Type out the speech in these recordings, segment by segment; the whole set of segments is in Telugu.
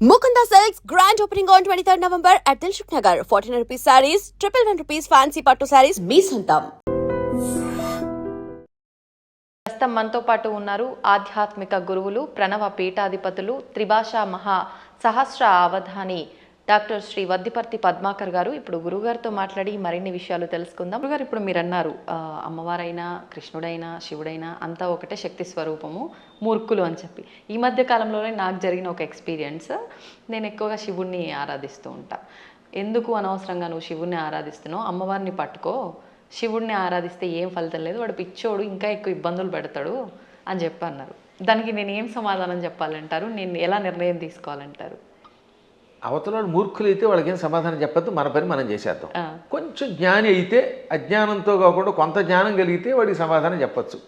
Mukunda Silks grand opening on 23rd November at Dilshuk Nagar. 1400 rupees sarees, 111 rupees fancy pattu sarees, మీ సొంతం. ప్రస్తుతం మనతో పాటు ఉన్నారు ఆధ్యాత్మిక గురువులు, ప్రణవ పీఠాధిపతులు, త్రిభాషా మహా సహస్ర అవధాని డాక్టర్ శ్రీ వద్దిపర్తి పద్మాకర్ గారు. ఇప్పుడు గురుగారితో మాట్లాడి మరిన్ని విషయాలు తెలుసుకుందాం. గురుగారు, ఇప్పుడు మీరు అన్నారు అమ్మవారైనా కృష్ణుడైనా శివుడైనా అంతా ఒకటే శక్తి స్వరూపము, మూర్ఖులు అని చెప్పి. ఈ మధ్య కాలంలోనే నాకు జరిగిన ఒక ఎక్స్పీరియన్స్. నేను ఎక్కువగా శివుణ్ణి ఆరాధిస్తూ ఉంటా. ఎందుకు అనవసరంగా నువ్వు శివుణ్ణి ఆరాధిస్తున్నావు, అమ్మవారిని పట్టుకో, శివుడిని ఆరాధిస్తే ఏం ఫలితం లేదు, వాడు పిచ్చోడు, ఇంకా ఎక్కువ ఇబ్బందులు పెడతాడు అని చెప్పి అన్నారు. దానికి నేను ఏం సమాధానం చెప్పాలంటారు? నేను ఎలా నిర్ణయం తీసుకోవాలంటారు? అవతల మూర్ఖులు అయితే వాళ్ళకేం సమాధానం చెప్పద్దు, మన పని మనం చేసేద్దాం. కొంచెం జ్ఞాని అయితే అజ్ఞానంతో కాకుండా కొంత జ్ఞానం కలిగితే వాడికి సమాధానం చెప్పచ్చు.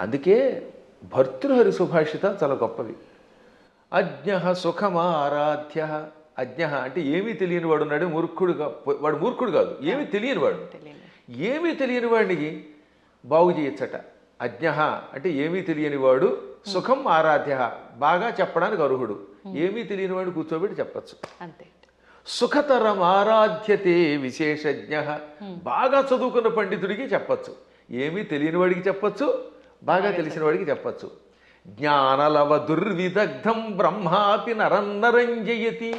అందుకే భర్తృహరి సుభాషితాలు చాలా గొప్పవి. అజ్ఞ సుఖమారాధ్య. అజ్ఞ అంటే ఏమీ తెలియని వాడు ఉన్నాడు, వాడు మూర్ఖుడు కాదు, ఏమీ తెలియని వాడు. ఏమీ తెలియని వాడికి బాగు చేయొచ్చట. అజ్ఞ అంటే ఏమీ తెలియని వాడు, సుఖం ఆరాధ్య బాగా చెప్పడానికి అర్హుడు. ఏమీ తెలియని వాడు కూర్చోబెట్టి చెప్పచ్చు. అంతే. సుఖతరం ఆరాధ్యతే విశేషజ్ఞ. బాగా చదువుకున్న పండితుడికి చెప్పచ్చు, ఏమీ తెలియని వాడికి చెప్పచ్చు, బాగా తెలిసిన వాడికి చెప్పచ్చు. జ్ఞానలవ దుర్విదగ్ధం బ్రహ్మాపి నరన్నరంజయతి.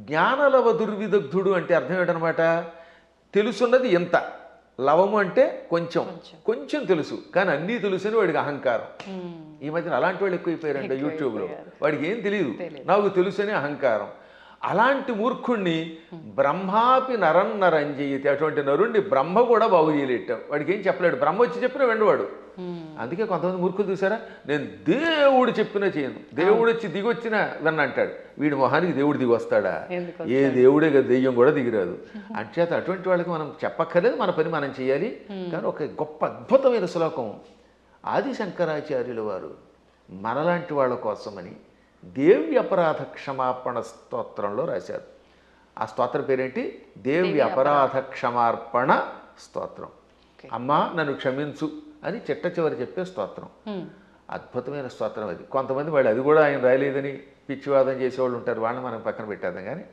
జ్ఞానలవ దుర్విదగ్ధుడు అంటే అర్థం ఏంటనమాట? తెలుసున్నది ఎంత, లవము అంటే కొంచెం, కొంచెం తెలుసు కానీ అన్నీ తెలుసని వాడికి అహంకారం. ఈ మధ్యన అలాంటి వాళ్ళు ఎక్కువైపోయారంట యూట్యూబ్లో. వాడికి ఏం తెలియదు, నాకు తెలుసని అహంకారం. అలాంటి మూర్ఖుణ్ణి బ్రహ్మాపి నరన్నరంజయతి. అటువంటి నరుణ్ణి బ్రహ్మ కూడా బాగు చేయలేట. వాడికి ఏం చెప్పలేడు, బ్రహ్మ వచ్చి చెప్పిన వెండవాడు. అందుకే కొంతమంది మూర్ఖులు చూసారా, నేను దేవుడు చెప్పినా చేయను, దేవుడు వచ్చి దిగొచ్చినా విన్న అంటాడు. వీడి మొహానికి దేవుడు దిగి వస్తాడా? ఏ దేవుడే కదా, దెయ్యం కూడా దిగిరాదు. అంచేత అటువంటి వాళ్ళకి మనం చెప్పక్కర్లేదు, మన పని మనం చేయాలి. కానీ ఒక గొప్ప అద్భుతమైన శ్లోకం ఆది శంకరాచార్యుల వారు మనలాంటి వాళ్ళ కోసమని దేవి అపరాధ క్షమాపణ స్తోత్రంలో రాశారు. ఆ స్తోత్రం పేరేంటి? దేవి అపరాధ క్షమార్పణ స్తోత్రం. అమ్మా నన్ను క్షమించు అని చిట్ట చివరి చెప్పే స్తోత్రం. అద్భుతమైన స్తోత్రం అది. కొంతమంది వాళ్ళు అది కూడా ఆయన రాయలేదని పిచ్చివాదం చేసేవాళ్ళు ఉంటారు, వాళ్ళని మనం పక్కన పెట్టేద్దాం. కానీ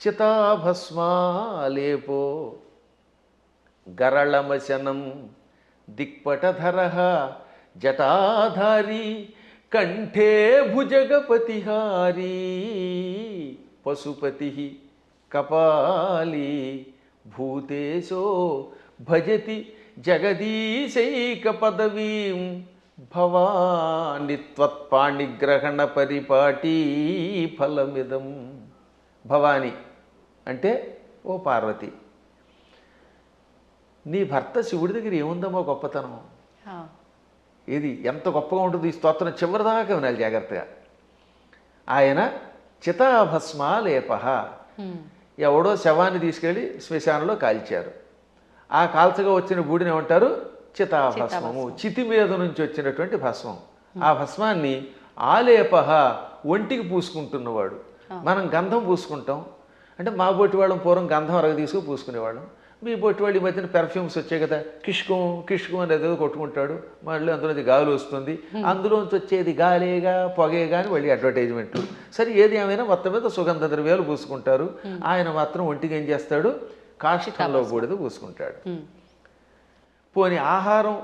చితాభస్మాలేపో గరళమశనం దిక్పటధర జటాధారి కంఠే భుజగపతిహారీ పశుపతి కపాలీ భూతేశో భజతి జగదీశైక పదవీం భవాని త్వత్పాణిగ్రహణ పరిపాటీ ఫలమిదం. భవాని అంటే ఓ పార్వతి, నీ భర్త శివుడి దగ్గర ఏముందమ్మో గొప్పతనం. ఇది ఎంత గొప్పగా ఉంటుంది. ఈ స్తోత్రం చివరిదాకా వినాలి జాగ్రత్తగా. ఆయన చితాభస్మాలేప. ఎవడో శవాన్ని తీసుకెళ్ళి శ్మశానంలో కాల్చారు. ఆ కాల్చగా వచ్చిన బూడిని ఏమంటారు? చితాభస్మము. చితి మీద నుంచి వచ్చినటువంటి భస్మం. ఆ భస్మాన్ని ఆలేప, ఒంటికి పూసుకుంటున్నవాడు. మనం గంధం పూసుకుంటాం అంటే, మా బొట్టి వాళ్ళం పూర్వం గంధం అరగ తీసుకు పూసుకునేవాళ్ళం. మీ బొట్టి వాళ్ళు ఈ మధ్యన పెర్ఫ్యూమ్స్ వచ్చాయి కదా, కిష్కం కిష్కం అనేది ఏదో కొట్టుకుంటాడు, మళ్ళీ అందులోంచి గాలి వస్తుంది, అందులోంచి వచ్చేది గాలేగా పొగేగా అని మళ్ళీ అడ్వర్టైజ్మెంట్లు. సరే ఏది ఏమైనా మొత్తం మీద సుగంధ ద్రవ్యాలు పూసుకుంటారు. ఆయన మాత్రం ఒంటికి ఏం చేస్తాడు? కాష్టంలో బూడిద పూసుకుంటాడు. పోని ఆహారం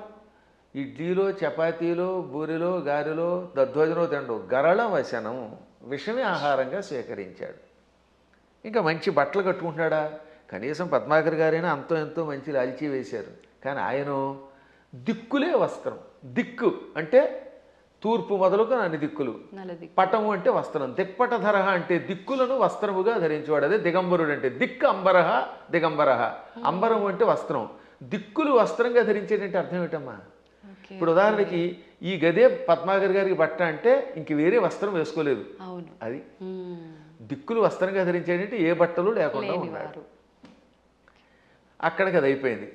ఇడ్లీలో చపాతీలో బూరిలో గారెలో దధ్వజనో తిండు, గరళ వశనం విషమే ఆహారంగా స్వీకరించాడు. ఇంకా మంచి బట్టలు కట్టుకుంటున్నాడా? కనీసం పద్మాకర్ గారైనా అంతో ఎంతో మంచి లాల్చీ వేశారు. కానీ ఆయన దిక్కులే వస్త్రం. దిక్కు అంటే తూర్పు మొదలుకు అన్ని దిక్కులు. పటము అంటే వస్త్రం. దిక్పటధర అంటే దిక్కులను వస్త్రముగా ధరించేవాడు. అదే దిగంబరుడు అంటే. దిక్కు అంబరహ దిగంబరహ. అంబరం అంటే వస్త్రం, దిక్కులు వస్త్రంగా ధరించేటంటే అర్థం ఏమిటమ్మా? ఇప్పుడు ఉదాహరణకి ఈ గదే పద్మాకర్ గారికి బట్ట అంటే ఇంక వేరే వస్త్రం వేసుకోలేదు. అది దిక్కులు వస్త్రంగా ధరించేటంటే ఏ బట్టలు లేకుండా ఉన్నాడు. అక్కడికి అది అయిపోయింది.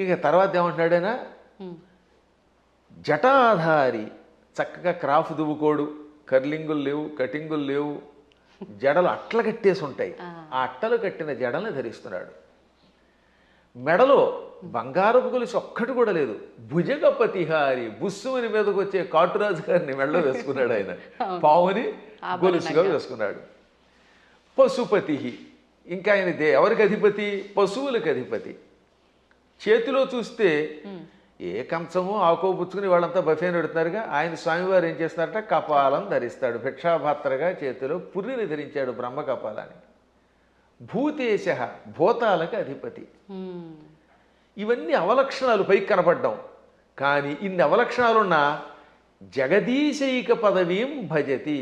ఇక తర్వాత ఏమంటున్నాడైనా, జటాధారి. చక్కగా క్రాఫ్ దువ్వుకోడు, కర్లింగులు లేవు, కటింగులు లేవు, జడలు అట్ల కట్టేసి ఉంటాయి. ఆ అట్టలు కట్టిన జడల్ని ధరిస్తున్నాడు. మెడలో బంగారపు గొలుసు ఒక్కటి కూడా లేదు. భుజగపతిహారి, బుస్సుమని మీదకి వచ్చే కాటురాజు గారిని మెడలో వేసుకున్నాడు ఆయన, పావుని గొలుసుగా వేసుకున్నాడు. పశుపతి, ఇంకా ఆయన ఎవరికి అధిపతి? పశువులకు అధిపతి. చేతిలో చూస్తే ఏ కంచమో ఆకో పుచ్చుకుని వాళ్ళంతా బఫేని పెడుతున్నారుగా, ఆయన స్వామివారు ఏం చేస్తారట, కపాలం ధరిస్తాడు. భిక్షాపాత్రగా చేతిలో పుర్రిని ధరించాడు, బ్రహ్మ కపాలాన్ని. భూతేశ, భూతాలకు అధిపతి. ఇవన్నీ అవలక్షణాలు పైకి కనపడ్డాం. కానీ ఇన్ని అవలక్షణాలున్నా జగదీశైక పదవీం భజతి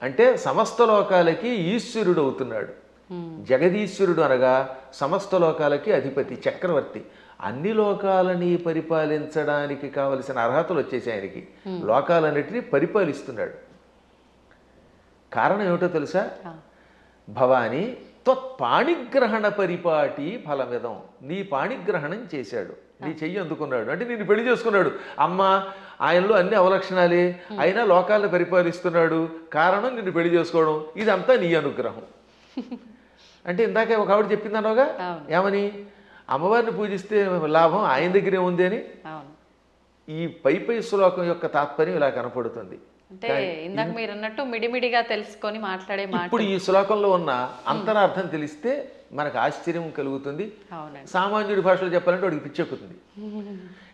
అంటే సమస్త లోకాలకి ఈశ్వరుడు అవుతున్నాడు. జగదీశ్వరుడు అనగా సమస్త లోకాలకి అధిపతి, చక్రవర్తి. అన్ని లోకాలని పరిపాలించడానికి కావలసిన అర్హతలు వచ్చేసి ఆయనకి. లోకాలన్నిటినీ పరిపాలిస్తున్నాడు. కారణం ఏమిటో తెలుసా? భవాని త్వత్పాణిగ్రహణ పరిపాటి ఫలమిదం. నీ పాణిగ్రహణం చేశాడు, నీ చెయ్యి అందుకున్నాడు, అంటే నిన్ను పెళ్లి చేసుకున్నాడు. అమ్మ ఆయనలో అన్ని అవలక్షణాలే, అయినా లోకాలను పరిపాలిస్తున్నాడు. కారణం నిన్ను పెళ్లి చేసుకోవడం. ఇదంతా నీ అనుగ్రహం. అంటే ఇందాక ఒక ఆవిడ చెప్పిందనగా, ఏమని? అమ్మవారిని పూజిస్తే లాభం ఆయన దగ్గరే ఉంది అని. ఈ పై శ్లోకం యొక్క తాత్పర్యం ఇలా కనపడుతుంది. అంటే ఇందాక మీరు అన్నట్టు మిడిమిడిగా తెలుసుకొని మాట్లాడే మాట. ఇప్పుడు ఈ శ్లోకంలో ఉన్న అంతరార్థం తెలిస్తే మనకు ఆశ్చర్యం కలుగుతుంది. సామాన్యుడి భాషలో చెప్పాలంటే వాడికి పిచ్చెక్కుతుంది.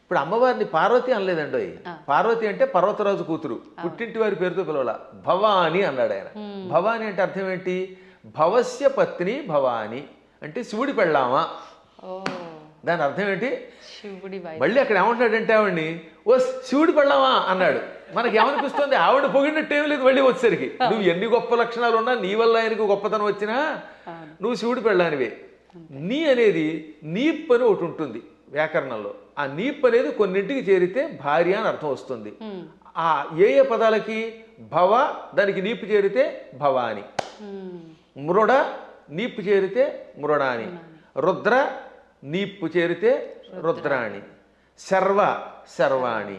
ఇప్పుడు అమ్మవారిని పార్వతి అనలేదండి. పార్వతి అంటే పర్వతరాజు కూతురు, పుట్టింటి వారి పేరుతో పిలవాల. భవాని అన్నాడు ఆయన. భవాని అంటే అర్థం ఏంటి? భవస్య పత్ని భవాని అంటే శివుడి పెళ్ళామా. దాని అర్థం ఏంటి? మళ్ళీ అక్కడ ఏమంటాడంటే ఆవిడ్ని ఓ శివుడి పెళ్ళామా అన్నాడు. మనకి ఏమనిపిస్తుంది? ఆవిడ పొగిడినట్టేం లేదు. మళ్ళీ వచ్చేసరికి నువ్వు ఎన్ని గొప్ప లక్షణాలు ఉన్నా, నీ వల్ల ఆయనకు గొప్పతనం వచ్చినా నువ్వు శివుడి పెళ్ళానివే. నీ అనేది నీప్ అని ఒకటి ఉంటుంది వ్యాకరణంలో. ఆ నీప్ అనేది కొన్నింటికి చేరితే భార్య అని అర్థం వస్తుంది. ఆ ఏ ఏ పదాలకి? భవ దానికి నీపు చేరితే భవాని, మృడ నీపు చేరితే మృడాని, రుద్ర నీపు చేరితే రుద్రాణి, శర్వ శర్వాణి.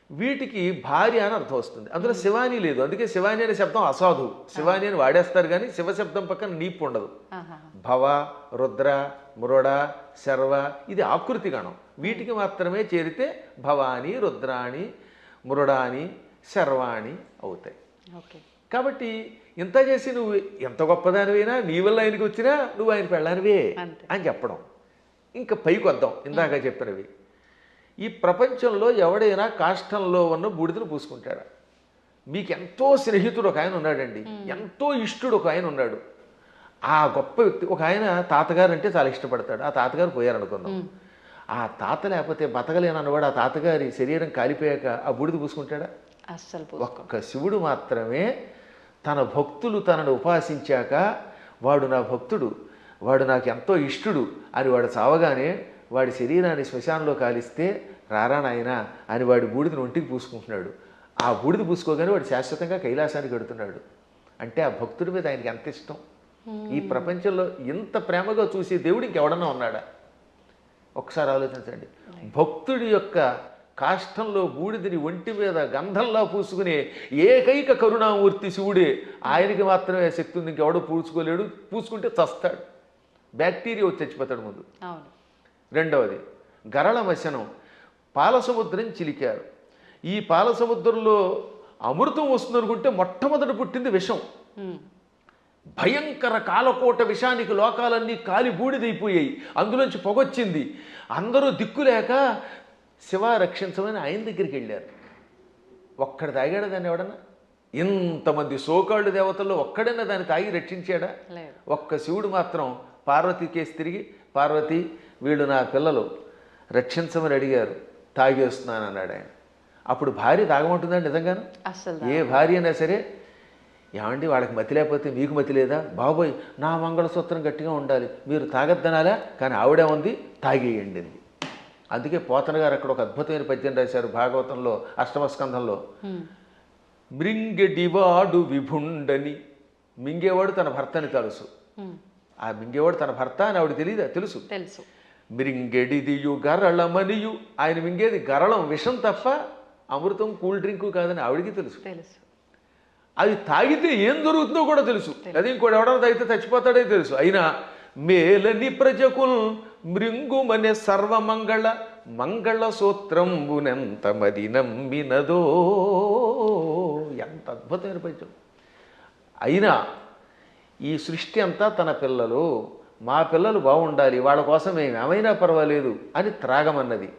వీటికి భార్య అని అర్థం వస్తుంది. అందులో శివాని లేదు. అందుకే శివాని అనే శబ్దం అసాధు. శివాని అని వాడేస్తారు కానీ శివశబ్దం పక్కన నీపు ఉండదు. భవ, రుద్ర, మృడ, శర్వ ఇది ఆకృతి గణం. వీటికి మాత్రమే చేరితే భవాని, రుద్రాణి, మృడాని, శర్వాణి అవుతాయి. కాబట్టి ఇంత చేసి నువ్వు ఎంత గొప్పదానివైనా, నీ వల్ల ఆయనకి వచ్చినా నువ్వు ఆయన పెళ్ళానివే అని చెప్పడం. ఇంకా పైకి వద్దాం. ఇందాక చెప్పినవి, ఈ ప్రపంచంలో ఎవడైనా కాష్టంలో ఉన్న బూడిదను పూసుకుంటాడా? మీకు ఎంతో స్నేహితుడు ఒక ఆయన ఉన్నాడండి, ఎంతో ఇష్టుడు ఒక ఆయన ఉన్నాడు. ఆ గొప్ప వ్యక్తి ఒక ఆయన తాతగారు అంటే చాలా ఇష్టపడతాడు. ఆ తాతగారు పోయారనుకుందాం. ఆ తాత లేకపోతే బతకలేనన్నవాడు ఆ తాతగారి శరీరం కాలిపోయాక ఆ బూడిద పూసుకుంటాడా? అస్సలు. ఒక్క శివుడు మాత్రమే తన భక్తులు తనను ఉపాసించాక వాడు నా భక్తుడు, వాడు నాకు ఎంతో ఇష్టుడు అని వాడు చావగానే వాడి శరీరాన్ని శ్మశానంలో కాలిస్తే రారా నాయనా అని వాడి బూడిదని ఒంటికి పూసుకుంటున్నాడు. ఆ బూడిద పూసుకోగానే వాడు శాశ్వతంగా కైలాసానికి వెడుతున్నాడు. అంటే ఆ భక్తుడి మీద ఆయనకి ఎంత ఇష్టం. ఈ ప్రపంచంలో ఇంత ప్రేమగా చూసే దేవుడు ఇంకెవడన్నా ఉన్నాడా? ఒకసారి ఆలోచించండి. భక్తుడి యొక్క కాష్టంలో బూడిదని ఒంటి మీద గంధంలా పూసుకునే ఏకైక కరుణామూర్తి శివుడే. ఆయనకి మాత్రమే శక్తి ఉంది, ఇంకెవడో పూసుకోలేడు. పూసుకుంటే చస్తాడు, బ్యాక్టీరియా వచ్చి చచ్చిపోతాడు ముందు. రెండవది గరళ మశనం, పాలసముద్రం చిలికారు. ఈ పాలసముద్రంలో అమృతం వస్తుంది అనుకుంటే మొట్టమొదటి పుట్టింది విషం. భయంకర కాలకోట విషానికి లోకాలన్నీ కాలి బూడిదైపోయాయి. అందులోంచి పొగొచ్చింది. అందరూ దిక్కులేక శివ రక్షించమని ఆయన దగ్గరికి వెళ్ళారు. ఒక్కడ తాగాడా దాన్ని ఎవడన్నా? ఇంతమంది సోకాళ్ళు దేవతల్లో ఒక్కడన్నా దాన్ని తాగి రక్షించాడా? ఒక్క శివుడు మాత్రం పార్వతి కేసు తిరిగి, పార్వతి వీళ్ళు నా పిల్లలు రక్షించమని అడిగారు, తాగేస్తున్నాను అన్నాడు ఆయన. అప్పుడు భార్య తాగమంటుందండి నిజంగాను? ఏ భార్య అయినా సరే, ఏమండి వాళ్ళకి మతి లేకపోతే మీకు మతి లేదా? బాబోయ్ నా మంగళసూత్రం గట్టిగా ఉండాలి, మీరు తాగద్దనాలా, కానీ ఆవిడే ఉంది తాగేయండి. అందుకే పోతన గారు అక్కడ ఒక అద్భుతమైన పద్యం రాశారు భాగవతంలో అష్టమస్కంధంలో. మృంగెడివాడు విభుండని, మింగేవాడు తన భర్తని తెలుసు. ఆ మింగేవాడు తన భర్త అని ఆవిడ తెలియదా? తెలుసు. మృంగెడిదియు గరళమనియు, ఆయన మింగేది గరళం విషం తప్ప అమృతం కూల్ డ్రింకు కాదని ఆవిడికి తెలుసు. అది తాగితే ఏం జరుగుతుందో కూడా తెలుసు. అది ఇంకోటి ఎవడో తాగితే చచ్చిపోతాడే తెలుసు. అయినా మేలని ప్రజకుల్ మృంగుమనే సర్వమంగళ మంగళ సూత్రంబునెంత మది నమ్మినదో. ఎంత అద్భుతమైన పద్యం. అయినా ఈ సృష్టి అంతా తన పిల్లలు, మా పిల్లలు బాగుండాలి, వాళ్ళ కోసం మేము ఏమైనా పర్వాలేదు అని త్రాగమన్నది.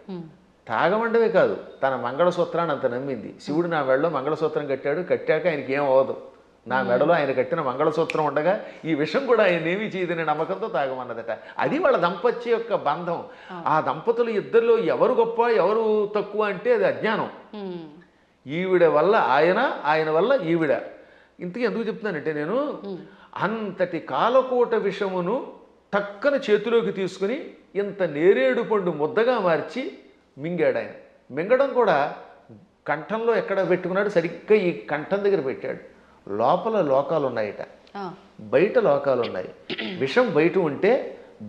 త్రాగమండవే కాదు, తన మంగళసూత్రాన్ని అంత నమ్మింది. శివుడు నా మెడలో మంగళసూత్రం కట్టాడు, కట్టాక ఆయనకి ఏం అవ్వదు, నా మెడలో ఆయన కట్టిన మంగళసూత్రం ఉండగా ఈ విషయం కూడా ఆయన ఏమీ చేయదనే నమ్మకంతో తాగమన్నదట. అది వాళ్ళ దంపత్య యొక్క బంధం. ఆ దంపతులు ఇద్దరిలో ఎవరు గొప్ప ఎవరు తక్కువ అంటే అది అజ్ఞానం. ఈవిడ వల్ల ఆయన, ఆయన వల్ల ఈవిడ. ఇంతకీ ఎందుకు చెప్తున్నానంటే, నేను అంతటి కాలకోట విషమును టక్కన చేతిలోకి తీసుకుని ఇంత నేరేడు పండు ముద్దగా మార్చి మింగాడు. ఆయన మింగడం కూడా కంఠంలో ఎక్కడ పెట్టుకున్నాడు, సరిగ్గా ఈ కంఠం దగ్గర పెట్టాడు. లోపల లోకాలు ఉన్నాయట, బయట లోకాలు ఉన్నాయి. విషం బయట ఉంటే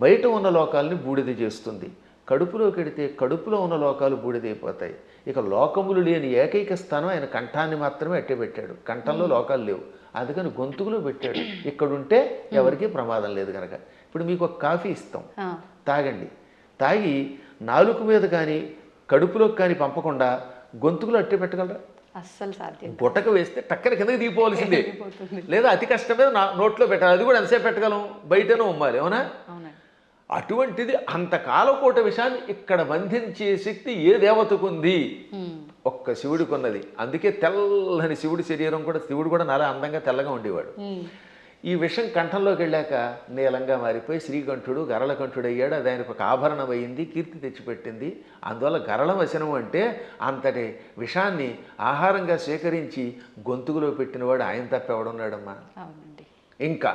బయట ఉన్న లోకాలని బూడిద చేస్తుంది, కడుపులోకి వెడితే కడుపులో ఉన్న లోకాలు బూడిదైపోతాయి. ఇక లోకములు లేని ఏకైక స్థానం ఆయన కంఠాన్ని మాత్రమే అట్టే పెట్టాడు. కంఠంలో లోకాలు లేవు, అందుకని గొంతుకులో పెట్టాడు. ఇక్కడుంటే ఎవరికీ ప్రమాదం లేదు కనుక. ఇప్పుడు మీకు ఒక కాఫీ ఇస్తాం, తాగండి. తాగి నాలుక మీద కానీ కడుపులోకి కానీ పంపకుండా గొంతుకులో అట్టే పెట్టగలరా? అస్సలు సాధ్యం. గుటక వేస్తే టక్కన కిందకి దిగిపోవాల్సిందే, లేదా అతి కష్టమే నోట్లో పెట్టాలి. అది కూడా ఎంతసేపు పెట్టగలం, బయటనే ఉమ్మాలి, అవునా? అటువంటిది అంత కాలకోట విషయాన్ని ఇక్కడ బంధించే శక్తి ఏ దేవతకు ఉంది? ఒక్క శివుడికి ఉన్నది. అందుకే తెల్లని శివుడి శరీరం కూడా, శివుడు కూడా నాలా అందంగా తెల్లగా ఉండేవాడు. ఈ విషం కంఠంలోకి వెళ్ళాక నీలంగా మారిపోయి శ్రీకంఠుడు గరళకంఠుడు అయ్యాడు. అది ఆయనకు ఒక ఆభరణం అయింది, కీర్తి తెచ్చిపెట్టింది. అందువల్ల గరళ వచనం అంటే అంతటి విషాన్ని ఆహారంగా స్వీకరించి గొంతుకులో పెట్టినవాడు ఆయన తప్ప ఎవడున్నాడమ్మా? ఇంకా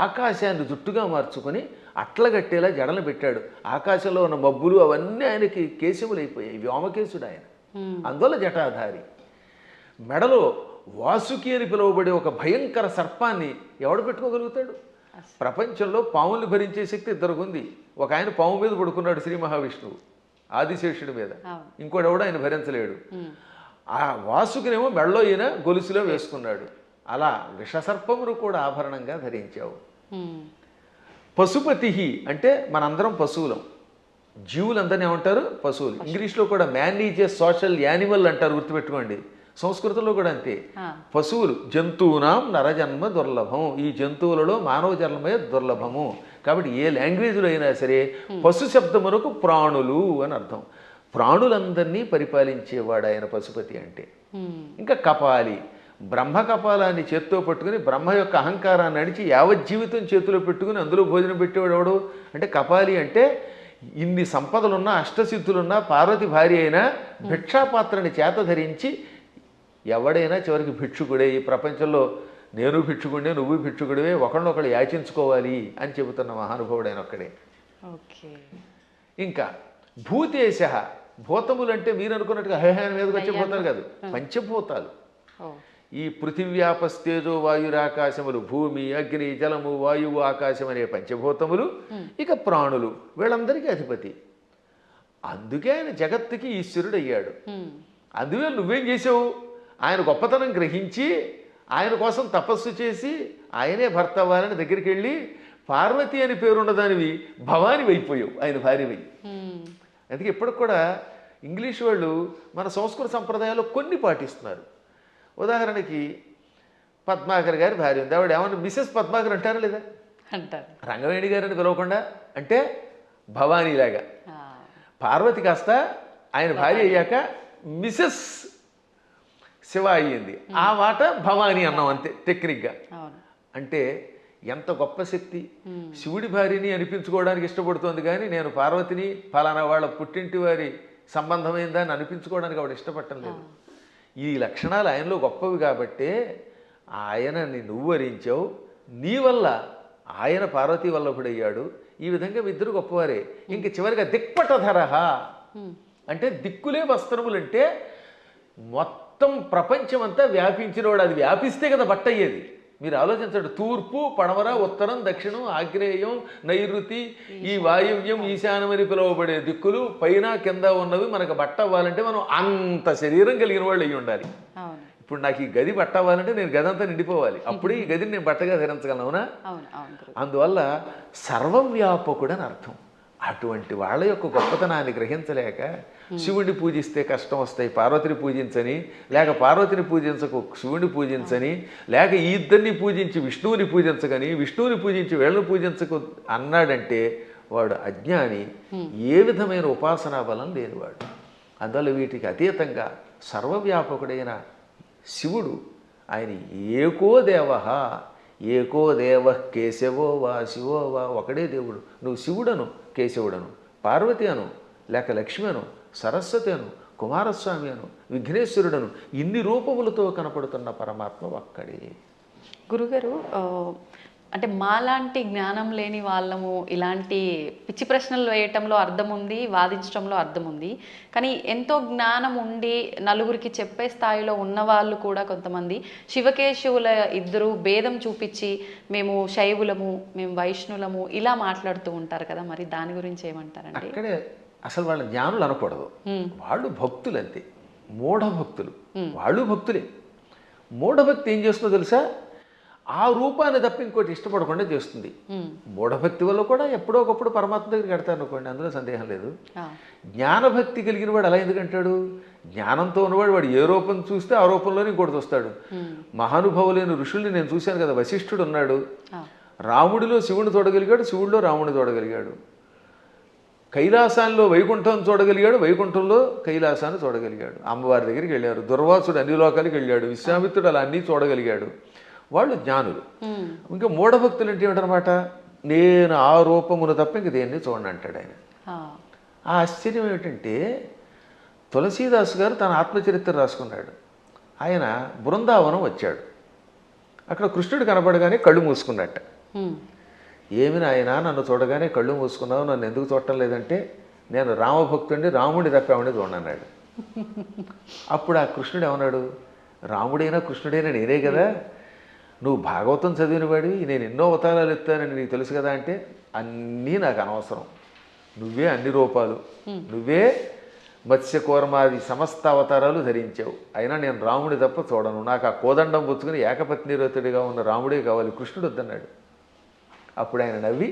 ఆకాశాన్ని జుట్టుగా మార్చుకొని అట్లగట్టేలా జడలు పెట్టాడు. ఆకాశంలో ఉన్న మబ్బులు అవన్నీ ఆయనకి కేశములు అయిపోయాయి, వ్యోమకేశుడు ఆయన. అందువల్ల జటాధారి. మెడలో వాసుకి అని పిలువబడే ఒక భయంకర సర్పాన్ని ఎవడు పెట్టుకోగలుగుతాడు? ప్రపంచంలో పాముల్ని భరించే శక్తి ఇద్దరికి ఉంది. ఒక ఆయన పాము మీద పడుకున్నాడు, శ్రీ మహావిష్ణువు ఆదిశేషుడి మీద. ఇంకోటి ఎవడు ఆయన భరించలేడు. ఆ వాసుకినేమో మెడలో ఈయన గొలుసులో వేసుకున్నాడు. అలా విషసర్పమును కూడా ఆభరణంగా ధరించావు. పశుపతి అంటే మనందరం పశువులం, జీవులందరినీ ఏమంటారు? పశువులు. ఇంగ్లీష్లో కూడా man is a social animal అంటారు, గుర్తుపెట్టుకోండి. సంస్కృతంలో కూడా అంతే. పశువులు జంతువునాం నరజన్మ దుర్లభం. ఈ జంతువులలో మానవ జన్మమే దుర్లభము. కాబట్టి ఏ లాంగ్వేజ్లో అయినా సరే పశు శబ్దమునకు ప్రాణులు అని అర్థం. ప్రాణులందరినీ పరిపాలించేవాడు ఆయన పశుపతి అంటే. ఇంకా కపాలి, బ్రహ్మ కపాలాన్ని చేత్తో పట్టుకుని బ్రహ్మ యొక్క అహంకారాన్ని అడిచి యావజ్జీవితం చేతిలో పెట్టుకుని అందులో భోజనం పెట్టేవాడు ఎవడు అంటే కపాలి. అంటే ఇన్ని సంపదలున్నా అష్టసిద్ధులున్నా పార్వతి భార్య అయినా భిక్షాపాత్రని చేత ధరించి ఎవడైనా చివరికి భిక్షుకుడే. ఈ ప్రపంచంలో నేను భిక్షుకుడే, నువ్వు భిక్షుకుడివే, ఒకళ్ళనొకళ్ళు యాచించుకోవాలి అని చెబుతున్న మహానుభావుడైన ఒక్కడే. ఇంకా భూతేశ, భూతములు అంటే మీరు అనుకున్నట్టుగా హైహాన్ మీదకి వచ్చే భూతాలు కాదు, పంచభూతాలు. ఈ పృథివ్యాపస్తేజో వాయురాకాశములు, భూమి అగ్ని జలము వాయువు ఆకాశం అనే పంచభూతములు, ఇక ప్రాణులు, వీళ్ళందరికీ అధిపతి. అందుకే ఆయన జగత్తుకి ఈశ్వరుడు అయ్యాడు. అందువల్ల నువ్వేం చేసావు? ఆయన గొప్పతనం గ్రహించి ఆయన కోసం తపస్సు చేసి ఆయనే భర్త అవ్వాలని దగ్గరికి వెళ్ళి పార్వతి అని పేరున్నదానివి భవాని అయిపోయావు, ఆయన భార్యవై. అందుకే ఇప్పటికి కూడా ఇంగ్లీష్ వాళ్ళు మన సంస్కృత సంప్రదాయాల్లో కొన్ని పాటిస్తున్నారు. ఉదాహరణకి పద్మాకర్ గారి భార్య ఉంది, ఆవిడ ఏమన్నా మిసెస్ పద్మాకర్ అంటారా లేదా? అంటారు. రంగవేణి గారిని పిలవకుండా అంటే భవానీలాగా. పార్వతి కాస్త ఆయన భార్య అయ్యాక మిసెస్ శివ అయ్యింది, ఆ మాట భవానీ అన్నాం అంతే టెక్నిక్గా. అంటే ఎంత గొప్ప శక్తి! శివుడి భార్యని అనిపించుకోవడానికి ఇష్టపడుతోంది కానీ నేను పార్వతిని ఫలానా వాళ్ళ పుట్టింటి వారి సంబంధమైందా అని అనిపించుకోవడానికి ఆవిడ ఇష్టపడటం లేదు. ఈ లక్షణాలు ఆయనలో గొప్పవి కాబట్టే ఆయనని నువ్వు వరించావు, నీ వల్ల ఆయన పార్వతీ వల్లభుడయ్యాడు. ఈ విధంగా ఇద్దరు గొప్పవారే. ఇంక చివరిగా దిక్పటధరహ అంటే దిక్కులే వస్త్రములంటే మొత్తం ప్రపంచం అంతా వ్యాపించినవాడు. అది వ్యాపిస్తే కదా బట్ట అయ్యేది. మీరు ఆలోచించండి, తూర్పు పడమర ఉత్తరం దక్షిణం ఆగ్నేయం నైరుతి ఈ వాయువ్యం ఈశాన్యం అని పిలువబడే దిక్కులు పైన కింద ఉన్నవి మనకు బట్ట అవ్వాలంటే మనం అంత శరీరం కలిగిన వాళ్ళు అయ్యి ఉండాలి. ఇప్పుడు నాకు ఈ గది బట్ట అవ్వాలంటే నేను గది అంతా నిండిపోవాలి, అప్పుడే ఈ గదిని నేను బట్టగా ధరించగలను, అవునా? అందువల్ల సర్వవ్యాపకుడు అని అర్థం. అటువంటి వాళ్ళ యొక్క గొప్పతనాన్ని గ్రహించలేక శివుడిని పూజిస్తే కష్టం వస్తాయి, పార్వతిని పూజించని, లేక పార్వతిని పూజించకు శివుడిని పూజించని, లేక ఈ ఇద్దరిని పూజించి విష్ణువుని పూజించగని, విష్ణువుని పూజించి వీళ్ళని పూజించకు అన్నాడంటే వాడు అజ్ఞాని, ఏ విధమైన ఉపాసనా బలం లేనివాడు. అందువల్ల వీటికి అతీతంగా సర్వవ్యాపకుడైన శివుడు ఆయన ఏకో దేవ, ఏకో దేవ కేశవో వా శివో వా, ఒకడే దేవుడు. నువ్వు శివుడను, కేశవుడను, పార్వతి అను, లేక లక్ష్మి అను, సరస్వతి అను, కుమారస్వామి అను, విఘ్నేశ్వరుడను, ఇన్ని రూపములతో కనపడుతున్న పరమాత్మ ఒక్కడే. గురుగారు, అంటే మాలాంటి జ్ఞానం లేని వాళ్ళము ఇలాంటి పిచ్చి ప్రశ్నలు వేయటంలో అర్థం ఉంది, వాదించడంలో అర్థం ఉంది. కానీ ఎంతో జ్ఞానం ఉండి నలుగురికి చెప్పే స్థాయిలో ఉన్నవాళ్ళు కూడా కొంతమంది శివకేశవుల ఇద్దరు భేదం చూపించి మేము శైవులము, మేము వైష్ణులము ఇలా మాట్లాడుతూ ఉంటారు కదా, మరి దాని గురించి ఏమంటారండి? అక్కడే అసలు వాళ్ళ జ్ఞానులు అనకూడదు, వాళ్ళు భక్తులు అంతే, మూఢభక్తులు. వాళ్ళు భక్తులే. మూఢభక్తి ఏం చేస్తుందో తెలుసా? ఆ రూపాన్ని తప్ప ఇంకోటి ఇష్టపడకుండా చేస్తుంది. మూఢభక్తి వల్ల కూడా ఎప్పుడో ఒకప్పుడు పరమాత్మ దగ్గరికి వెడతారు అనుకోండి, అందులో సందేహం లేదు. జ్ఞానభక్తి కలిగిన వాడు అలా ఎందుకంటాడు? జ్ఞానంతో ఉన్నవాడు వాడు ఏ రూపం చూస్తే ఆ రూపంలోనే ఇంకోటి చూస్తాడు. మహానుభావులైన ఋషుల్ని నేను చూశాను కదా, వశిష్ఠుడు ఉన్నాడు, రాముడిలో శివుని చూడగలిగాడు, శివుడిలో రాముడిని చూడగలిగాడు. కైలాసాల్లో వైకుంఠం చూడగలిగాడు, వైకుంఠంలో కైలాసాన్ని చూడగలిగాడు. అమ్మవారి దగ్గరికి వెళ్ళారు. దుర్వాసుడు అన్ని లోకాలకి వెళ్ళాడు. విశ్వామిత్రుడు అలా అన్నీ చూడగలిగాడు. వాళ్ళు జ్ఞానులు. ఇంకా మూఢభక్తులు అంటే ఏమిటనమాట? నేను ఆ రూపమును తప్ప ఇంక దేన్ని చూడండి అంటాడు ఆయన. ఆ ఆశ్చర్యం ఏమిటంటే, తులసీదాసు గారు తన ఆత్మచరిత్ర రాసుకున్నాడు. ఆయన బృందావనం వచ్చాడు. అక్కడ కృష్ణుడు కనపడగానే కళ్ళు మూసుకున్నట్ట. ఏమి నాయనా నన్ను చూడగానే కళ్ళు మూసుకున్నావు, నన్ను ఎందుకు చూడటం లేదంటే, నేను రామభక్తుడిని, రాముడి తప్పేవాడిని చూడన్నాడు. అప్పుడు ఆ కృష్ణుడు ఏమన్నాడు? రాముడైనా కృష్ణుడైనా నేనే కదా, నువ్వు భాగవతం చదివిన వాడివి, నేను ఎన్నో అవతారాలు ఎత్తానని నీకు తెలుసు కదా అంటే, అన్నీ నాకు అనవసరం, నువ్వే అన్ని రూపాలు, నువ్వే మత్స్య కూర్మాది సమస్త అవతారాలు ధరించావు, అయినా నేను రాముడి తప్ప చూడను, నాకు ఆ కోదండం పుచ్చుకుని ఏకపత్నిరతుడిగా ఉన్న రాముడే కావాలి, కృష్ణుడు వద్దన్నాడు. అప్పుడు ఆయన నవ్వి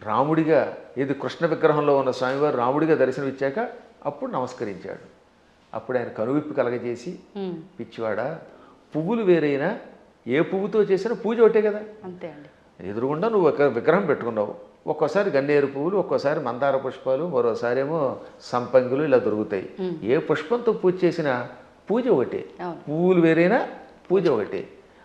రాముడిగా, ఇది కృష్ణ విగ్రహంలో ఉన్న స్వామివారు రాముడిగా దర్శనమిచ్చాక అప్పుడు నమస్కరించాడు. అప్పుడు ఆయన కనువిప్పు కలగజేసి, పిచ్చివాడా, పువ్వులు వేరైనా ఏ పువ్వుతో చేసినా పూజ ఒకటే కదా, అంతే అండి. ఎదురుగుండా నువ్వు ఒక విగ్రహం పెట్టుకున్నావు, ఒక్కోసారి గన్నేరు పువ్వులు, ఒక్కోసారి మందార పుష్పాలు, మరోసారి ఏమో సంపంగులు ఇలా దొరుకుతాయి. ఏ పుష్పంతో పూజ చేసినా పూజ ఒకటే, పువ్వులు వేరైనా పూజ ఒకటే.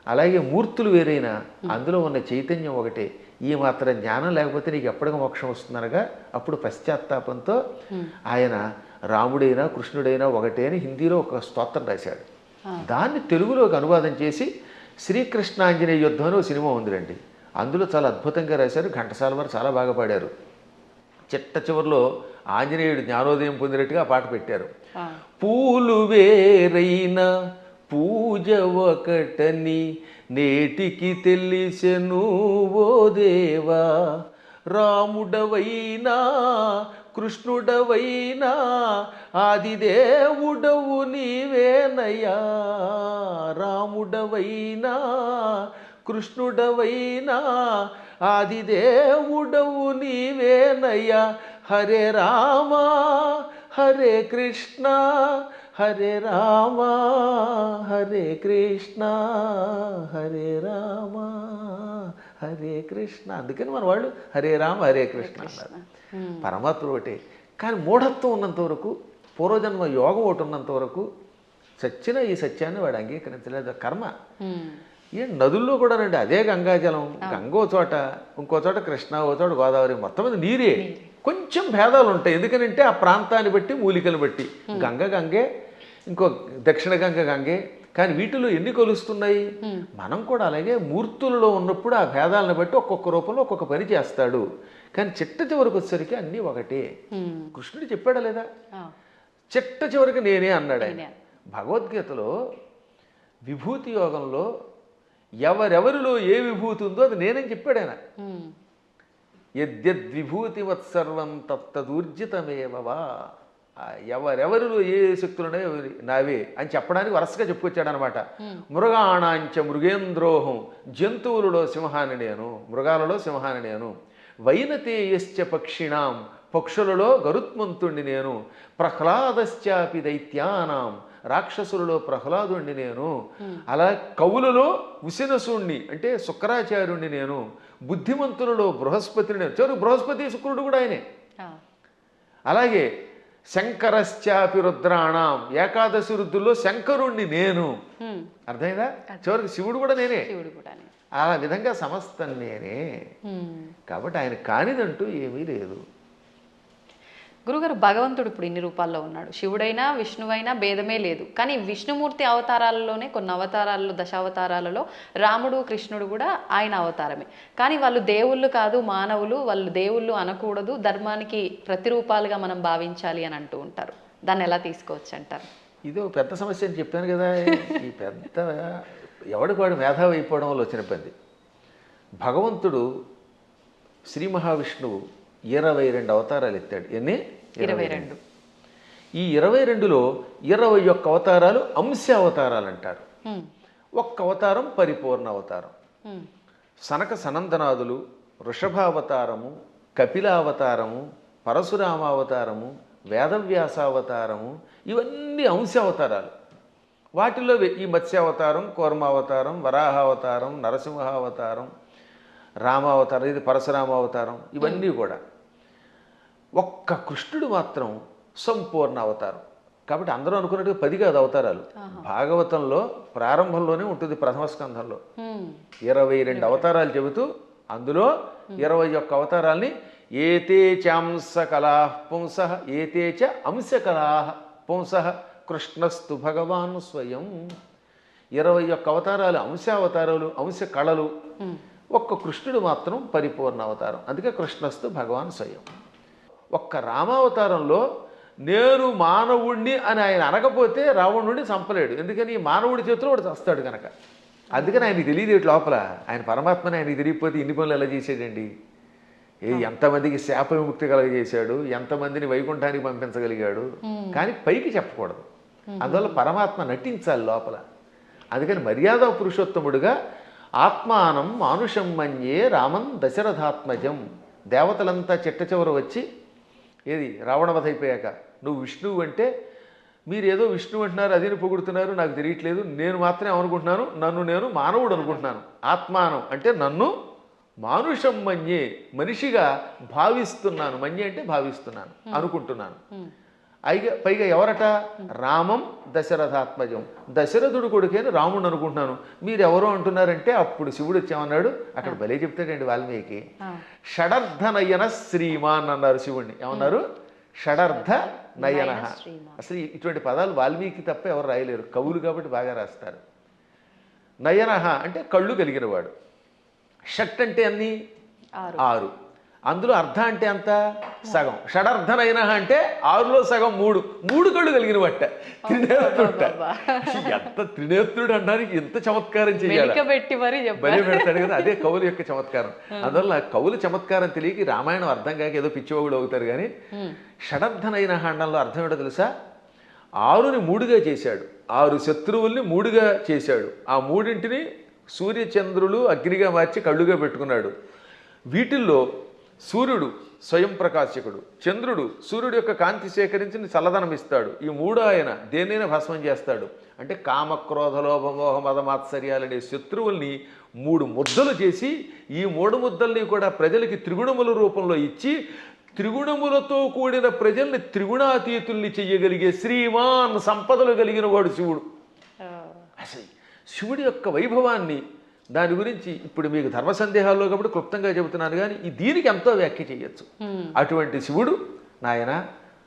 అలాగే మూర్తులు వేరైనా అందులో ఉన్న చైతన్యం ఒకటే. ఈ మాత్రం జ్ఞానం లేకపోతే నీకు ఎప్పటికీ మోక్షం వస్తుందనగా అప్పుడు పశ్చాత్తాపంతో ఆయన రాముడైనా కృష్ణుడైనా ఒకటే అని హిందీలో ఒక స్తోత్రం రాశాడు. దాన్ని తెలుగులోకి అనువాదం చేసి శ్రీకృష్ణాంజనేయ యుద్ధం అని ఒక సినిమా ఉందిరండి, అందులో చాలా అద్భుతంగా రాశారు. ఘంటసాల వారు చాలా బాగా పాడారు. చిట్ట చివరిలో ఆంజనేయుడు జ్ఞానోదయం పొందినట్టుగా ఆ పాట పెట్టారు. పూలు వేరైనా పూజ ఒకటని నేటికి తెలిసెను ఓ దేవా, రాముడవైనా కృష్ణుడవైనా ఆదిదేవుడవు నీవేనయ్యా, రాముడవైనా కృష్ణుడవైనా ఆదిదేవుడవు నీవేనయ్యా, హరే రామ హరే కృష్ణ హరే రామ హరే కృష్ణ హరే రామ హరే కృష్ణ. అందుకని మన వాళ్ళు హరే రామ హరే కృష్ణ అన్నారు. పరమాత్మ ఒకటే. కానీ మూఢత్వం ఉన్నంత వరకు, పూర్వజన్మ యోగం ఒకటి ఉన్నంత వరకు సచ్చిన ఈ సత్యాన్ని వాడు అంగీకరించలేదు. కర్మ. ఏ నదుల్లో కూడా రండి, అదే గంగాజలం, గంగో చోట ఇంకో చోట కృష్ణ, ఓ చోట గోదావరి, మొత్తం మీద నీరే. కొంచెం భేదాలు ఉంటాయి, ఎందుకనంటే ఆ ప్రాంతాన్ని బట్టి మూలికలు బట్టి. గంగ గంగే, ఇంకో దక్షిణ గంగ గంగే. కానీ వీటిలో ఎన్ని కొలుస్తున్నాయి? మనం కూడా అలాగే మూర్తులలో ఉన్నప్పుడు ఆ భేదాలను బట్టి ఒక్కొక్క రూపంలో ఒక్కొక్క పని చేస్తాడు. కానీ చిట్ట చివరికి వచ్చేసరికి అన్నీ ఒకటే. కృష్ణుడు చెప్పాడా లేదా? చిట్ట చివరికి నేనే అన్నాడు ఆయన. భగవద్గీతలో విభూతి యోగంలో ఎవరెవరిలో ఏ విభూతి ఉందో అది నేనని చెప్పాడు ఆయన. యద్యద్విభూతివత్సర్వం తత్తదూర్జితమేవవా, ఎవరెవరిలో ఏ శక్తులున్నాయో నావే అని చెప్పడానికి వరుసగా చెప్పుకొచ్చాడు అనమాట. మృగాణాంచ మృగేంద్రోహం, జంతువులలో సింహాన్ని నేను, మృగాలలో సింహాన్ని నేను, వైనతేయశ్చ పక్షిణాం, పక్షులలో గరుత్మంతుణ్ణి నేను, ప్రహ్లాదశ్చాపి దైత్యానాం, రాక్షసులలో ప్రహ్లాదుణ్ణి నేను, అలా కవులలో ఉసినసుణ్ణి అంటే శుక్రాచార్యుణ్ణి నేను, బుద్ధిమంతులలో బృహస్పతిని నేను. చివరికి బృహస్పతి శుక్రుడు కూడా ఆయనే. అలాగే శంకరశ్చాపి రుద్రాణం, ఏకాదశి రుద్రుల్లో శంకరుణ్ణి నేను. అర్థమైందా? చివరికి శివుడు కూడా నేనే. ఆ విధంగా సమస్తం నేనే. కాబట్టి ఆయన కానిదంటూ ఏమీ లేదు. గురుగారు, భగవంతుడు ఇప్పుడు ఇన్ని రూపాల్లో ఉన్నాడు. శివుడైనా విష్ణువైనా భేదమే లేదు. కానీ విష్ణుమూర్తి అవతారాలలోనే కొన్ని అవతారాలలో, దశావతారాలలో రాముడు కృష్ణుడు కూడా ఆయన అవతారమే. కానీ వాళ్ళు దేవుళ్ళు కాదు, మానవులు. వాళ్ళు దేవుళ్ళు అనకూడదు, ధర్మానికి ప్రతిరూపాలుగా మనం భావించాలి అని అంటూ ఉంటారు. దాన్ని ఎలా తీసుకోవచ్చు అంటారు? ఇది ఒక పెద్ద సమస్య అని చెప్పాను కదా. ఈ పెద్ద ఎవడికి వాడు మేధావి అయిపోవడం వల్ల వచ్చిన పని. భగవంతుడు శ్రీ మహావిష్ణువు 22 అవతారాలు ఎత్తాడు. ఎన్ని? 22. ఈ 22లో 21 అవతారాలు అంశ అవతారాలు అంటారు. ఒక్క అవతారం పరిపూర్ణ అవతారం. సనక సనందనాదులు, వృషభావతారము, కపిలావతారము, పరశురామావతారము, వేదవ్యాసావతారము, ఇవన్నీ అంశ అవతారాలు. వాటిలో ఈ మత్స్యావతారం, కూర్మావతారం, వరాహావతారం, నరసింహావతారం, రామావతారం, ఇది పరశురామావతారం, ఇవన్నీ కూడా. ఒక్క కృష్ణుడు మాత్రం సంపూర్ణ అవతారం. కాబట్టి అందరూ అనుకున్నట్టుగా 10 కాదు అవతారాలు. భాగవతంలో ప్రారంభంలోనే ఉంటుంది, ప్రథమ స్కంధంలో 22 అవతారాలు చెబుతూ అందులో 21 అవతారాల్ని ఏతే చాంస కళా పుంస, ఏతే చ అంశ కళా పుంస కృష్ణస్తు భగవాన్ స్వయం. 21 అవతారాలు అంశావతారాలు, అంశ కళలు. ఒక్క కృష్ణుడు మాత్రం పరిపూర్ణ అవతారం. అందుకే కృష్ణస్తు భగవాన్ స్వయం. ఒక్క రామావతారంలో నేను మానవుణ్ణి అని ఆయన అనకపోతే రావణుడిని చంపలేడు. ఎందుకని మానవుడి చేతిలో వాడు చస్తాడు కనుక. అందుకని ఆయనకి తెలియదు లోపల ఆయన పరమాత్మని. ఆయనకి తెలియకపోతే ఇన్ని పనులు ఎలా చేసాడండి? ఎంతమందికి శాప విముక్తి కలగజేశాడు, ఎంతమందిని వైకుంఠానికి పంపించగలిగాడు. కానీ పైకి చెప్పకూడదు. అందువల్ల పరమాత్మ నటించాలి లోపల. అందుకని మర్యాద పురుషోత్తముడుగా ఆత్మానం మానుషం మన్యే రామం దశరథాత్మజం. దేవతలంతా చిట్ట చివర వచ్చి ఏది రావణవధ అయిపోయాక నువ్వు విష్ణువు అంటే మీరేదో విష్ణువు అంటున్నారు, అదిని పొగుడుతున్నారు, నాకు తెలియట్లేదు, నేను మాత్రమే అనుకుంటున్నాను, నన్ను నేను మానవుడు అనుకుంటున్నాను. ఆత్మానం అంటే నన్ను మానుషం మన్యే, మనిషిగా భావిస్తున్నాను. మన్యే అంటే భావిస్తున్నాను, అనుకుంటున్నాను. పైగా ఎవరట? రామం దశరథాత్మజం, దశరథుడు కొడుకైన రాముడు అనుకుంటున్నాను, మీరెవరో అంటున్నారంటే అప్పుడు శివుడు వచ్చామన్నాడు. అక్కడ భలే చెప్తాడండి వాల్మీకి. షడర్థ నయన శ్రీమాన్ అన్నారు శివుణ్ణి. ఏమన్నారు? షడర్థ నయన. అసలు ఇటువంటి పదాలు వాల్మీకి తప్ప ఎవరు రాయలేరు, కవులు కాబట్టి బాగా రాస్తారు. నయన అంటే కళ్ళు కలిగినవాడు. షట్ అంటే అన్ని 6, అందులో అర్ధ అంటే అంత సగం. షడర్థనైన అంటే 6లో సగం 3 కళ్ళు కలిగిన బట్ట త్రినేత్రుడ. ఎంత త్రినేత్రుడు అనడానికి ఎంత చమత్కారం చేయాలి, బలి పెడతాడు కదా. అదే కవుల యొక్క చమత్కారం. అందువల్ల కవుల చమత్కారం తెలియక రామాయణం అర్థం కాక ఏదో పిచ్చివాగుడు అవుతారు. కానీ షడర్థనైన అండంలో అర్థం ఏంటో తెలుసా? 6ని 3గా చేశాడు, 6 శత్రువుల్ని 3గా చేశాడు. ఆ 3ంటిని సూర్యచంద్రులు అగ్నిగా మార్చి కళ్ళుగా పెట్టుకున్నాడు. వీటిల్లో సూర్యుడు స్వయం ప్రకాశకుడు, చంద్రుడు సూర్యుడు యొక్క కాంతి సేకరించి చల్లదనం ఇస్తాడు. ఈ 3 ఆయన దేన్నైనా భస్మం చేస్తాడు. అంటే కామక్రోధ లోభమోహ మదమాత్సర్యాలనే శత్రువుల్ని 3 ముద్దలు చేసి ఈ 3 ముద్దల్ని కూడా ప్రజలకి త్రిగుణముల రూపంలో ఇచ్చి త్రిగుణములతో కూడిన ప్రజల్ని త్రిగుణాతీతుల్ని చెయ్యగలిగే శ్రీమాన్ సంపదలు కలిగిన వాడు శివుడు. అసలు శివుడి యొక్క వైభవాన్ని, దాని గురించి ఇప్పుడు మీకు ధర్మ సందేహాల్లో కాబట్టి క్లుప్తంగా చెబుతున్నాను. కానీ దీనికి ఎంతో వ్యాఖ్య చేయొచ్చు. అటువంటి శివుడు, నాయన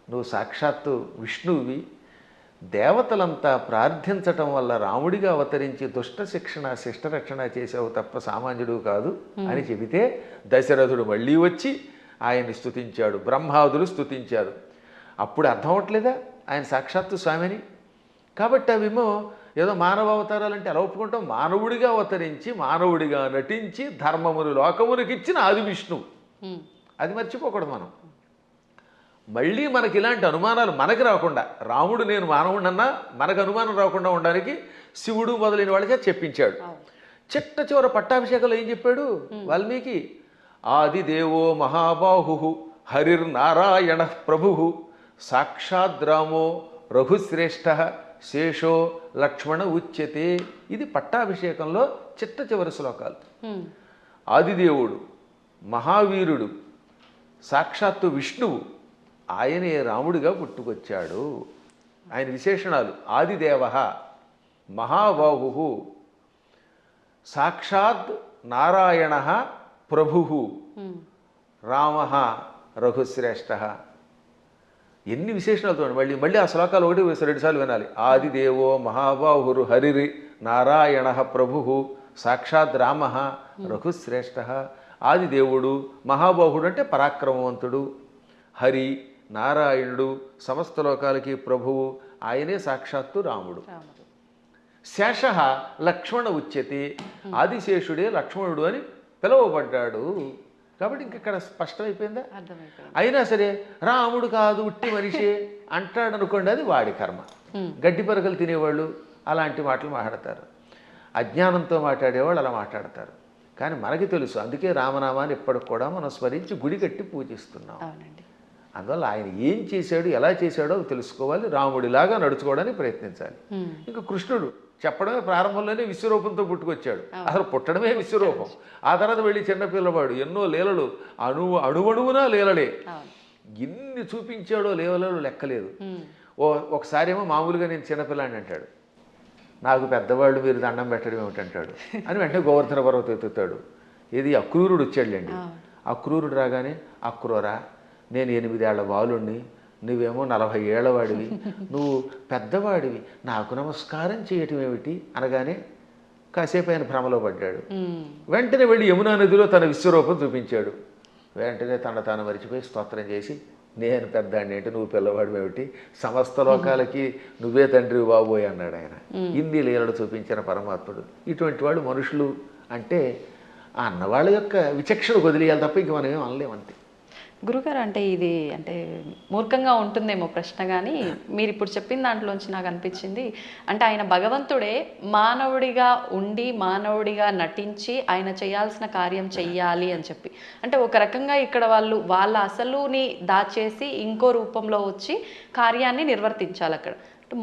నువ్వు సాక్షాత్తు విష్ణువువి, దేవతలంతా ప్రార్థించటం వల్ల రాముడిగా అవతరించి దుష్ట శిక్షణ శిష్టరక్షణ చేసావు తప్ప సామాన్యుడు కాదు అని చెబితే దశరథుడు మళ్ళీ వచ్చి ఆయన్ని స్తుతించాడు, బ్రహ్మాదులు స్తుతించారు. అప్పుడు అర్థం అవట్లేదా ఆయన సాక్షాత్తు స్వామిని? కాబట్టి అవేమో ఏదో మానవ అవతారాలు అంటే ఎలా ఒప్పుకుంటాం? మానవుడిగా అవతరించి మానవుడిగా నటించి ధర్మమును లోకమునికి ఇచ్చిన ఆది విష్ణువు. అది మర్చిపోకూడదు మనం. మళ్ళీ మనకి ఇలాంటి అనుమానాలు మనకి రాకుండా, రాముడు నేను మానవుడన్నా మనకు అనుమానం రాకుండా ఉండడానికి శివుడు మొదలైన వాళ్ళకే చెప్పించాడు. చిట్ట చివర పట్టాభిషేకంలో ఏం చెప్పాడు వాల్మీకి? ఆదిదేవో మహాబాహు హరిర్నారాయణ ప్రభు సాక్షాద్రామో రఘుశ్రేష్ఠ శేషో లక్ష్మణ ఉచ్యతే. ఇది పట్టాభిషేకంలో చిట్ట చివరి శ్లోకాలు. ఆదిదేవుడు మహావీరుడు సాక్షాత్తు విష్ణువు, ఆయనే రాముడిగా పుట్టుకొచ్చాడు. ఆయన విశేషణాలు: ఆదిదేవ మహాబాహు సాక్షాత్ నారాయణ ప్రభు రామ రఘుశ్రేష్ఠ. ఎన్ని విశేషణాలు చూడండి. మళ్ళీ మళ్ళీ ఆ శ్లోకాలు ఒకటి 2 సార్లు వినాలి. ఆదిదేవో మహాబాహురు హరిరి నారాయణ ప్రభు సాక్షాత్ రామ రఘుశ్రేష్ఠ. ఆదిదేవుడు మహాబాహుడు అంటే పరాక్రమవంతుడు, హరి నారాయణుడు సమస్త లోకాలకి ప్రభువు, ఆయనే సాక్షాత్తు రాముడు. శేష లక్ష్మణ ఉచ్యతే, ఆదిశేషుడే లక్ష్మణుడు అని పిలువబడ్డాడు. కాబట్టి ఇంకెక్కడ స్పష్టమైపోయిందా? అయినా సరే రాముడు కాదు ఉట్టి మనిషి అంటాడు అనుకోండి, అది వాడి కర్మ. గడ్డి పరకలు తినేవాళ్ళు అలాంటి మాటలు మాట్లాడతారు, అజ్ఞానంతో మాట్లాడేవాళ్ళు అలా మాట్లాడతారు. కానీ మనకి తెలుసు, అందుకే రామనామాన్ని ఎప్పటికి కూడా మనం స్మరించి గుడి కట్టి పూజిస్తున్నాం. అందువల్ల ఆయన ఏం చేశాడు, ఎలా చేశాడో తెలుసుకోవాలి, రాముడిలాగా నడుచుకోవడానికి ప్రయత్నించాలి. ఇంకా కృష్ణుడు చెప్పడమే ప్రారంభంలోనే విశ్వరూపంతో పుట్టుకొచ్చాడు. అసలు పుట్టడమే విశ్వరూపం. ఆ తర్వాత వెళ్ళి చిన్నపిల్లవాడు ఎన్నో లీలలు, అణువణువునా లీలలే. ఎన్ని చూపించాడో లీలలు లెక్కలేదు. ఒకసారి ఏమో మామూలుగా నేను చిన్నపిల్లాడిని అంటాడు, నాకు పెద్దవాళ్ళు మీరు దండం పెట్టడం ఏమిటంటాడు అని వెంటనే గోవర్ధన పర్వతం ఎత్తుతాడు. ఇది అక్రూరుడు వచ్చాడులేండి. అక్రూరుడు రాగానే, అక్రూరా నేను 8 ఏళ్ల బాలుణ్ణి, నువ్వేమో 40 ఏళ్ల వాడివి, నువ్వు పెద్దవాడివి, నాకు నమస్కారం చేయటం ఏమిటి అనగానే కాసేపు ఆయన భ్రమలో పడ్డాడు. వెంటనే వెళ్ళి యమునా నదిలో తన విశ్వరూపం చూపించాడు. వెంటనే తాను మరిచిపోయి స్తోత్రం చేసి, నేను పెద్దాడిని అంటే నువ్వు పిల్లవాడు ఏమిటి, సమస్త లోకాలకి నువ్వే తండ్రి బాబోయ్ అన్నాడు ఆయన. ఇన్ని లీలలు చూపించిన పరమాత్ముడు. ఇటువంటి వాళ్ళు మనుషులు అంటే ఆ అన్నవాళ్ళ యొక్క విచక్షణ వదిలేయాలి తప్ప ఇంక మనం ఏం అనలేమంతే. గురుగారు, అంటే ఇది అంటే మూర్ఖంగా ఉంటుందేమో ప్రశ్న, కానీ మీరు ఇప్పుడు చెప్పిన దాంట్లోంచి నాకు అనిపించింది, అంటే ఆయన భగవంతుడే మానవుడిగా ఉండి మానవుడిగా నటించి ఆయన చేయాల్సిన కార్యం చెయ్యాలి అని చెప్పి, అంటే ఒక రకంగా ఇక్కడ వాళ్ళ అసలుని దాచేసి ఇంకో రూపంలో వచ్చి కార్యాన్ని నిర్వర్తించాలి. అక్కడ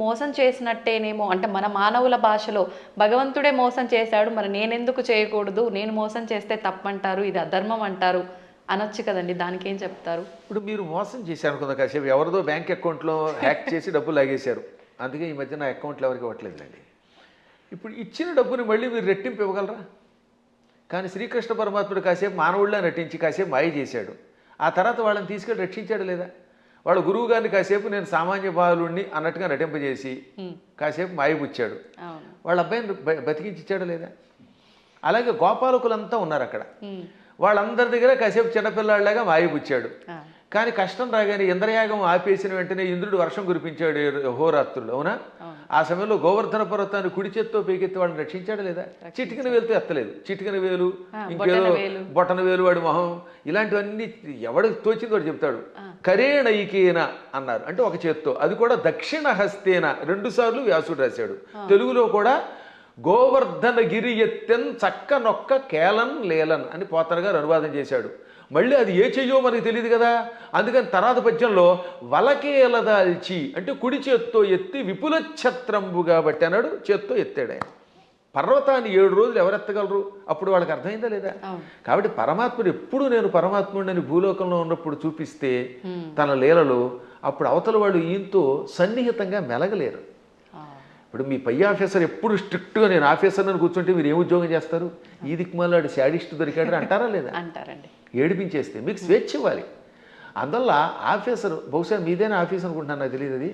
మోసం చేసినట్టేనేమో, అంటే మన మానవుల భాషలో భగవంతుడే మోసం చేశాడు, మరి నేనెందుకు చేయకూడదు, నేను మోసం చేస్తే తప్పంటారు, ఇది అధర్మం అంటారు అనొచ్చు కదండి. దానికి ఏం చెప్తారు? ఇప్పుడు మీరు మోసం చేశారు అనుకుందా, కాసేపు ఎవరిదో బ్యాంక్ అకౌంట్లో హ్యాక్ చేసి డబ్బులు లాగేశారు, అందుకే ఈ మధ్య నా అకౌంట్లో ఎవరికి ఇవ్వట్లేదులేండి. ఇప్పుడు ఇచ్చిన డబ్బుని మళ్ళీ మీరు రెట్టింపు ఇవ్వగలరా? కానీ శ్రీకృష్ణ పరమాత్ముడు కాసేపు మానవుడిలా నటించి కాసేపు మాయ చేశాడు. ఆ తర్వాత వాళ్ళని తీసుకెళ్ళి రక్షించాడు లేదా? వాళ్ళ గురువు గారిని కాసేపు నేను సామాన్య బాలుడిని అన్నట్టుగా నటింపజేసి కాసేపు మాయపుచ్చాడు. వాళ్ళ అబ్బాయిని బతికించాడు లేదా? అలాగే గోపాలకులంతా ఉన్నారు అక్కడ, వాళ్ళందరి దగ్గర కాసేపు చిన్నపిల్లాడిలాగా మాయపుచ్చాడు. కానీ కష్టం రాగానే ఇంద్రయాగం ఆపేసిన వెంటనే ఇంద్రుడు వర్షం కురిపించాడు హోరాత్రులు, అవునా? ఆ సమయంలో గోవర్ధన పర్వతాన్ని కుడి చేత్తో పైకెత్తి వాళ్ళని రక్షించాడు లేదా? చిటికిన వేలుతో ఎత్తలేదు, చిటికిన వేలు, ఇంకేదో బొటన వేలు, వాడి మొహం, ఇలాంటివన్నీ ఎవడికి తోచింది వాడు చెప్తాడు. కరేణైకేన అన్నారు, అంటే ఒక చేత్తో, అది కూడా దక్షిణ హస్తేన 2 సార్లు వ్యాసుడు రాశాడు. తెలుగులో కూడా గోవర్ధన గిరి ఎత్తెన్ చక్క నొక్క కేలన్ లేలన్ అని పోతన గారు అనువాదం చేశాడు. మళ్ళీ అది ఏ చెయ్యో మనకి తెలియదు కదా, అందుకని తర్వాత పద్యంలో వలకేలదాల్చి అంటే కుడి చేత్తో ఎత్తి విపుల ఛత్రంబుగా బట్టి అన్నాడు, చేత్తో ఎత్తాడు ఆయన. పర్వతాన్ని 7 రోజులు ఎవరెత్తగలరు? అప్పుడు వాళ్ళకి అర్థమైందా లేదా? కాబట్టి పరమాత్ముడు ఎప్పుడు నేను పరమాత్ముడిని భూలోకంలో ఉన్నప్పుడు చూపిస్తే తన లీలలు, అప్పుడు అవతల వాళ్ళు ఈయంతో సన్నిహితంగా మెలగలేరు. ఇప్పుడు మీ పై ఆఫీసర్ ఎప్పుడు స్ట్రిక్ట్గా నేను ఆఫీసర్ని కూర్చుంటే మీరు ఏం ఉద్యోగం చేస్తారు? ఈ దిక్కుమాలాడు శాడిస్ట్ దొరికాడు అంటారా లేదా? అంటారండి. ఏడిపించేస్తే మీకు స్వేచ్ఛ ఇవ్వాలి. అందువల్ల ఆఫీసర్, బహుశా మీదైనా ఆఫీస్ అనుకుంటున్నాను, నాకు తెలియదు అది.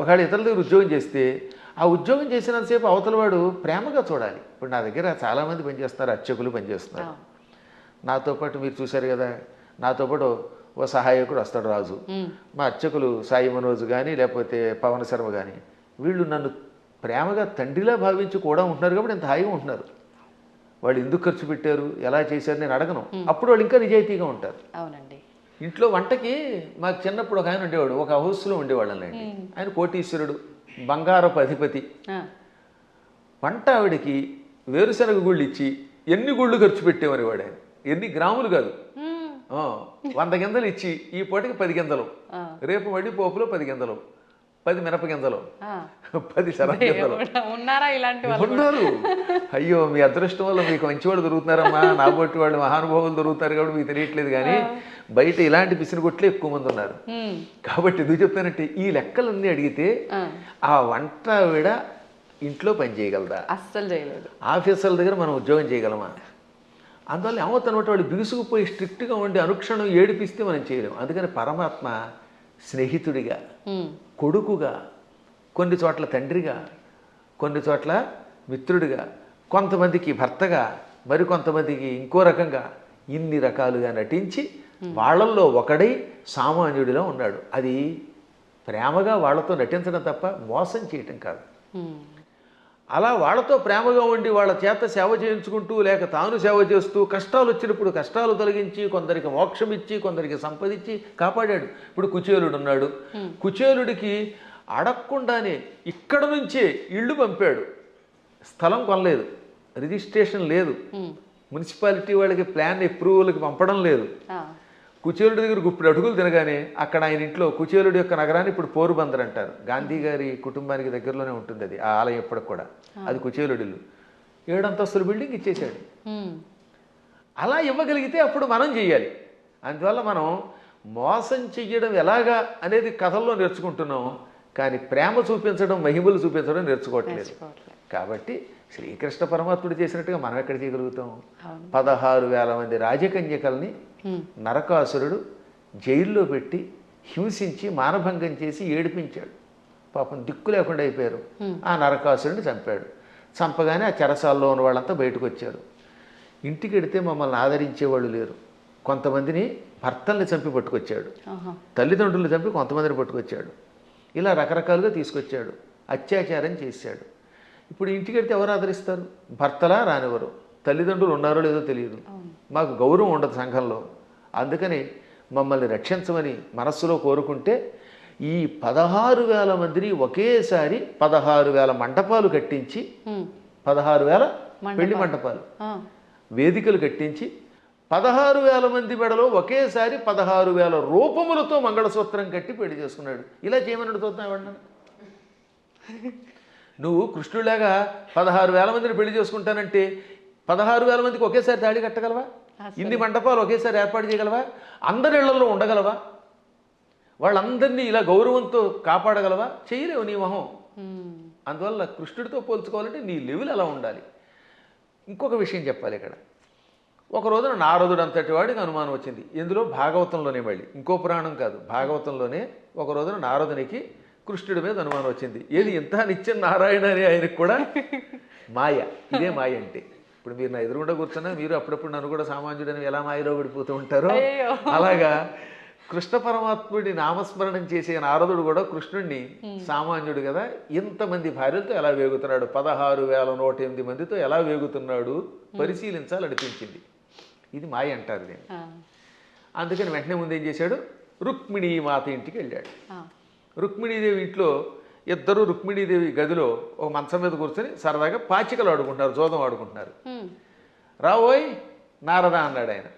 ఒకవేళ ఇతరుల దగ్గర ఉద్యోగం చేస్తే ఆ ఉద్యోగం చేసినంతసేపు అవతల వాడు ప్రేమగా చూడాలి. ఇప్పుడు నా దగ్గర చాలామంది పనిచేస్తున్నారు, అర్చకులు పనిచేస్తున్నారు. నాతో పాటు మీరు చూశారు కదా, నాతో పాటు ఓ సహాయకుడు వస్తాడు రాజు. మా అర్చకులు సాయి మనోజ్ కానీ లేకపోతే పవన్ శర్మ కానీ, వీళ్ళు నన్ను ప్రేమగా తండ్రిలా భావించి కూడా ఉంటున్నారు కాబట్టి ఇంత హాయిగా ఉంటున్నారు. వాళ్ళు ఎందుకు ఖర్చు పెట్టారు, ఎలా చేశారు నేను అడగను. అప్పుడు వాళ్ళు ఇంకా నిజాయితీగా ఉంటారు. అవునండి. ఇంట్లో వంటకి మాకు చిన్నప్పుడు ఒక ఆయన ఉండేవాడు, ఒక హౌస్లో ఉండేవాళ్ళండి. ఆయన కోటీశ్వరుడు, బంగారపు అధిపతి. వంట ఆవిడకి వేరుశనగ గుళ్ళు ఇచ్చి ఎన్ని గుళ్ళు ఖర్చు పెట్టేవారు వాడు. ఆయన ఎన్ని గ్రాములు కాదు, 100 గింజలు ఇచ్చి ఈ పూటకి 10 గింజలు, రేపు మళ్ళీ పోపులో 10 గింజలు, 10 మినప గింజలు, 10 శనగ గింజలు ఉన్నారా ఇలాంటి వాళ్ళు? ఉన్నారు. అయ్యో మీ అదృష్టం వల్ల మీకు మంచివాళ్ళు దొరుకుతున్నారమ్మా, నా బొట్టి వాళ్ళు మహానుభావులు దొరుకుతారు కాబట్టి మీకు తెలియట్లేదు. కానీ బయట ఇలాంటి పిసినగొట్లే ఎక్కువ మంది ఉన్నారు. కాబట్టి ఎందుకు చెప్తానంటే ఈ లెక్కలన్నీ అడిగితే ఆ వంట ఆవిడ ఇంట్లో పని చేయగలదా? అస్సలు చేయలేదు. ఆఫీసర్ల దగ్గర మనం ఉద్యోగం చేయగలమా? అందువల్ల ఏమవుతానమాట వాళ్ళు బిగుసుకుపోయి స్ట్రిక్ట్గా ఉండి అనుక్షణం ఏడిపిస్తే మనం చేయలేము. అందుకని పరమాత్మ స్నేహితుడిగా, కొడుకుగా, కొన్ని చోట్ల తండ్రిగా, కొన్ని చోట్ల మిత్రుడిగా, కొంతమందికి భర్తగా, మరికొంతమందికి ఇంకో రకంగా ఇన్ని రకాలుగా నటించి వాళ్ళల్లో ఒకడై సామాన్యుడిలో ఉన్నాడు. అది ప్రేమగా వాళ్ళతో నటించడం తప్ప మోసం చేయటం కాదు. అలా వాళ్ళతో ప్రేమగా ఉండి వాళ్ళ చేత సేవ చేయించుకుంటూ లేక తాను సేవ చేస్తూ కష్టాలు వచ్చినప్పుడు కష్టాలు తొలగించి కొందరికి మోక్షం ఇచ్చి కొందరికి సంపదించి కాపాడాడు. ఇప్పుడు కుచేలుడు ఉన్నాడు. కుచేలుడికి అడగకుండానే ఇక్కడ నుంచే ఇళ్ళు పంపాడు. స్థలం కొనలేదు, రిజిస్ట్రేషన్ లేదు, మున్సిపాలిటీ వాళ్ళకి ప్లాన్ అప్రూవల్కి పంపడం లేదు. కుచేలుడి దగ్గర గుప్పుడు అడుగులు తినగానే అక్కడ ఆయన ఇంట్లో కుచేలుడి యొక్క నగరాన్ని ఇప్పుడు పోరుబందర్ అంటారు. గాంధీ గారి కుటుంబానికి దగ్గరలోనే ఉంటుంది అది, ఆ ఆలయం ఇప్పటికి కూడా. అది కుచేలుడి ఇల్లు. 7 అంతస్తుల బిల్డింగ్ ఇచ్చేసాడు. అలా ఇవ్వగలిగితే అప్పుడు మనం చెయ్యాలి. అందువల్ల మనం మోసం చెయ్యడం ఎలాగా అనేది కథల్లో నేర్చుకుంటున్నాం, కానీ ప్రేమ చూపించడం, మహిమలు చూపించడం నేర్చుకోవట్లేదు. కాబట్టి శ్రీకృష్ణ పరమాత్ముడు చేసినట్టుగా మనం ఎక్కడ చేయగలుగుతాం? 16,000 మంది రాజకన్యకల్ని నరకాసురుడు జైల్లో పెట్టి హింసించి మానభంగం చేసి ఏడిపించాడు. పాపం దిక్కు లేకుండా అయిపోయారు. ఆ నరకాసురుడిని చంపాడు. చంపగానే ఆ చెరసాల్లో ఉన్న వాళ్ళంతా బయటకు వచ్చారు. ఇంటికి వెడితే మమ్మల్ని ఆదరించేవాళ్ళు లేరు. కొంతమందిని భర్తల్ని చంపి పట్టుకొచ్చాడు, తల్లిదండ్రులు చంపి కొంతమందిని పట్టుకొచ్చాడు. ఇలా రకరకాలుగా తీసుకొచ్చాడు, అత్యాచారం చేశాడు. ఇప్పుడు ఇంటికి వెడితే ఎవరు ఆదరిస్తారు? భర్తలా రానివ్వరు, తల్లిదండ్రులు ఉన్నారో లేదో తెలియదు, మాకు గౌరవం ఉండదు సంఘంలో. అందుకని మమ్మల్ని రక్షించమని మనస్సులో కోరుకుంటే ఈ 16,000 మందిని ఒకేసారి 16,000 మంటపాలు కట్టించి, 16,000 పెళ్లి మంటపాలు, వేదికలు కట్టించి 16,000 మంది మెడలో ఒకేసారి 16,000 రూపములతో మంగళసూత్రం కట్టి పెళ్లి చేసుకున్నాడు. ఇలా చేయమని చూద్దాం. నువ్వు కృష్ణుడిలాగా 16,000 మందిని పెళ్లి చేసుకుంటానంటే 16,000 మందికి ఒకేసారి తాళి కట్టగలవా? ఇన్ని మండపాలు ఒకేసారి ఏర్పాటు చేయగలవా? అందరి ఇళ్లలో ఉండగలవా? వాళ్ళందరినీ ఇలా గౌరవంతో కాపాడగలవా? చేయలేవు నీ మొహం. అందువల్ల కృష్ణుడితో పోల్చుకోవాలంటే నీ లెవెల్ అలా ఉండాలి. ఇంకొక విషయం చెప్పాలి ఇక్కడ. ఒక రోజున నారదుడు అంతటి వాడికి అనుమానం వచ్చింది. ఎందులో? భాగవతంలోనే. మళ్ళీ ఇంకో పురాణం కాదు, భాగవతంలోనే. ఒక రోజున నారదునికి కృష్ణుడి మీద అనుమానం వచ్చింది. ఏది ఇంత నిత్యం నారాయణ అని ఆయనకు కూడా మాయ. ఇదే మాయ అంటే. ఇప్పుడు మీరు నా ఎదురుగుండా కూర్చున్నా మీరు అప్పుడప్పుడు నన్ను కూడా సామాన్యుడని ఎలా మాయలో పడిపోతూ ఉంటారో అలాగా కృష్ణ పరమాత్ముడి నామస్మరణం చేసే నారదుడు కూడా కృష్ణుడిని సామాన్యుడు కదా, ఇంతమంది భార్యలతో ఎలా వేగుతున్నాడు, 16,108 మందితో ఎలా వేగుతున్నాడు పరిశీలించాలి అనిపించింది. ఇది మాయ అంటారు దీన్ని. అందుకని వెంటనే ముందు ఏం చేశాడు? రుక్మిణీ మాత ఇంటికి వెళ్ళాడు. రుక్మిణీదేవి ఇంట్లో ఇద్దరు రుక్మిణీదేవి గదిలో ఒక మంచం మీద కూర్చొని సరదాగా పాచికలు ఆడుకుంటున్నారు, జోదం ఆడుకుంటున్నారు. రావోయ్ నారద అన్నాడు ఆయన.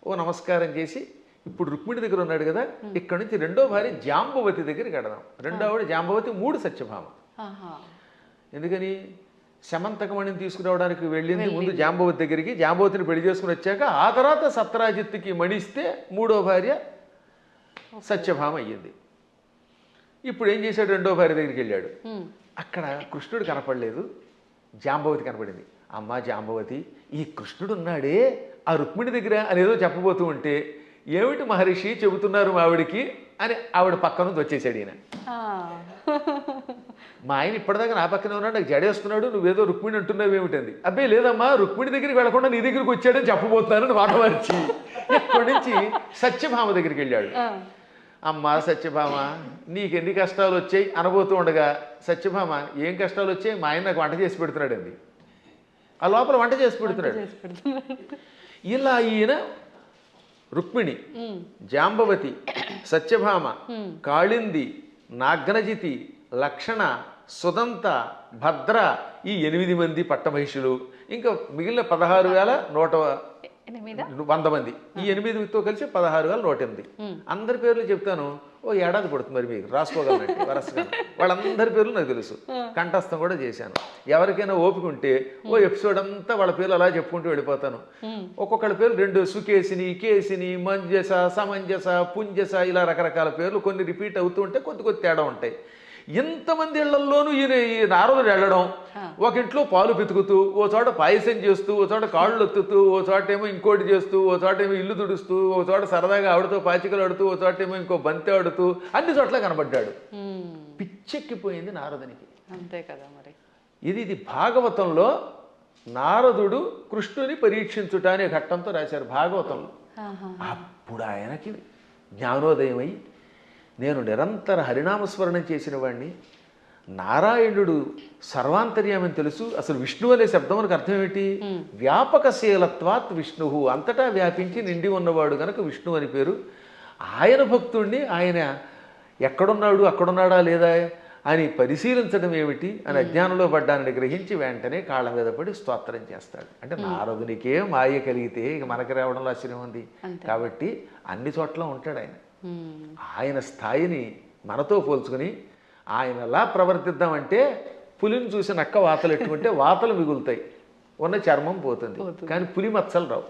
ఓ నమస్కారం చేసి, ఇప్పుడు రుక్మిణి దగ్గర ఉన్నాడు కదా, ఇక్కడ నుంచి రెండో భార్య జాంబవతి దగ్గరికి వెడదాం. రెండో ఆవిడ జాంబవతి, 3 సత్యభామ. ఎందుకని? శమంతకమణిని తీసుకురావడానికి వెళ్ళింది ముందు జాంబవతి దగ్గరికి. జాంబవతిని పెళ్లి చేసుకుని వచ్చాక ఆ తర్వాత సత్రాజిత్తుకి మణిస్తే 3వ భార్య సత్యభామ అయ్యింది. ఇప్పుడు ఏం చేశాడు? రెండో భార్య దగ్గరికి వెళ్ళాడు. అక్కడ కృష్ణుడు కనపడలేదు, జాంబవతి కనపడింది. అమ్మ జాంబవతి, ఈ కృష్ణుడు ఉన్నాడే ఆ రుక్మిణి దగ్గర అనేదో చెప్పబోతూ ఉంటే, ఏమిటి మహర్షి చెబుతున్నారు ఆవిడికి అని ఆవిడ పక్క నుంచి వచ్చేసాడు ఈయన. మా ఆయన ఇప్పటిదాకా నా పక్కనే ఉన్నాడు, నాకు జడేస్తున్నాడు, నువ్వేదో రుక్మిణి అంటున్నావు ఏమిటంది. అబ్బాయి లేదమ్మా, రుక్మిణి దగ్గరికి వెళ్లకుండా నీ దగ్గరికి వచ్చాడని చెప్పబోతున్నానని మాట మార్చి ఇక్కడి నుంచి సత్యభామ దగ్గరికి వెళ్ళాడు. అమ్మ సత్యభామ, నీకెన్ని కష్టాలు వచ్చాయి అనబోతూ ఉండగా, సత్యభామ ఏం కష్టాలు వచ్చాయి? మా ఆయన నాకు వంట చేసి పెడుతున్నాడు అంది. ఆ లోపల వంట చేసి పెడుతున్నాడు. ఇలా ఈయన రుక్మిణి, జాంబవతి, సత్యభామ, కాళింది, నాగ్నజితి, లక్షణ, సుదంత, భద్ర, ఈ 8 మంది పట్టమహిషులు, ఇంకా మిగిలిన 16,108 100 మంది, ఈ 8తో కలిసి 16 వేల 108. అందరి పేర్లు చెప్తాను, ఓ ఏడాది పడుతుంది మరి మీకు రాసుకోగలనండి వరసగా. వాళ్ళందరి పేర్లు నాకు తెలుసు, కంఠస్థం కూడా చేశాను. ఎవరికైనా ఓపిక ఉంటే ఓ ఎపిసోడ్ అంతా వాళ్ళ పేర్లు అలా చెప్పుకుంటూ వెళ్ళిపోతాను. ఒక్కొక్కళ్ళ పేర్లు 2 సుకేసిని, కేసిని, మంజస, సమంజస, పుంజస, ఇలా రకరకాల పేర్లు కొన్ని రిపీట్ అవుతూ ఉంటే కొద్ది తేడా ఉంటాయి. ఇంతమంది ఇళ్లల్లోనూ ఈ నారదుడు వెళ్ళడం, ఒక ఇంట్లో పాలు పితుకుతూ, ఓ చోట పాయసం చేస్తూ, ఓ చోట కాళ్ళు ఒత్తుతూ, ఓ చోట ఏమో ఇంకోటి చేస్తూ, ఓ చోట ఏమో ఇల్లు తుడుస్తూ, ఓ చోట సరదాగా ఆవిడతో పాచికలు ఆడుతూ, ఓ చోట ఏమో ఇంకో బంతి ఆడుతూ, అన్ని చోట్ల కనబడ్డాడు. పిచ్చెక్కిపోయింది నారదునికి. అంతే కదా మరి. ఇది భాగవతంలో నారదుడు కృష్ణుని పరీక్షించుట అనే ఘట్టంతో రాశారు భాగవతంలో. అప్పుడు ఆయనకి జ్ఞానోదయమై, నేను నిరంతర హరినామస్మరణం చేసిన వాడిని, నారాయణుడు సర్వాంతర్యామని తెలుసు. అసలు విష్ణువు అనే శబ్దం మనకు అర్థం ఏమిటి? వ్యాపకశీలత్వాత్ విష్ణు, అంతటా వ్యాపించి నిండి ఉన్నవాడు కనుక విష్ణువు అని పేరు. ఆయన భక్తుణ్ణి ఆయన ఎక్కడున్నాడు, అక్కడున్నాడా లేదా అని పరిశీలించడం ఏమిటి అని అజ్ఞానంలో పడ్డానని గ్రహించి వెంటనే కాళ్ళ మీద పడి స్తోత్రం చేస్తాడు. అంటే నారదునికే మాయ కలిగితే ఇక మనకి రావడంలో ఆశ్చర్యం ఉంది. కాబట్టి అన్ని చోట్ల ఉంటాడు ఆయన. ఆయన స్థాయిని మనతో పోల్చుకుని ఆయన ఎలా ప్రవర్తిద్దామంటే, పులిని చూసి నక్క వాతలు ఎట్టుకుంటే వాతలు మిగులుతాయి, ఉన్న చర్మం పోతుంది, కానీ పులి మచ్చలు రావు.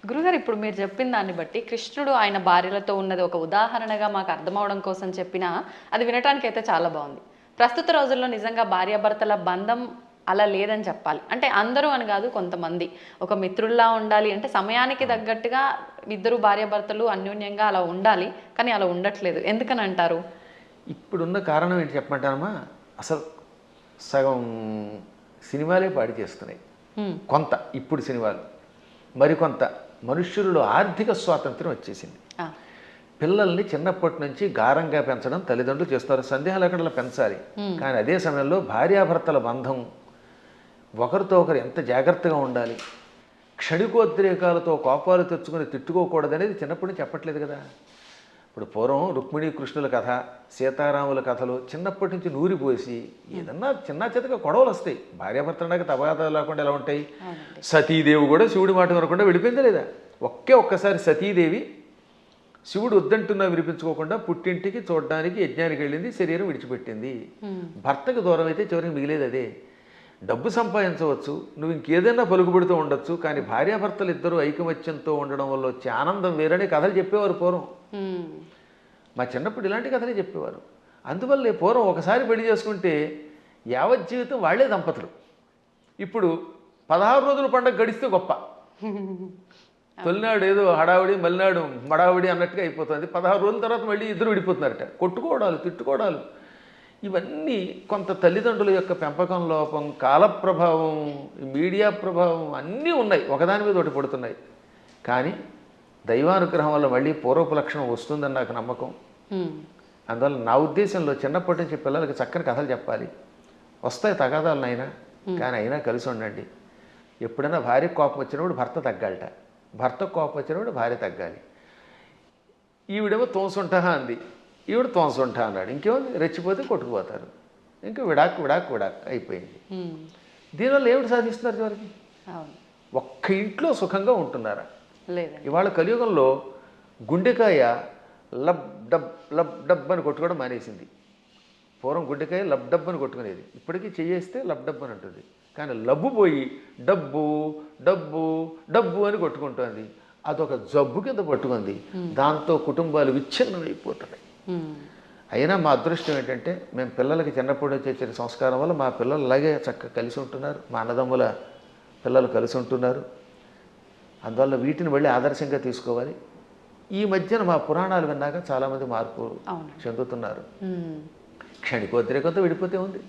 గురుగారు, ఇప్పుడు మీరు చెప్పిన దాన్ని బట్టి కృష్ణుడు ఆయన భార్యలతో ఉన్నది ఒక ఉదాహరణగా మాకు అర్థమవడం కోసం చెప్పినా అది వినటానికి అయితే చాలా బాగుంది. ప్రస్తుత రోజుల్లో నిజంగా భార్యాభర్తల బంధం అలా లేదని చెప్పాలి. అంటే అందరూ అని కాదు, కొంతమంది ఒక మిత్రుల్లా ఉండాలి అంటే సమయానికి తగ్గట్టుగా ఇద్దరు భార్యాభర్తలు అన్యోన్యంగా అలా ఉండాలి, కానీ అలా ఉండట్లేదు. ఎందుకని అంటారు? ఇప్పుడున్న కారణం ఏంటి చెప్పమంటానమ్మా? అసలు సగం సినిమాలే పాడి చేస్తున్నాయి కొంత, ఇప్పుడు సినిమాలు మరికొంత. మనుష్యులలో ఆర్థిక స్వాతంత్రం వచ్చేసింది. పిల్లల్ని చిన్నప్పటి నుంచి గారంగా పెంచడం తల్లిదండ్రులు చేస్తున్నారు, సందేహం లేకుండా పెంచాలి. కానీ అదే సమయంలో భార్యాభర్తల బంధం ఒకరితో ఒకరు ఎంత జాగ్రత్తగా ఉండాలి, క్షణికోద్రేకాలతో కోపాలు తెచ్చుకొని తిట్టుకోకూడదనేది చిన్నప్పటి నుంచి చెప్పట్లేదు కదా. ఇప్పుడు పూర్వం రుక్మిణీ కృష్ణుల కథ, సీతారాముల కథలు చిన్నప్పటి నుంచి నూరిపోసి ఏదన్నా చిన్న చితక గొడవలు వస్తాయి. భార్యాభర్తలకు తగాదాలు లేకుండా ఎలా ఉంటాయి? సతీదేవి కూడా శివుడి మాట వినకుండా వెళ్ళిపోయిందా లేదా? ఒక్కసారి సతీదేవి శివుడు వద్దంటున్నా వినిపించుకోకుండా పుట్టింటికి చూడడానికి యజ్ఞానికి వెళ్ళింది, శరీరం విడిచిపెట్టింది. భర్తకు దూరం అయితే చివరికి మిగిలేదు అదే. డబ్బు సంపాదించవచ్చు, నువ్వు ఇంకేదైనా పలుకుబడుతూ ఉండొచ్చు, కానీ భార్యాభర్తలు ఇద్దరు ఐకమత్యంతో ఉండడం వల్ల వచ్చే ఆనందం వేరనే కథలు చెప్పేవారు పూర్వం. మా చిన్నప్పుడు ఇలాంటి కథలే చెప్పేవారు. అందువల్లే పూర్వం ఒకసారి పెళ్లి చేసుకుంటే యావత్ జీవితం వాళ్లే దంపతులు. ఇప్పుడు 16 రోజుల పండుగ గడిస్తే గొప్ప. తొలినాడు ఏదో హడావిడి, మలినాడు మడావిడి అన్నట్టుగా అయిపోతుంది. 16 రోజుల తర్వాత మళ్ళీ ఇద్దరు విడిపోతున్నారట. కొట్టుకోవడాలు, తిట్టుకోవడాలు, ఇవన్నీ కొంత తల్లిదండ్రుల యొక్క పెంపకం లోపం, కాల ప్రభావం, మీడియా ప్రభావం అన్నీ ఉన్నాయి, ఒకదాని మీద ఒకటి పడుతున్నాయి. కానీ దైవానుగ్రహం వల్ల మళ్ళీ పూర్వపు లక్షణం వస్తుందని నాకు నమ్మకం. అందువల్ల నా ఉద్దేశంలో చిన్నప్పటి నుంచి పిల్లలకి చక్కని కథలు చెప్పాలి. వస్తాయి తగాదాలను అయినా, కానీ అయినా కలిసి ఉండండి. ఎప్పుడైనా భార్య కోపం వచ్చినప్పుడు భర్త తగ్గాలట, భర్త కోపం వచ్చినప్పుడు భార్య తగ్గాలి. ఈవిడేమో తోసుంటా అంది, ఈవిడ తోసుంటా అన్నాడు, ఇంకేముంది రెచ్చిపోతే కొట్టుకుపోతారు, ఇంకా విడాక్ విడాక్ విడాక్ అయిపోయింది. దీనివల్ల ఏమిటి సాధిస్తున్నారు చివరికి? ఒక్క ఇంట్లో సుఖంగా ఉంటున్నారా? ఇవాళ కలియుగంలో గుండెకాయ లబ్ డబ్ అని కొట్టుకోవడం మానేసింది. పూర్వం గుండెకాయ లబ్ డబ్ అని కొట్టుకునేది, ఇప్పటికీ చేయేస్తే లబ్ డబ్ అని అంటుంది. కానీ లబ్బు పోయి డబ్బు డబ్బు డబ్బు అని కొట్టుకుంటుంది. అదొక జబ్బు కింద పట్టుకుంది. దాంతో కుటుంబాలు విచ్ఛిన్నమైపోతున్నాయి. అయినా మా అదృష్టం ఏంటంటే మేము పిల్లలకి చిన్నప్పటి నుంచి వచ్చిన సంస్కారం వల్ల మా పిల్లలు అలాగే చక్కగా కలిసి ఉంటున్నారు, మా అన్నదమ్ముల పిల్లలు కలిసి ఉంటున్నారు. అందువల్ల వీటిని మళ్ళీ ఆదర్శంగా తీసుకోవాలి. ఈ మధ్యన మా పురాణాలు విన్నాక చాలామంది మార్పు చెందుతున్నారు. క్షణికోద్రేకంతో విడిపోతే ఉంది.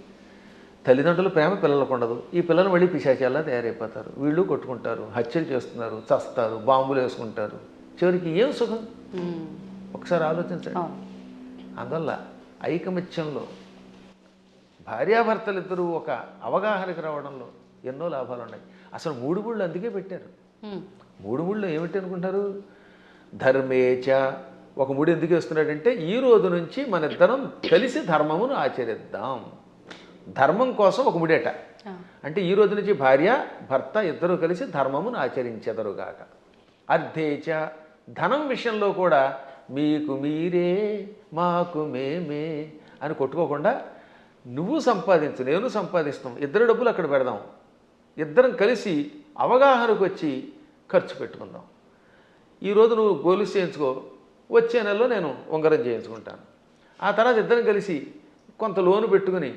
తల్లిదండ్రుల ప్రేమ పిల్లలకు ఉండదు. ఈ పిల్లలు మళ్ళీ పిశాచాల్లా తయారైపోతారు. వీళ్ళు కొట్టుకుంటారు, హత్యలు చేస్తున్నారు, చస్తారు, బాంబులు వేసుకుంటారు. చివరికి ఏం సుఖం? ఒకసారి ఆలోచించండి. అందువల్ల ఐకమత్యంలో భార్యాభర్తలు ఇద్దరూ ఒక అవగాహనకి రావడంలో ఎన్నో లాభాలు ఉన్నాయి. అసలు 3 ముళ్ళు అందుకే పెట్టారు. 3 ముళ్ళు ఏమిటి అనుకుంటారు? ధర్మేచ. ఒక ముడి ఎందుకు వేస్తున్నాడంటే ఈ రోజు నుంచి మన ఇద్దరం కలిసి ధర్మమును ఆచరిద్దాం. ధర్మం కోసం ఒక ముడేట. అంటే ఈ రోజు నుంచి భార్య భర్త ఇద్దరూ కలిసి ధర్మమును ఆచరించెదరుగాక. అర్థేచ ధనం విషయంలో కూడా మీకు మీరే మాకు మేమే అని కొట్టుకోకుండా నువ్వు సంపాదించు నేను సంపాదిస్తాం, ఇద్దరు డబ్బులు అక్కడ పెడదాం, ఇద్దరం కలిసి అవగాహనకు వచ్చి ఖర్చు పెట్టుకుందాం. ఈరోజు నువ్వు గొలుసు చేయించుకో, వచ్చే నెలలో నేను ఉంగరం చేయించుకుంటాను. ఆ తర్వాత ఇద్దరం కలిసి కొంత లోను పెట్టుకుని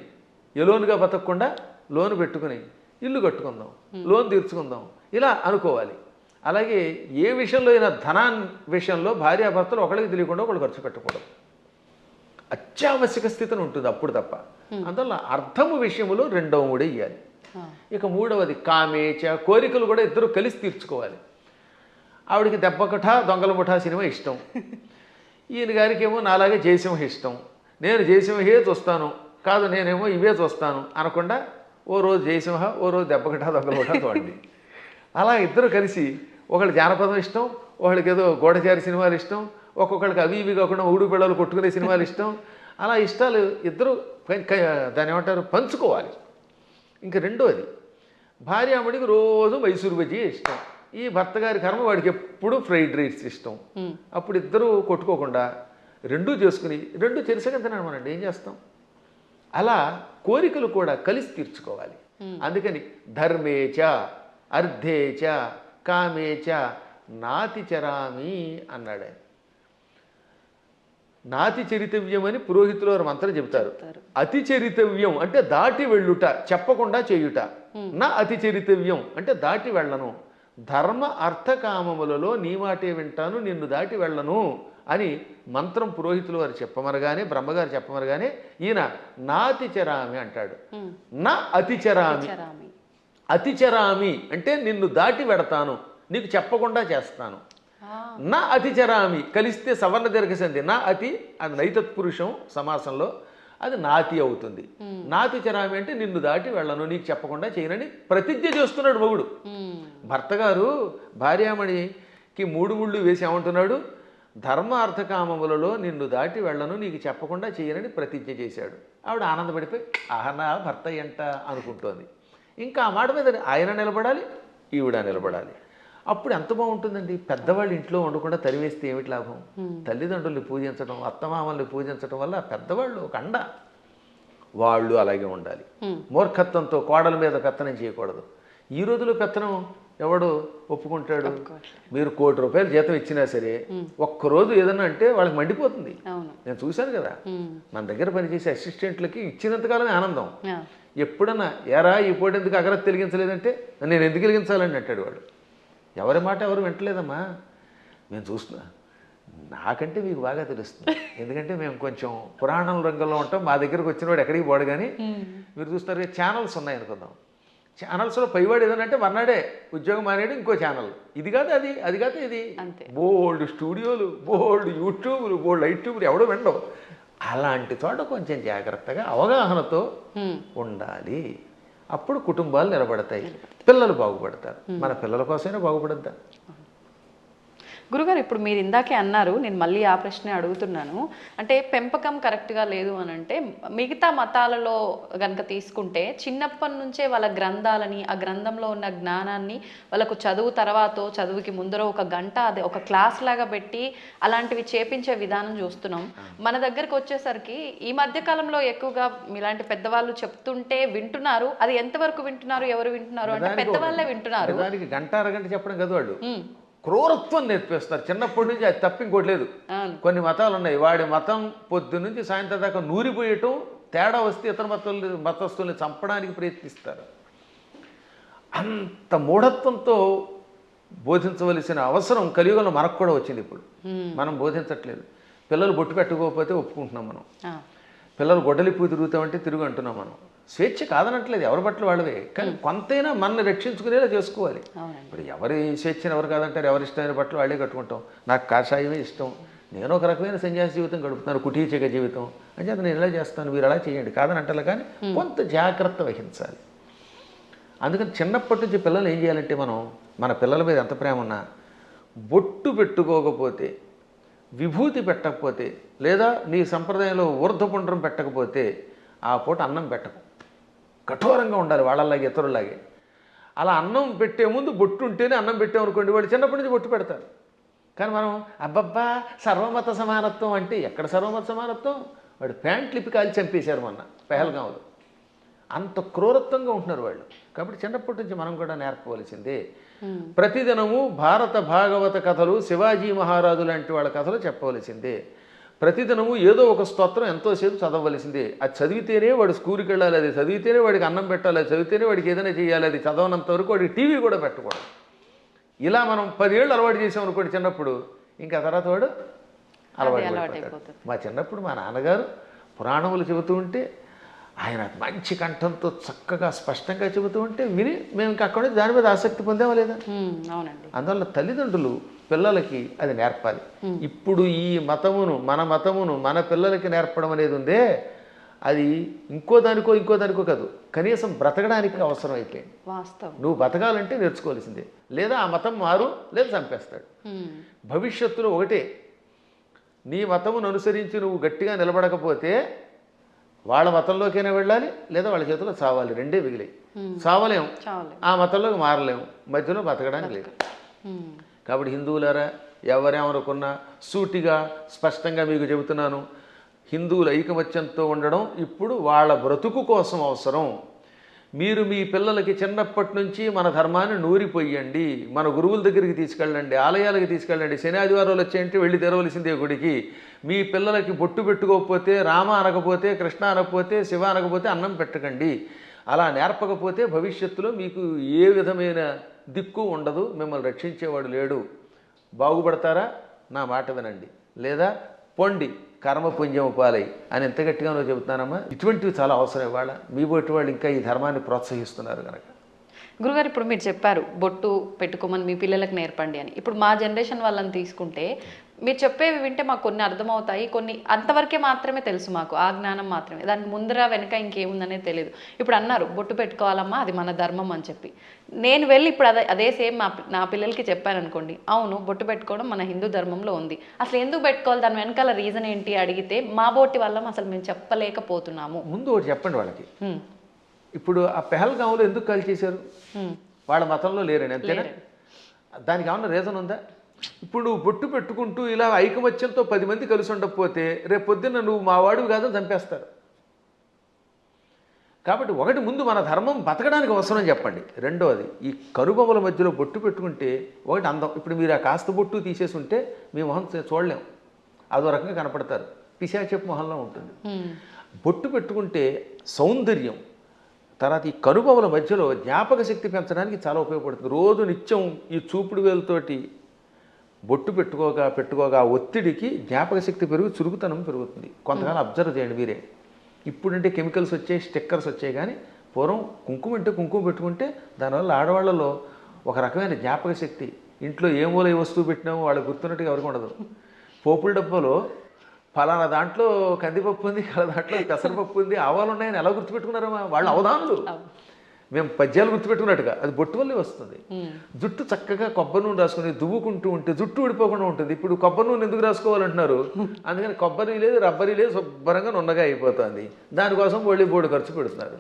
ఎలోనుగా బతకకుండా లోను పెట్టుకుని ఇల్లు కట్టుకుందాం, లోన్ తీర్చుకుందాం, ఇలా అనుకోవాలి. అలాగే ఏ విషయంలో అయినా ధనాన్ని విషయంలో భార్యాభర్తలు ఒకరికి తెలియకుండా ఒకళ్ళు ఖర్చు పెట్టకూడదు. అత్యావశ్యక స్థితిని ఉంటుంది అప్పుడు తప్ప. అందువల్ల అర్థము విషయంలో రెండవ మూడే ఇవ్వాలి. ఇక మూడవది కామేచ, కోరికలు కూడా ఇద్దరు కలిసి తీర్చుకోవాలి. ఆవిడికి దెబ్బకఠ దొంగల ముఠా సినిమా ఇష్టం, ఈయన గారికి ఏమో నాలాగే జయసింహ ఇష్టం. నేను జయసింహే చూస్తాను, కాదు నేనేమో ఇవే చూస్తాను అనకుండా ఓ రోజు జయసింహ ఓ రోజు దెబ్బకఠ దొంగల ముఠా చూడండి. అలా ఇద్దరు కలిసి ఒకళ్ళకి జానపదం ఇష్టం, ఒకళ్ళకి ఏదో గూఢచారి సినిమాలు ఇష్టం, ఒక్కొక్కడికి అవి ఇవి కాకుండా ఊడు పిల్లలు కొట్టుకునే సినిమాలు ఇష్టం. అలా ఇష్టాలు ఇద్దరు దాన్ని ఏమంటారు పంచుకోవాలి. ఇంక రెండోది భార్యామణికి రోజు మైసూరు బజ్జీ ఇష్టం, ఈ భర్త గారి కర్మ వాడికి ఎప్పుడు ఫ్రైడ్ రైస్ ఇష్టం. అప్పుడు ఇద్దరు కొట్టుకోకుండా రెండూ చేసుకుని రెండు తెలిసగా తినమనండి, ఏం చేస్తాం? అలా కోరికలు కూడా కలిసి తీర్చుకోవాలి. అందుకని ధర్మేచ అర్థేచ కామేచ నాతి చరామి అన్నాడు ఆయన. నాతి చరితవ్యం అని పురోహితులు వారు మంత్రం చెబుతారు. అతి చరితవ్యం అంటే దాటి వెళ్ళుట, చెప్పకుండా చేయుట. నా అతి చరితవ్యం అంటే దాటి వెళ్ళను. ధర్మ అర్థ కామములలో నీ మాటే వింటాను, నిన్ను దాటి వెళ్ళను అని మంత్రం పురోహితులు వారు చెప్పమనగానే, బ్రహ్మగారు చెప్పమనగానే ఈయన నాతిచరామి అంటాడు. నా అతిచరామి. అతిచరామి అంటే నిన్ను దాటి వెడతాను, నీకు చెప్పకుండా చేస్తాను. నా అతిచరామి కలిస్తే సవర్ణ దీర్ఘసంధి, నా అతి అది నైతత్పురుషం సమాసంలో, అది నాతి అవుతుంది. నాతిచరామి అంటే నిన్ను దాటి వెళ్ళను, నీకు చెప్పకుండా చేయనని ప్రతిజ్ఞ చేస్తున్నాడు మొగుడు. భర్త గారు భార్యామణికి మూడు ముళ్ళు వేసి ఏమంటున్నాడు? ధర్మ అర్థకామములలో నిన్ను దాటి వెళ్ళను, నీకు చెప్పకుండా చేయనని ప్రతిజ్ఞ చేశాడు. ఆవిడ ఆనందపడిపోయి ఆహనా భర్త ఎంట అనుకుంటోంది. ఇంకా ఆ మాట మీద ఆయన నిలబడాలి, ఈవిడ నిలబడాలి. అప్పుడు ఎంత బాగుంటుందండి. పెద్దవాళ్ళు ఇంట్లో ఉండకుండా తరివేస్తే ఏమిటి లాభం? తల్లిదండ్రుల్ని పూజించడం, అత్తమామల్ని పూజించడం వల్ల పెద్దవాళ్ళు ఒక అండ. వాళ్ళు అలాగే ఉండాలి. మూర్ఖత్వంతో కోడల మీద పెత్తనం చేయకూడదు. ఈ రోజులో పెత్తనం ఎవడు ఒప్పుకుంటాడు? మీరు ₹1,00,00,000 జీతం ఇచ్చినా సరే ఒక్కరోజు ఏదన్నా అంటే వాళ్ళకి మండిపోతుంది. నేను చూశాను కదా, మన దగ్గర పనిచేసే అసిస్టెంట్లకి ఇచ్చినంతకాలమే ఆనందం. ఎప్పుడన్నా ఎరా ఈ పూట ఎందుకు అగరత్ వెలిగించలేదంటే నేను ఎందుకు వెలిగించాలని అంటాడు వాడు. ఎవరి మాట ఎవరు వింటలేదమ్మా, మేము చూస్తున్నా. నాకంటే మీకు బాగా తెలుస్తుంది, ఎందుకంటే మేము కొంచెం పురాణం రంగంలో ఉంటాం. మా దగ్గరకు వచ్చిన వాడు ఎక్కడికి పోడు. కానీ మీరు చూస్తారు ఛానల్స్ ఉన్నాయనుకుందాం, ఛానల్స్లో పైవాడు ఏదనంటే మర్నాడే ఉద్యోగం మానేడు ఇంకో ఛానల్, ఇది కాదు అది, అది కాదు ఇది, బోల్డ్ స్టూడియోలు, బోల్డ్ యూట్యూబ్లు, బోల్డ్ యూట్యూబ్లు ఎవడో వినవు. అలాంటి చోట కొంచెం జాగ్రత్తగా అవగాహనతో ఉండాలి. అప్పుడు కుటుంబాలు నిలబడతాయి, పిల్లలు బాగుపడతారు. మన పిల్లల కోసమైనా బాగుపడద్దా? గురుగారు, ఇప్పుడు మీరు ఇందాకే అన్నారు, నేను మళ్ళీ ఆ ప్రశ్నే అడుగుతున్నాను. అంటే పెంపకం కరెక్ట్గా లేదు అని అంటే, మిగతా మతాలలో కనుక తీసుకుంటే చిన్నప్పటి నుంచే వాళ్ళ గ్రంథాలని, ఆ గ్రంథంలో ఉన్న జ్ఞానాన్ని వాళ్ళకు చదువు తర్వాత చదువుకి ముందర ఒక గంట అదే ఒక క్లాస్ లాగా పెట్టి అలాంటివి చేపించే విధానం చూస్తున్నాం. మన దగ్గరకు వచ్చేసరికి ఈ మధ్య కాలంలో ఎక్కువగా ఇలాంటి పెద్దవాళ్ళు చెప్తుంటే వింటున్నారు. అది ఎంతవరకు వింటున్నారు, ఎవరు వింటున్నారు అంటే పెద్దవాళ్ళే వింటున్నారు. గంట అరగంట చెప్పడం కదా వాళ్ళు క్రూరత్వం నేర్పేస్తారు చిన్నప్పటి నుంచి. అది తప్ప ఇంకోటి లేదు. కొన్ని మతాలు ఉన్నాయి, వాడి మతం పొద్దు నుంచి సాయంత్రం దాకా నూరిపోయటం, తేడా వస్తే ఇతర మతస్థుల్ని చంపడానికి ప్రయత్నిస్తారు. అంత మూఢత్వంతో బోధించవలసిన అవసరం కలియుగంలో మనకు కూడా వచ్చింది. ఇప్పుడు మనం బోధించట్లేదు. పిల్లలు బొట్టు పెట్టుకోకపోతే ఒప్పుకుంటున్నాం మనం, పిల్లలు గొడ్డలిప్పు తిరుగుతామంటే తిరుగు అంటున్నాం మనం. స్వేచ్ఛ కాదనట్లేదు, ఎవరి బట్టలు వాళ్ళవే, కానీ కొంతైనా మనల్ని రక్షించుకునేలా చేసుకోవాలి. ఇప్పుడు ఎవరి స్వేచ్ఛను ఎవరు కాదంటారు, ఎవరి ఇష్టమైన బట్టలు వాళ్ళే కట్టుకుంటాం. నాకు కాషాయమే ఇష్టం, నేను ఒక రకమైన సన్యాసి జీవితం గడుపుతున్నాను, కుటీచక జీవితం అంటే అది నేను ఇలా చేస్తాను, మీరు అలా చేయండి కాదని అంటారు. కానీ కొంత జాగ్రత్త వహించాలి. అందుకని చిన్నప్పటి నుంచి పిల్లలు ఏం చేయాలంటే, మనం మన పిల్లల మీద ఎంత ప్రేమ ఉన్నా బొట్టు పెట్టుకోకపోతే, విభూతి పెట్టకపోతే, లేదా నీ సంప్రదాయంలో ఊర్ధ్వపుండ్రం పెట్టకపోతే ఆ పూట అన్నం పెట్టకు. కఠోరంగా ఉండాలి వాళ్ళలాగే ఇతరులాగే. అలా అన్నం పెట్టే ముందు బొట్టు ఉంటేనే అన్నం పెట్టామనుకోండి, వాళ్ళు చిన్నప్పటి నుంచి బొట్టు పెడతారు. కానీ మనం అబ్బబ్బా సర్వమత సమానత్వం అంటే ఎక్కడ సర్వమత సమానత్వం? వాడు ప్యాంట్ లిపి కాల్చి చంపేశారు మొన్న పెహల్గాంలో. అంత క్రూరత్వంగా ఉంటున్నారు వాళ్ళు. కాబట్టి చిన్నప్పటి నుంచి మనం కూడా నేర్పవలసిందే. ప్రతిదినము భారత భాగవత కథలు, శివాజీ మహారాజు లాంటి వాళ్ళ కథలు చెప్పవలసిందే. ప్రతిదినము ఏదో ఒక స్తోత్రం ఎంతోసేపు చదవవలసిందే. అది చదివితేనే వాడు స్కూల్కి వెళ్ళాలి, అది చదివితేనే వాడికి అన్నం పెట్టాలి, అది చదివితేనే వాడికి ఏదైనా చేయాలి. అది చదవనంత వరకు వాడికి టీవీ కూడా పెట్టకూడదు. ఇలా మనం 10 ఏళ్ళు అలవాటు చేసామనుకోండి చిన్నప్పుడు, ఇంకా తర్వాత వాడు అలవాటు అయిపోతాడు. మా చిన్నప్పుడు మా నాన్నగారు పురాణములు చెబుతూ ఉంటే ఆయన మంచి కంఠంతో చక్కగా స్పష్టంగా చెబుతూ ఉంటే విని మేము ఇంకా అక్కడ దాని మీద ఆసక్తి పొందామా లేదా? అవునండి. అందువల్ల తల్లిదండ్రులు పిల్లలకి అది నేర్పాలి. ఇప్పుడు ఈ మతమును మన పిల్లలకి నేర్పడం అనేది ఉందే, అది ఇంకో దానికో కాదు, కనీసం బ్రతకడానికి అవసరం అయిపోయింది. వాస్తవం. నువ్వు బతకాలంటే నేర్చుకోవాల్సిందే. లేదా ఆ మతం మారు, లేదా చంపేస్తాడు. భవిష్యత్తులో ఒకటే, నీ మతమును అనుసరించి నువ్వు గట్టిగా నిలబడకపోతే వాళ్ళ మతంలోకైనా వెళ్ళాలి, లేదా వాళ్ళ చేతిలో చావాలి. రెండే మిగిలాయి. చావలేం, ఆ మతంలోకి మారలేము, మధ్యలో బతకడానికి లేదు. కాబట్టి హిందువులారా, ఎవరేమనుకున్నా సూటిగా స్పష్టంగా మీకు చెబుతున్నాను, హిందువుల ఐకమత్యంతో ఉండడం ఇప్పుడు వాళ్ళ బ్రతుకు కోసం అవసరం. మీరు మీ పిల్లలకి చిన్నప్పటి నుంచి మన ధర్మాన్ని నూరిపోయండి, మన గురువుల దగ్గరికి తీసుకెళ్ళండి, ఆలయాలకి తీసుకెళ్ళండి. శని ఆదివారాలు వచ్చాయంటే వెళ్ళి తెరవలసిందే గుడికి. మీ పిల్లలకి బొట్టు పెట్టుకోకపోతే, రామ అనకపోతే, కృష్ణ అనకపోతే, శివ అనకపోతే అన్నం పెట్టకండి. అలా నేర్పకపోతే భవిష్యత్తులో మీకు ఏ విధమైన దిక్కు ఉండదు, మిమ్మల్ని రక్షించేవాడు లేడు. బాగుపడతారా? నా మాట వినండి, లేదా పొండి కర్మపుణ్యం పాలై అని ఎంత గట్టిగానో చెబుతున్నానమ్మా. ఇటువంటివి చాలా అవసరం. ఇవాళ మీ బొట్టు వాళ్ళు ఇంకా ఈ ధర్మాన్ని ప్రోత్సహిస్తున్నారు కనుక. గురుగారు, ఇప్పుడు మీరు చెప్పారు బొట్టు పెట్టుకోమని మీ పిల్లలకు నేర్పండి అని. ఇప్పుడు మా జనరేషన్ వాళ్ళని తీసుకుంటే మీరు చెప్పేవి వింటే మాకు కొన్ని అర్థమవుతాయి, కొన్ని అంతవరకే మాత్రమే తెలుసు, మాకు ఆ జ్ఞానం మాత్రమే, దానికి ముందర వెనక ఇంకేముందనే తెలియదు. ఇప్పుడు అన్నారు బొట్టు పెట్టుకోవాలమ్మా, అది మన ధర్మం అని చెప్పి, నేను వెళ్ళి ఇప్పుడు అదే సేమ్ నా పిల్లలకి చెప్పాను అనుకోండి, అవును బొట్టు పెట్టుకోవడం మన హిందూ ధర్మంలో ఉంది, అసలు ఎందుకు పెట్టుకోవాలి, దాని వెనకాల రీజన్ ఏంటి అడిగితే మా బోటి వల్ల అసలు మేము చెప్పలేకపోతున్నాము. ముందు ఒకటి చెప్పండి వాళ్ళకి. ఇప్పుడు ఆ పెహల్గాంలో ఎందుకు కాల్ చేశారు? వాళ్ళ మతంలో లేరని, అంతేనా? దానికి ఏమన్నా రీజన్ ఉందా? ఇప్పుడు నువ్వు బొట్టు పెట్టుకుంటూ ఇలా ఐకమత్యంతో 10 మంది కలిసి ఉండకపోతే రేపు పొద్దున్న నువ్వు మా వాడివి కాదని చంపేస్తారు. కాబట్టి ఒకటి, ముందు మన ధర్మం బతకడానికి అవసరం చెప్పండి. రెండోది, ఈ కనుబొమ్మల మధ్యలో బొట్టు పెట్టుకుంటే ఒకటి అందం. ఇప్పుడు మీరు ఆ కాస్త బొట్టు తీసేసి ఉంటే మీ మొహం చూడలేం, అదో రకంగా కనపడతారు, పిశాచపు మొహంలో ఉంటుంది. బొట్టు పెట్టుకుంటే సౌందర్యం. తర్వాత ఈ కనుబొమ్మల మధ్యలో జ్ఞాపక శక్తి పెంచడానికి చాలా ఉపయోగపడుతుంది. రోజు నిత్యం ఈ చూపుడు వేలుతోటి బొట్టు పెట్టుకోగా ఒత్తిడికి జ్ఞాపక శక్తి పెరుగు, చురుకుతనం పెరుగుతుంది. కొంతకాలం అబ్జర్వ్ చేయండి మీరే. ఇప్పుడంటే కెమికల్స్ వచ్చాయి, స్టిక్కర్స్ వచ్చాయి, కానీ పూర్వం కుంకుమ అంటే కుంకుమ పెట్టుకుంటే దానివల్ల ఆడవాళ్ళలో ఒక రకమైన జ్ఞాపక శక్తి, ఇంట్లో ఏ మూల ఏ వస్తువు పెట్టినామో వాళ్ళకి గుర్తున్నట్టుగా ఎవరికి ఉండదు. పోపుల డబ్బాలో ఫలానా దాంట్లో కందిపప్పు ఉంది, దాంట్లో పెసరపప్పు ఉంది, ఆవాలు ఉన్నాయని ఎలా గుర్తుపెట్టుకున్నారమ్మా వాళ్ళు అవధానులు. మేము పద్యాలు గుర్తుపెట్టుకున్నట్టుగా అది బొట్టు వల్లే వస్తుంది. జుట్టు చక్కగా కొబ్బరి నూనె రాసుకుని దువ్వుకుంటూ ఉంటే జుట్టు ఊడిపోకుండా ఉంటుంది. ఇప్పుడు కొబ్బరి నూనె ఎందుకు రాసుకోవాలంటున్నారు? అందుకని కొబ్బరి లేదు, రబ్బరి లేదు, శుభ్రంగా నున్నగా అయిపోతుంది. దానికోసం బోడు ఖర్చు పెడుతున్నారు,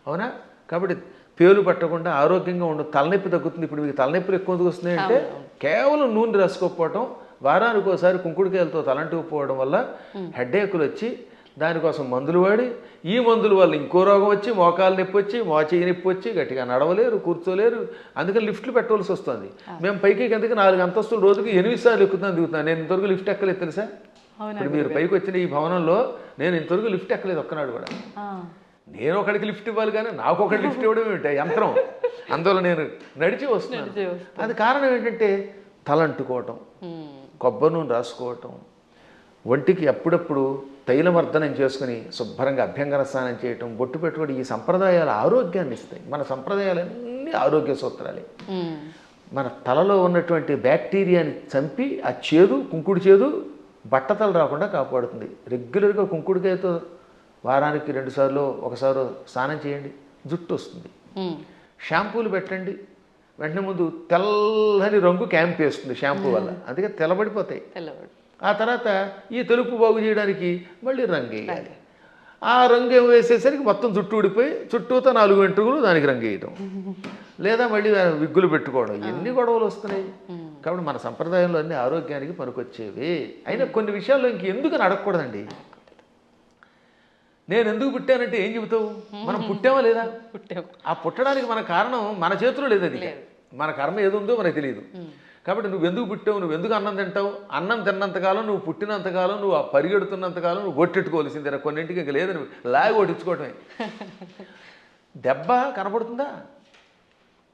అవునా? కాబట్టి పేలు పట్టకుండా ఆరోగ్యంగా ఉండదు, తలనొప్పి తగ్గుతుంది. ఇప్పుడు మీకు తలనొప్పులు ఎక్కువ వస్తున్నాయంటే కేవలం నూనె రాసుకోకపోవటం, వారానికి ఒకసారి కుంకుడుకాయలతో తలంటుకుపోవడం వల్ల హెడ్ఏకులు వచ్చి దానికోసం మందులు వాడి, ఈ మందుల వల్ల ఇంకో రోగం వచ్చి మోకాలు నొప్పి వచ్చి, మోచేయి నొప్పి వచ్చి గట్టిగా నడవలేరు, కూర్చోలేరు. అందుకని లిఫ్ట్లు పెట్టవలసి వస్తుంది. మేము పైకి కిందకి 4 అంతస్తులు రోజుకి 8 సార్లు దిగుతున్నాను. నేను ఇంతవరకు లిఫ్ట్ ఎక్కలేదు తెలుసా? ఇప్పుడు మీరు పైకి వచ్చిన ఈ భవనంలో నేను ఇంతవరకు లిఫ్ట్ ఎక్కలేదు ఒక్కనాడు కూడా. నేను ఒకడికి లిఫ్ట్ ఇవ్వాలి కానీ నాకు ఒకటి లిఫ్ట్ ఇవ్వడం ఏమిటి యంత్రం? అందువల్ల నేను నడిచి వస్తున్నాను. అది కారణం ఏంటంటే తలంటుకోవటం, కొబ్బరి నూనె రాసుకోవటం, ఒంటికి అప్పుడప్పుడు తైలమర్దనం చేసుకుని శుభ్రంగా అభ్యంగన స్నానం చేయటం, బొట్టు పెట్టుకోవడం, ఈ సంప్రదాయాలు ఆరోగ్యాన్ని ఇస్తాయి. మన సంప్రదాయాలన్నీ ఆరోగ్య సూత్రాలే. మన తలలో ఉన్నటువంటి బ్యాక్టీరియాని చంపి ఆ చేదు, కుంకుడు చేదు బట్టతలు రాకుండా కాపాడుతుంది. రెగ్యులర్గా కుంకుడుకాయతో వారానికి 2 సార్లు 1 సారి స్నానం చేయండి, జుట్టు వస్తుంది. షాంపూలు పెట్టండి, వెంటనే ముందు తెల్లని రంగు క్యాంప్ వేస్తుంది షాంపూ వల్ల, అందుకే తెల్లబడిపోతాయి. ఆ తర్వాత ఈ తెలుపు బాగు చేయడానికి మళ్ళీ రంగు వేయాలి. ఆ రంగు వేసేసరికి మొత్తం చుట్టూ ఊడిపోయి చుట్టూతో 4 వెంట్రుకలు దానికి రంగు వేయటం, లేదా మళ్ళీ విగ్గులు పెట్టుకోవడం, ఎన్ని గొడవలు వస్తున్నాయి. కాబట్టి మన సంప్రదాయంలో అన్ని ఆరోగ్యానికి పనికొచ్చేవి. అయినా కొన్ని విషయాల్లో ఇంకెందుకు అడగకూడదండి. నేను ఎందుకు పుట్టానంటే ఏం చెబుతావు? మనం పుట్టామా లేదా? ఆ పుట్టడానికి మన కారణం మన చేతిలో లేదు. అది మన కర్మ ఏది ఉందో మనకు తెలియదు. కాబట్టి నువ్వు ఎందుకు పుట్టావు, నువ్వు ఎందుకు అన్నం తింటావు, అన్నం తిన్నంతకాలం, నువ్వు పుట్టినంతకాలం, నువ్వు ఆ పరిగెడుతున్నంతకాలం నువ్వు ఒట్టెట్టుకోవాల్సిందే. కొన్నింటికి ఇంకా లేదు, నువ్వు లాగి ఒట్టించుకోవటమే. దెబ్బ కనపడుతుందా?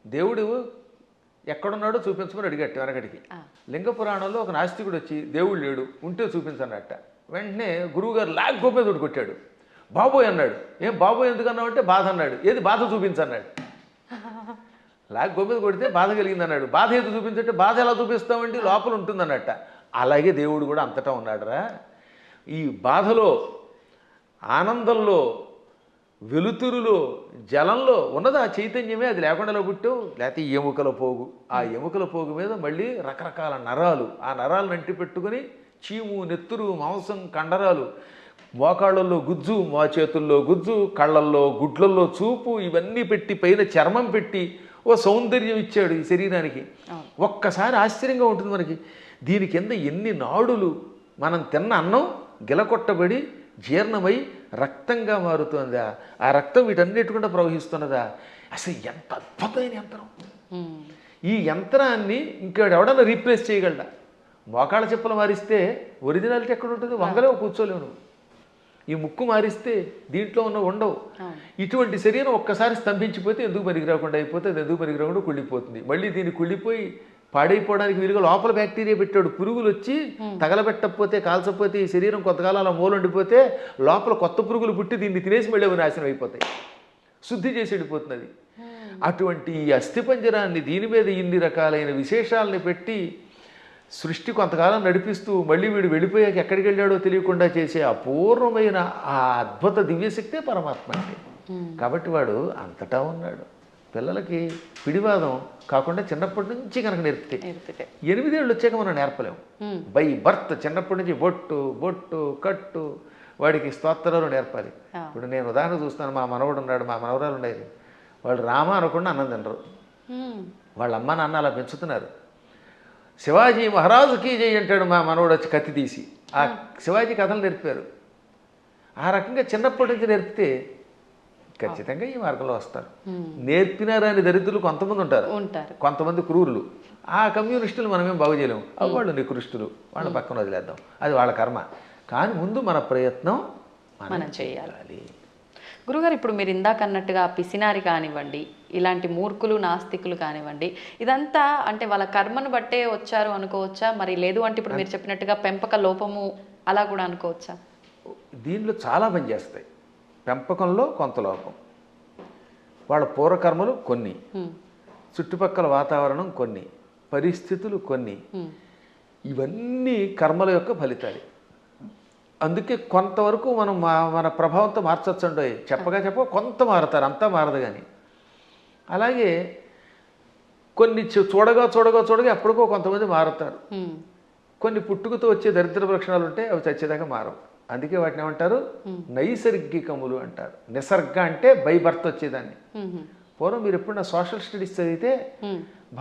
దేవుడు ఎక్కడున్నాడో చూపించమని అడిగట్టు వెనకడికి. లింగ పురాణంలో ఒక నాస్తికుడు వచ్చి దేవుడు లేడు ఉంటే చూపించన్నట్ట. వెంటనే గురువుగారు లాగ్ గోపే తోడు కొట్టాడు. బాబోయ్ అన్నాడు. ఏం బాబోయ్ ఎందుకు అన్నావు అంటే బాధ అన్నాడు. ఏది బాధ చూపించన్నాడు. లాగ్ గోపే కొడితే బాధ కలిగింది అన్నాడు. బాధ ఏది చూపించంటే బాధ ఎలా చూపిస్తామండి, లోపల ఉంటుందన్నట్ట. అలాగే దేవుడు కూడా అంతటా ఉన్నాడురా. ఈ బాధలో, ఆనందంలో, వెలుతురులో, జలంలో ఉన్నది ఆ చైతన్యమే. అది లేకుండా పుట్టావు, లేకపోతే ఎముకల పోగు. ఆ ఎముకల పోగు మీద మళ్ళీ రకరకాల నరాలు, ఆ నరాలను అంటి పెట్టుకుని చీము, నెత్తురు, మాంసం, కండరాలు, మోకాళ్ళల్లో గుజ్జు, మా చేతుల్లో గుజ్జు, కళ్ళల్లో, గుడ్లల్లో చూపు, ఇవన్నీ పెట్టి పైన చర్మం పెట్టి ఓ సౌందర్యం ఇచ్చాడు ఈ శరీరానికి. ఒక్కసారి ఆశ్చర్యంగా ఉంటుంది మనకి. దీని కింద ఎన్ని నాడులు, మనం తిన్న అన్నం గిలకొట్టబడి జీర్ణమై రక్తంగా మారుతుందా, ఆ రక్తం వీటన్నిటికుండా ప్రవహిస్తున్నదా. అసలు ఎంత అద్భుతమైన యంత్రం. ఈ యంత్రాన్ని ఇంకెవడన్నా రీప్లేస్ చేయగలడా? మోకాళ్ళ చెప్పులు మారిస్తే ఒరిజినాలిటీ ఎక్కడ ఉంటుంది? వంగలేవు, కూర్చోలేవు నువ్వు. ఈ ముక్కు మారిస్తే దీంట్లో ఉన్న ఉండవు. ఇటువంటి శరీరం ఒక్కసారి స్తంభించిపోతే ఎందుకు పనికిరాకుండా అయిపోతే అది ఎందుకు పనికిరాకుండా కుళ్ళిపోతుంది. మళ్ళీ దీన్ని కుళ్ళిపోయి పాడైపోవడానికి వీలుగా లోపల బ్యాక్టీరియా పెట్టాడు. పురుగులు వచ్చి తగలబెట్టకపోతే, కాల్చకపోతే, ఈ శరీరం కొంతకాలం అలా మూలండిపోతే లోపల కొత్త పురుగులు పుట్టి దీన్ని తినేసి మళ్ళీ అవి నాశనం అయిపోతాయి. శుద్ధి చేసి వెళ్ళిపోతున్నది. అటువంటి ఈ అస్థిపంజరాన్ని దీని మీద ఇన్ని రకాలైన విశేషాలని పెట్టి సృష్టి కొంతకాలం నడిపిస్తూ మళ్ళీ వీడు వెళ్ళిపోయాక ఎక్కడికి వెళ్ళాడో తెలియకుండా చేసే అపూర్వమైన ఆ అద్భుత దివ్యశక్తే పరమాత్మ అంటే. కాబట్టి వాడు అంతటా ఉన్నాడు. పిల్లలకి పిడివాదం కాకుండా చిన్నప్పటి నుంచి కనుక నేర్పితే 8 ఏళ్ళు వచ్చాక మనం నేర్పలేము. బై బర్త్ చిన్నప్పటి నుంచి బొట్టు, బొట్టు, కట్టు, వాడికి స్తోత్రాలు నేర్పాలి. ఇప్పుడు నేను ఉదాహరణ చూస్తాను. మా మనవడు ఉన్నాడు, మా మనవరాలు ఉండేది. వాళ్ళు రామ అనకుండా అన్నం తినరు. వాళ్ళ అమ్మ నాన్న అలా పెంచుతున్నారు. శివాజీ మహారాజుకి జై అంటాడు మా మనవడు వచ్చి కత్తి తీసి. ఆ శివాజీ కథలు నేర్పారు. ఆ రకంగా చిన్నప్పటి నుంచి నేర్పితే ఖచ్చితంగా ఈ మార్గంలో వస్తారు. నేర్పినారని దరిద్రులు కొంతమంది ఉంటారు, కొంతమంది క్రూరులు. ఆ కమ్యూనిస్టులు మనమేం బాగు చేయలేము. వాళ్ళు నికృష్టులు, వాళ్ళ పక్కన వదిలేద్దాం, అది వాళ్ళ కర్మ. కానీ ముందు మన ప్రయత్నం మనం చేయాలి. గురుగారు, ఇప్పుడు మీరు ఇందాక అన్నట్టుగా పిసినారి కానివ్వండి, ఇలాంటి మూర్ఖులు, నాస్తికులు కానివ్వండి, ఇదంతా అంటే వాళ్ళ కర్మను బట్టే వచ్చారు అనుకోవచ్చా? మరి లేదు అంటే ఇప్పుడు మీరు చెప్పినట్టుగా పెంపక లోపము అలా కూడా అనుకోవచ్చా? దీనిలో చాలా పని చేస్తాయి. పెంపకంలో కొంత లోపం, వాళ్ళ పూర్వకర్మలు కొన్ని, చుట్టుపక్కల వాతావరణం కొన్ని, పరిస్థితులు కొన్ని, ఇవన్నీ కర్మల యొక్క ఫలితాలు. అందుకే కొంతవరకు మనం మన ప్రభావంతో మార్చొచ్చండి. చెప్పగా కొంత మారుతారు, అంతా మారదు. కానీ అలాగే కొన్ని చూడగా ఎప్పటికో కొంతమంది మారుతారు. కొన్ని పుట్టుకతో వచ్చే దరిద్ర లక్షణాలు ఉంటాయి, అవి చచ్చేదాకా మారవు. అందుకే వాటిని ఏమంటారు? నైసర్గికములు అంటారు. నిసర్గ అంటే బై బర్త్ వచ్చేదాన్ని. పూర్వం మీరు ఎప్పుడన్నా సోషల్ స్టడీస్ చదివితే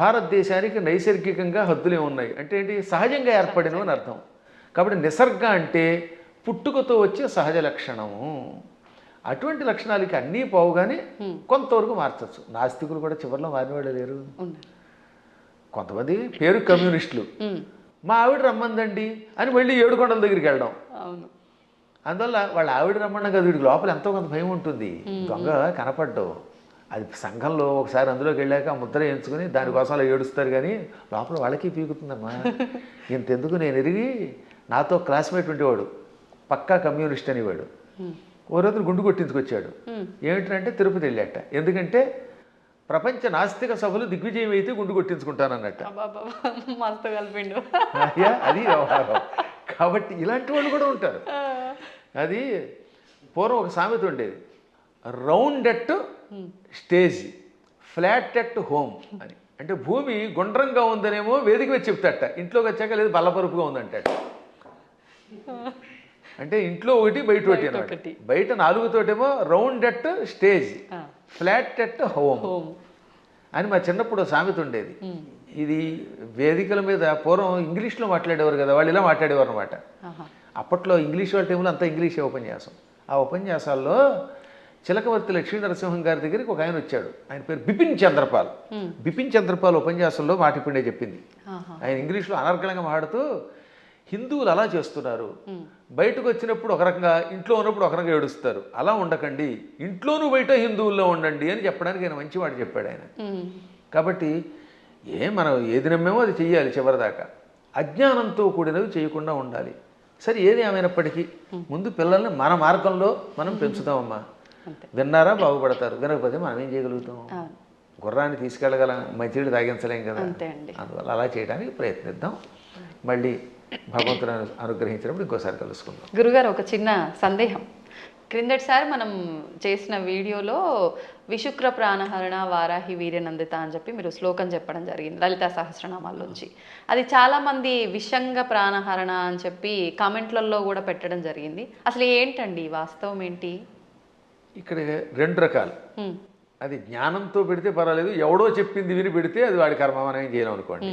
భారతదేశానికి నైసర్గికంగా హద్దులే ఉన్నాయి అంటే ఏంటి? సహజంగా ఏర్పడినవి అని అర్థం. కాబట్టి నిసర్గ అంటే పుట్టుకతో వచ్చే సహజ లక్షణము. అటువంటి లక్షణాలకి అన్నీ పోవుగానే కొంతవరకు మార్చచ్చు. నాస్తికులు కూడా చివరిలో మారినవాళ్ళు లేరు. కొంతమంది పేరు కమ్యూనిస్టులు, మా ఆవిడ రమ్మందండి అని మళ్ళీ ఏడుకొండల దగ్గరికి వెళ్ళడం. అందువల్ల వాళ్ళ ఆవిడ రమ్మన్నా కదా, వీడికి లోపల ఎంతో కొంత భయం ఉంటుంది. దొంగ కనపడ్డావు, అది సంఘంలో ఒకసారి అందులోకి వెళ్ళాక ఆ ముద్ర ఎంచుకుని దానికోసం అలా ఏడుస్తారు. కానీ లోపల వాళ్ళకి పీకుతుందమ్మా. ఇంతెందుకు, నేను ఎరిగి నాతో క్లాస్మేట్ ఉండేవాడు, పక్కా కమ్యూనిస్ట్ అనేవాడు. ఓ రోజు గుండు కొట్టించుకొచ్చాడు. ఏమిటంటే తిరుపతి వెళ్ళాట. ఎందుకంటే ప్రపంచ నాస్తిక సభలు దిగ్విజయం అయితే గుండు కొట్టించుకుంటానన్నట్ట. అది వ్యవహారం. కాబట్టి ఇలాంటి వాళ్ళు కూడా ఉంటారు. అది పూర్వం ఒక సామెత ఉండేది, round at stage, flat at home అని. అంటే భూమి గుండ్రంగా ఉందనేమో వేదిక వచ్చి చెప్తాట, ఇంట్లోకి వచ్చాక లేదు బల్లపరుపుగా ఉందంటాట. అంటే ఇంట్లో ఒకటి బయట ఒకటి అన్నమాట. బయట 4తోటేమో round at stage, flat at home అని మా చిన్నప్పుడు సామెత ఉండేది. ఇది వేదికల మీద పూర్వం ఇంగ్లీష్లో మాట్లాడేవారు కదా, వాళ్ళు ఇలా మాట్లాడేవారు అనమాట. అప్పట్లో ఇంగ్లీష్ వాళ్ళ టైంలో అంతా ఇంగ్లీషే ఉపన్యాసం. ఆ ఉపన్యాసాల్లో చిలకవర్తి లక్ష్మీ నరసింహం గారి దగ్గరికి ఒక ఆయన వచ్చాడు. ఆయన పేరు బిపిన్ చంద్రపాల్. బిపిన్ చంద్రపాల్ ఉపన్యాసంలో మాట ఇప్పుడే చెప్పింది. ఆయన ఇంగ్లీష్లో అనర్గళంగా మాట్లాడుతూ హిందువులు అలా చేస్తున్నారు, బయటకు వచ్చినప్పుడు ఒక రకంగా, ఇంట్లో ఉన్నప్పుడు ఒక రకంగా ఏడుస్తారు, అలా ఉండకండి, ఇంట్లోనూ బయట హిందువుల్లో ఉండండి అని చెప్పడానికి ఆయన మంచి మాట చెప్పాడు ఆయన. కాబట్టి మనం ఏది నమ్మేమో అది చెయ్యాలి చివరిదాకా, అజ్ఞానంతో కూడినవి చేయకుండా ఉండాలి. సరే ఏది ఏమైనప్పటికీ ముందు పిల్లల్ని మన మార్గంలో మనం పెంచుతామమ్మా. విన్నారా బాగుపడతారు, వినకపోతే మనం ఏం చేయగలుగుతాం? గుర్రాన్ని తీసుకెళ్ళగలం, మంచినీళ్ళు తాగించలేం కదా. అందువల్ల అలా చేయడానికి ప్రయత్నిద్దాం. మళ్ళీ భగవంతుడు అనుగ్రహించినప్పుడు ఇంకోసారి కలుసుకుందాం. గురుగారు, ఒక చిన్న సందేహం. క్రిందటిసారి మనం చేసిన వీడియోలో విశుక్ర ప్రాణహరణ వారాహి వీర్యనందిత అని చెప్పి మీరు శ్లోకం చెప్పడం జరిగింది లలితా సహస్రనామాల్లోంచి. అది చాలామంది విషంగ ప్రాణహరణ అని చెప్పి కామెంట్లలో కూడా పెట్టడం జరిగింది. అసలు ఏంటండి వాస్తవం ఏంటి? ఇక్కడ 2 రకాలు. అది జ్ఞానంతో పెడితే పర్వాలేదు, ఎవడో చెప్పింది విని పెడితే అది వాడి కర్మ, మనం ఏం చేయలేం అనుకోండి.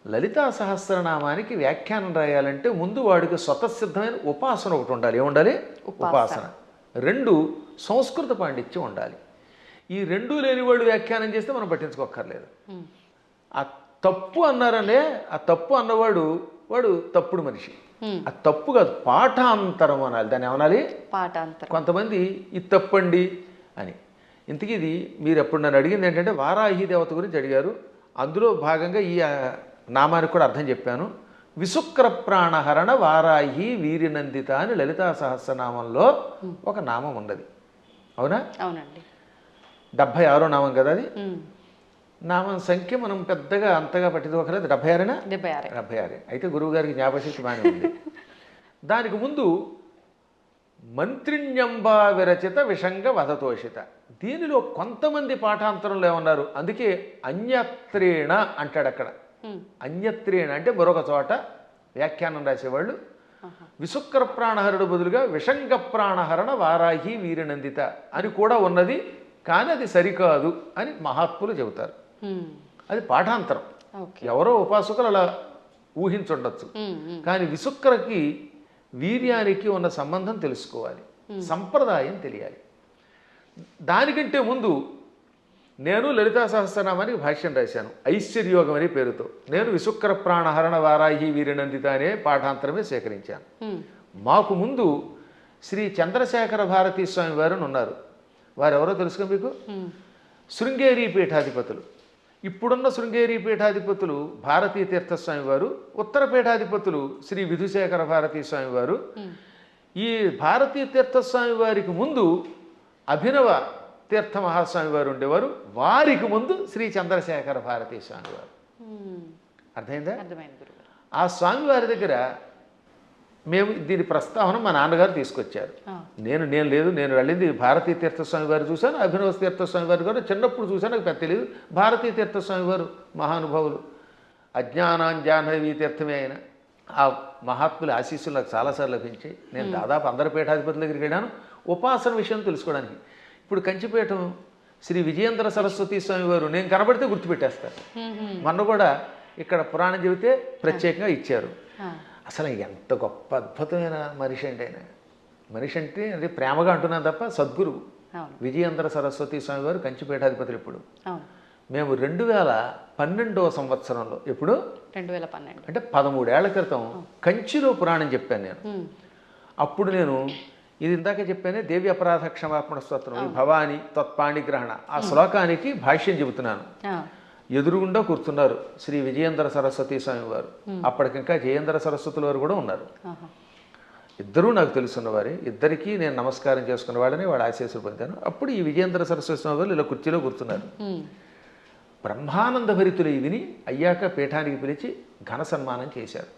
లలితా సహస్రనామానికి వ్యాఖ్యానం రాయాలంటే ముందు వాడికి స్వతసిద్ధమైన ఉపాసన ఒకటి ఉండాలి. ఏముండాలి? ఉపాసన. 2 సంస్కృత పాండిత్యం ఉండాలి. ఈ 2 లేని వాడు వ్యాఖ్యానం చేస్తే మనం పట్టించుకోక్కర్లేదు. ఆ తప్పు అన్నారనే, ఆ తప్పు అన్నవాడు వాడు తప్పుడు మనిషి. ఆ తప్పు కాదు, పాఠాంతరం అనాలి. దాన్ని ఏమనాలి? పాఠాంతరం. కొంతమంది ఇది తప్పండి అని. ఇంతకీ ఇది మీరు ఎప్పుడు నన్ను అడిగింది ఏంటంటే వారాహి దేవత గురించి అడిగారు. అందులో భాగంగా ఈ నామానికి కూడా అర్థం చెప్పాను. విశుక్ర ప్రాణహరణ వారాహి వీర్యనందిత అని లలితా సహస్రనామంలో ఒక నామం ఉన్నది. అవునా? అవునండి. 76వ నామం కదా అది. నామం సంఖ్య మనం పెద్దగా అంతగా పట్టించుకోకలేదు. 76 76. అయితే గురువుగారికి జ్ఞాపశక్తి బాగానే ఉంది. దానికి ముందు మంత్రిణ్యంబా విరచిత విషంగ వధతోషిత. దీనిలో కొంతమంది పాఠాంతరంలో ఏమన్నారు, అందుకే అన్యత్రేణ అంటాడు అక్కడ. అన్యత్రేణ అంటే మరొక చోట వ్యాఖ్యానం రాసేవాళ్ళు విశుక్ర ప్రాణహరుడు బదులుగా విషంగ ప్రాణహరణ వారాహి వీరనందిత అని కూడా ఉన్నది, కానీ అది సరికాదు అని మహాత్ములు చెబుతారు. అది పాఠాంతరం. ఎవరో ఉపాసకులు అలా ఊహించుండొచ్చు. కానీ విశుక్రకి వీర్యానికి ఉన్న సంబంధం తెలుసుకోవాలి, సంప్రదాయం తెలియాలి. దానికంటే ముందు నేను లలితా సహస్రనామానికి భాష్యం రాశాను ఐశ్వర్యోగం అనే పేరుతో. నేను విశుక్ర ప్రాణహరణ వారాహి వీరనందిత అనే పాఠాంతరమే సేకరించాను. మాకు ముందు శ్రీ చంద్రశేఖర భారతీ స్వామి వారు ఉన్నారు. వారు ఎవరో తెలుసుకో మీకు? శృంగేరి పీఠాధిపతులు. ఇప్పుడున్న శృంగేరి పీఠాధిపతులు భారతీ తీర్థస్వామి వారు, ఉత్తర పీఠాధిపతులు శ్రీ విధుశేఖర భారతీ స్వామి వారు. ఈ భారతీ తీర్థస్వామి వారికి ముందు అభినవ తీర్థ మహాస్వామి వారు ఉండేవారు. వారికి ముందు శ్రీ చంద్రశేఖర భారతీ స్వామి వారు. అర్థమైందా? ఆ స్వామి వారి దగ్గర మేము దీని ప్రస్తావన మా నాన్నగారు తీసుకొచ్చారు. నేను లేదు, నేను వెళ్ళింది భారతీ తీర్థస్వామి వారు చూశాను, అభినవ తీర్థస్వామి వారు కూడా చిన్నప్పుడు చూశాను, నాకు పెద్ద తెలియదు. భారతీ తీర్థస్వామి వారు మహానుభావులు, అజ్ఞానాంజాహ్నవీ తీర్థమే అయిన ఆ మహాత్ముల ఆశీస్సులు నాకు చాలాసార్లు లభించాయి. నేను దాదాపు అందరి పీఠాధిపతుల దగ్గరికి వెళ్ళాను ఉపాసన విషయం తెలుసుకోవడానికి. ఇప్పుడు కంచిపీఠం శ్రీ విజయేంద్ర సరస్వతి స్వామి వారు నేను కనబడితే గుర్తుపెట్టేస్తారు. మొన్న కూడా ఇక్కడ పురాణం చెబితే ప్రత్యేకంగా ఇచ్చారు. అసలు ఎంత గొప్ప అద్భుతమైన మనిషి అంటే ఆయన. మనిషి అంటే అది ప్రేమగా అంటున్నాను తప్ప సద్గురువు విజయేంద్ర సరస్వతి స్వామి వారు కంచిపీఠాధిపతులు. ఇప్పుడు మేము 2012వ సంవత్సరంలో, ఇప్పుడు 2012 అంటే 13 ఏళ్ల క్రితం కంచిలో పురాణం చెప్పాను నేను. అప్పుడు నేను ఇది ఇందాక చెప్పానే దేవి అపరాధ క్షమాపణ స్తోత్రం, ఈ భవాని తత్పాణిగ్రహణ ఆ శ్లోకానికి భాష్యం చెబుతున్నాను. ఎదురుగుండా కూర్చున్నారు శ్రీ విజయేంద్ర సరస్వతి స్వామి వారు. అప్పటికింకా జయేంద్ర సరస్వతుల వారు కూడా ఉన్నారు. ఇద్దరూ నాకు తెలుసున్నవారే. ఇద్దరికీ నేను నమస్కారం చేసుకున్న వాళ్ళని వాళ్ళ ఆశీస్సులు పొందాను. అప్పుడు ఈ విజయేంద్ర సరస్వతి స్వామి వారు ఇలా కుర్చీలో కూర్చున్నారు. బ్రహ్మానంద భరితులు విని అయ్యాక పీఠానికి పిలిచి ఘన సన్మానం చేశారు.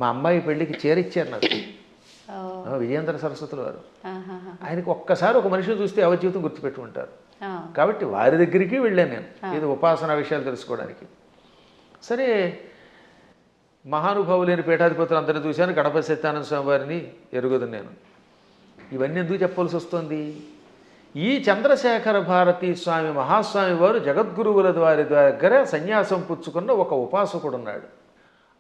మా అమ్మాయి పెళ్లికి చేరిచ్చారు నాకు విజయేంద్ర సరస్వతుల వారు. ఆయనకి ఒక్కసారి ఒక మనిషిని చూస్తే అవజీవితం గుర్తుపెట్టుకుంటారు. కాబట్టి వారి దగ్గరికి వెళ్ళాను నేను ఇది ఉపాసన విషయాలు తెలుసుకోవడానికి. సరే మహానుభావులైన పీఠాధిపతులు అందరినీ చూశాను, గణపతి సత్యానంద స్వామి వారిని ఎరుగుదు నేను. ఇవన్నీ ఎందుకు చెప్పవలసి వస్తుంది? ఈ చంద్రశేఖర భారతీ స్వామి మహాస్వామి వారు జగద్గురువుల వారి దగ్గర సన్యాసం పుచ్చుకున్న ఒక ఉపాసకుడు ఉన్నాడు.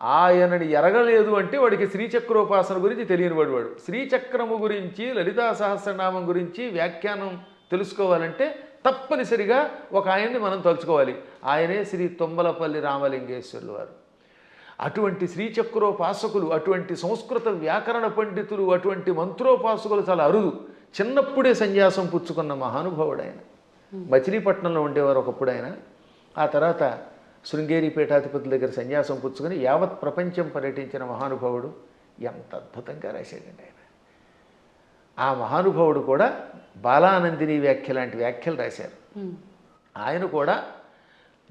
ఆయనని ఎరగలేదు అంటే వాడికి శ్రీచక్రోపాసన గురించి తెలియనివాడు. వాడు శ్రీచక్రము గురించి, లలితా సహస్రనామం గురించి వ్యాఖ్యానం తెలుసుకోవాలంటే తప్పనిసరిగా ఒక ఆయన్ని మనం తలుచుకోవాలి. ఆయనే శ్రీ తుమ్మలపల్లి రామలింగేశ్వరులు వారు. అటువంటి శ్రీచక్రోపాసకులు, అటువంటి సంస్కృత వ్యాకరణ పండితులు, అటువంటి మంత్రోపాసకులు చాలా అరుదు. చిన్నప్పుడే సన్యాసం పుచ్చుకున్న మహానుభావుడు ఆయన. మచిలీపట్నంలో ఉండేవారు ఒకప్పుడు ఆయన. ఆ తర్వాత శృంగేరి పీఠాధిపతుల దగ్గర సన్యాసం పుచ్చుకొని యావత్ ప్రపంచం పర్యటించిన మహానుభావుడు. ఎంత అద్భుతంగా రాశాడండి ఆయన. ఆ మహానుభావుడు కూడా బాలానందిని వ్యాఖ్య లాంటి వ్యాఖ్యలు రాశారు. ఆయన కూడా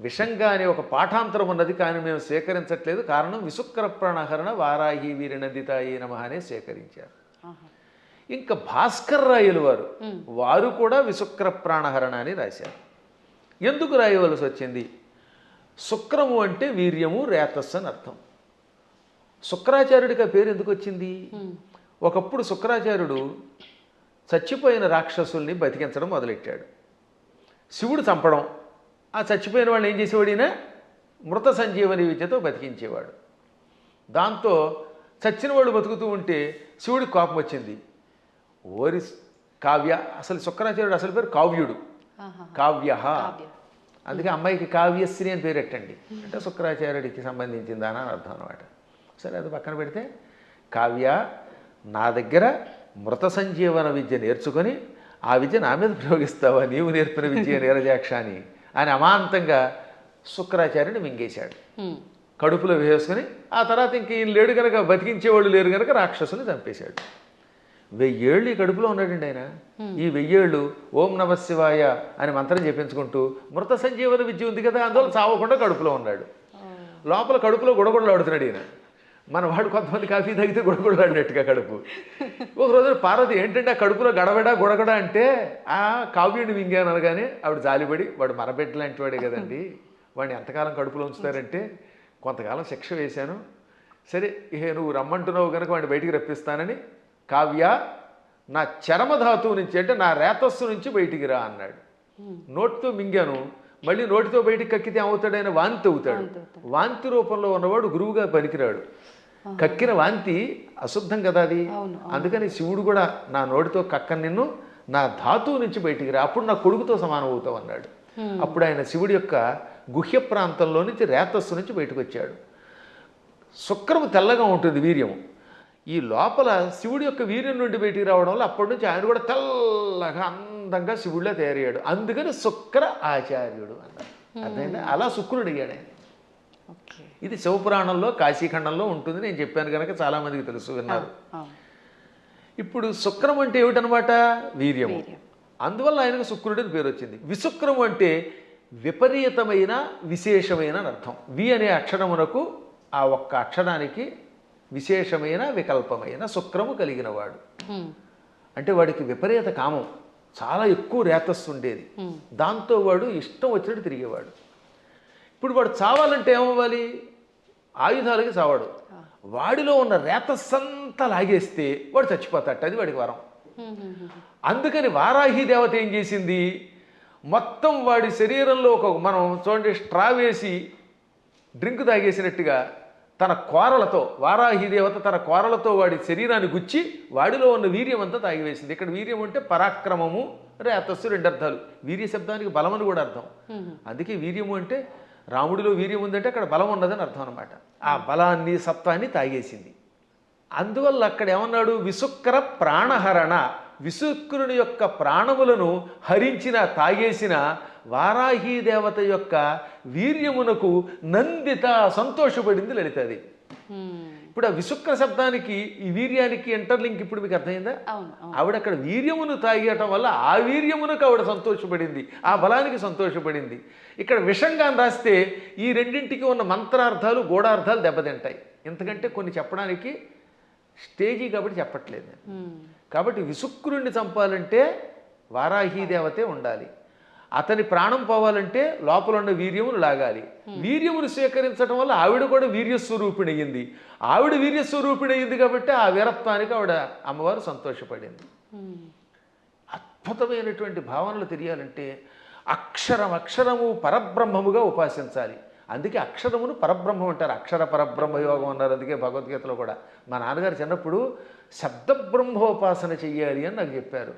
విషంగా అనే ఒక పాఠాంతరం ఉన్నది, కానీ మేము స్వీకరించట్లేదు. కారణం విశుక్ర ప్రాణహరణ వారాహి వీరినందితాయి నమః అనే స్వీకరించారు. ఇంకా భాస్కర్ రాయలు వారు కూడా విశుక్ర ప్రాణహరణ అని రాశారు. ఎందుకు రాయవలసి వచ్చింది? శుక్రము అంటే వీర్యము, రేతస్సు అని అర్థం. శుక్రాచార్యుడికి ఆ పేరు ఎందుకు వచ్చింది? ఒకప్పుడు శుక్రాచార్యుడు చచ్చిపోయిన రాక్షసుల్ని బతికించడం మొదలెట్టాడు. శివుడు చంపడం, ఆ చచ్చిపోయిన వాళ్ళు ఏం చేసేవాడు? ఈయన మృత సంజీవని విద్యతో బతికించేవాడు. దాంతో చచ్చిన వాళ్ళు బతుకుతూ ఉంటే శివుడికి కోపం వచ్చింది. ఓరి కావ్య, అసలు శుక్రాచార్యుడు అసలు పేరు కావ్యుడు, కావ్య. అందుకే అమ్మాయికి కావ్యశ్రీ అని పేరెట్టండి అంటే శుక్రాచార్యుడికి సంబంధించిందా అని అర్థం అనమాట. సరే, అది పక్కన పెడితే, కావ్య నా దగ్గర మృత సంజీవన విద్య నేర్చుకొని ఆ విద్య నా మీద ప్రయోగిస్తావా? నీవు నేర్పిన విద్య నీరజాక్ష అని అమాంతంగా శుక్రాచార్యుని మింగేశాడు. కడుపులో వేసుకుని ఆ తర్వాత ఇంక ఈయన లేడు కనుక, బతికించేవాళ్ళు లేరు కనుక రాక్షసుని చంపేశాడు. 1000 ఏళ్ళు ఈ కడుపులో ఉన్నాడండి ఆయన. ఈ 1000 ఏళ్ళు ఓం నమ శివాయ అని మంత్రం చెప్పించుకుంటూ మృత సంజీవన విద్య ఉంది కదా, అందువల్ల చావకుండా కడుపులో ఉన్నాడు. లోపల కడుపులో గుడగొడలాడుతున్నాడు ఈయన. మన వాడు కొంతమంది కాఫీ తాగితే గుడగొడలాడినట్టుగా కడుపు. ఒక రోజున పార్వతి ఏంటంటే ఆ కడుపులో గడబడా గుడగడ అంటే ఆ కావ్యుడిని మింగాను అనగానే ఆవిడ జాలిపడి, వాడు మరబెట్ట లాంటి వాడే కదండి, వాడిని ఎంతకాలం కడుపులో ఉంచుతారంటే కొంతకాలం శిక్ష వేశాను, సరే ఇహ నువ్వు రమ్మంటున్నావు కనుక వాడిని బయటికి రప్పిస్తానని, కావ్య నా చరమధాతువు నుంచి అంటే నా రేతస్సు నుంచి బయటికి రా అన్నాడు. నోటితో మింగాను, మళ్ళీ నోటితో బయటికి కక్కితే ఏమవుతాడైనా వాంతి అవుతాడు. వాంతి రూపంలో ఉన్నవాడు గురువుగా పనికిరాడు. కక్కిన వాంతి అశుద్ధం కదా అది. అందుకని శివుడు కూడా నా నోటితో కక్కని నిన్ను, నా ధాతువు నుంచి బయటికి రా, అప్పుడు నా కొడుకుతో సమానం అవుతావు అన్నాడు. అప్పుడు ఆయన శివుడి యొక్క గుహ్య ప్రాంతంలో నుంచి రేతస్సు నుంచి బయటకు వచ్చాడు. శుక్రము తెల్లగా ఉంటుంది వీర్యము. ఈ లోపల శివుడి యొక్క వీర్యం నుండి బయటికి రావడం వల్ల అప్పటి నుంచి ఆయన కూడా తెల్లగా అందంగా శివుడిలో తయారయ్యాడు. అందుకని శుక్ర ఆచార్యుడు అన్నారు. అర్థమైందా? అలా శుక్రుడు అయ్యాడు ఆయన. ఇది శివపురాణంలో కాశీఖండంలో ఉంటుంది. నేను చెప్పాను కనుక చాలామందికి తెలుసు, విన్నారు. ఇప్పుడు శుక్రం అంటే ఏమిటనమాట? వీర్యము. అందువల్ల ఆయనకు శుక్రుడిని పేరు వచ్చింది. విశుక్రము అంటే విపరీతమైన విశేషమైన అని అర్థం. వి అనే అక్షరమునకు ఆ ఒక్క అక్షరానికి విశేషమైన వికల్పమైన శుక్రము కలిగినవాడు. అంటే వాడికి విపరీత కామం, చాలా ఎక్కువ రేతస్సు ఉండేది. దాంతో వాడు ఇష్టం వచ్చినట్టు తిరిగేవాడు. ఇప్పుడు వాడు చావాలంటే ఏమవ్వాలి? ఆయుధాలకి చావాడు. వాడిలో ఉన్న రేతస్సంతా లాగేస్తే వాడు చచ్చిపోతాడు. అది వాడికి వరం. అందుకని వారాహి దేవత ఏం చేసింది? మొత్తం వాడి శరీరంలో ఒక, మనం చూడండి, స్ట్రా వేసి డ్రింక్ తాగేసినట్టుగా తన కోరలతో, వారాహి దేవత తన కోరలతో వాడి శరీరాన్ని గుచ్చి వాడిలో ఉన్న వీర్యం అంతా తాగివేసింది. ఇక్కడ వీర్యం అంటే పరాక్రమము, రేతస్సు, 2 అర్థాలు. వీర్య శబ్దానికి బలం అని కూడా అర్థం. అందుకే వీర్యము అంటే రాముడిలో వీర్యం ఉందంటే అక్కడ బలం ఉన్నదని అర్థం అనమాట. ఆ బలాన్ని, సత్వాన్ని తాగేసింది. అందువల్ల అక్కడ ఏమన్నాడు? విశుక్ర ప్రాణహరణ, విశుక్రుని యొక్క ప్రాణములను హరించిన, తాగేసిన వారాహి దేవత యొక్క వీర్యమునకు నందిత, సంతోషపడింది లలితది. ఇప్పుడు ఆ విశుక్ర శబ్దానికి ఈ వీర్యానికి ఇంటర్లింక్ ఇప్పుడు మీకు అర్థమైందా? ఆవిడ అక్కడ వీర్యమును తాగేయటం వల్ల ఆ వీర్యమునకు ఆవిడ సంతోషపడింది, ఆ బలానికి సంతోషపడింది. ఇక్కడ విషంగా రాస్తే ఈ రెండింటికి ఉన్న మంత్రార్థాలు, గూఢార్థాలు దెబ్బతింటాయి. ఎందుకంటే కొన్ని చెప్పడానికి స్టేజీ కాబట్టి చెప్పట్లేదు. కాబట్టి విశుక్రుణ్ణి చంపాలంటే వారాహి దేవతే ఉండాలి. అతని ప్రాణం పోవాలంటే లోపల ఉన్న వీర్యమును లాగాలి. వీర్యమును స్వీకరించడం వల్ల ఆవిడ కూడా వీర్యస్వరూపిణి అయ్యింది. ఆవిడ వీర్యస్వరూపిణి అయ్యింది కాబట్టి ఆ వీరత్వానికి ఆవిడ అమ్మవారు సంతోషపడింది. అద్భుతమైనటువంటి భావనలు తెలియాలంటే అక్షరము పరబ్రహ్మముగా ఉపాసించాలి. అందుకే అక్షరమును పరబ్రహ్మం అంటారు. అక్షర పరబ్రహ్మ యోగం అన్నారు. అందుకే భగవద్గీతలో కూడా మా నాన్నగారు చిన్నప్పుడు శబ్దబ్రహ్మోపాసన చెయ్యాలి అని నాకు చెప్పారు.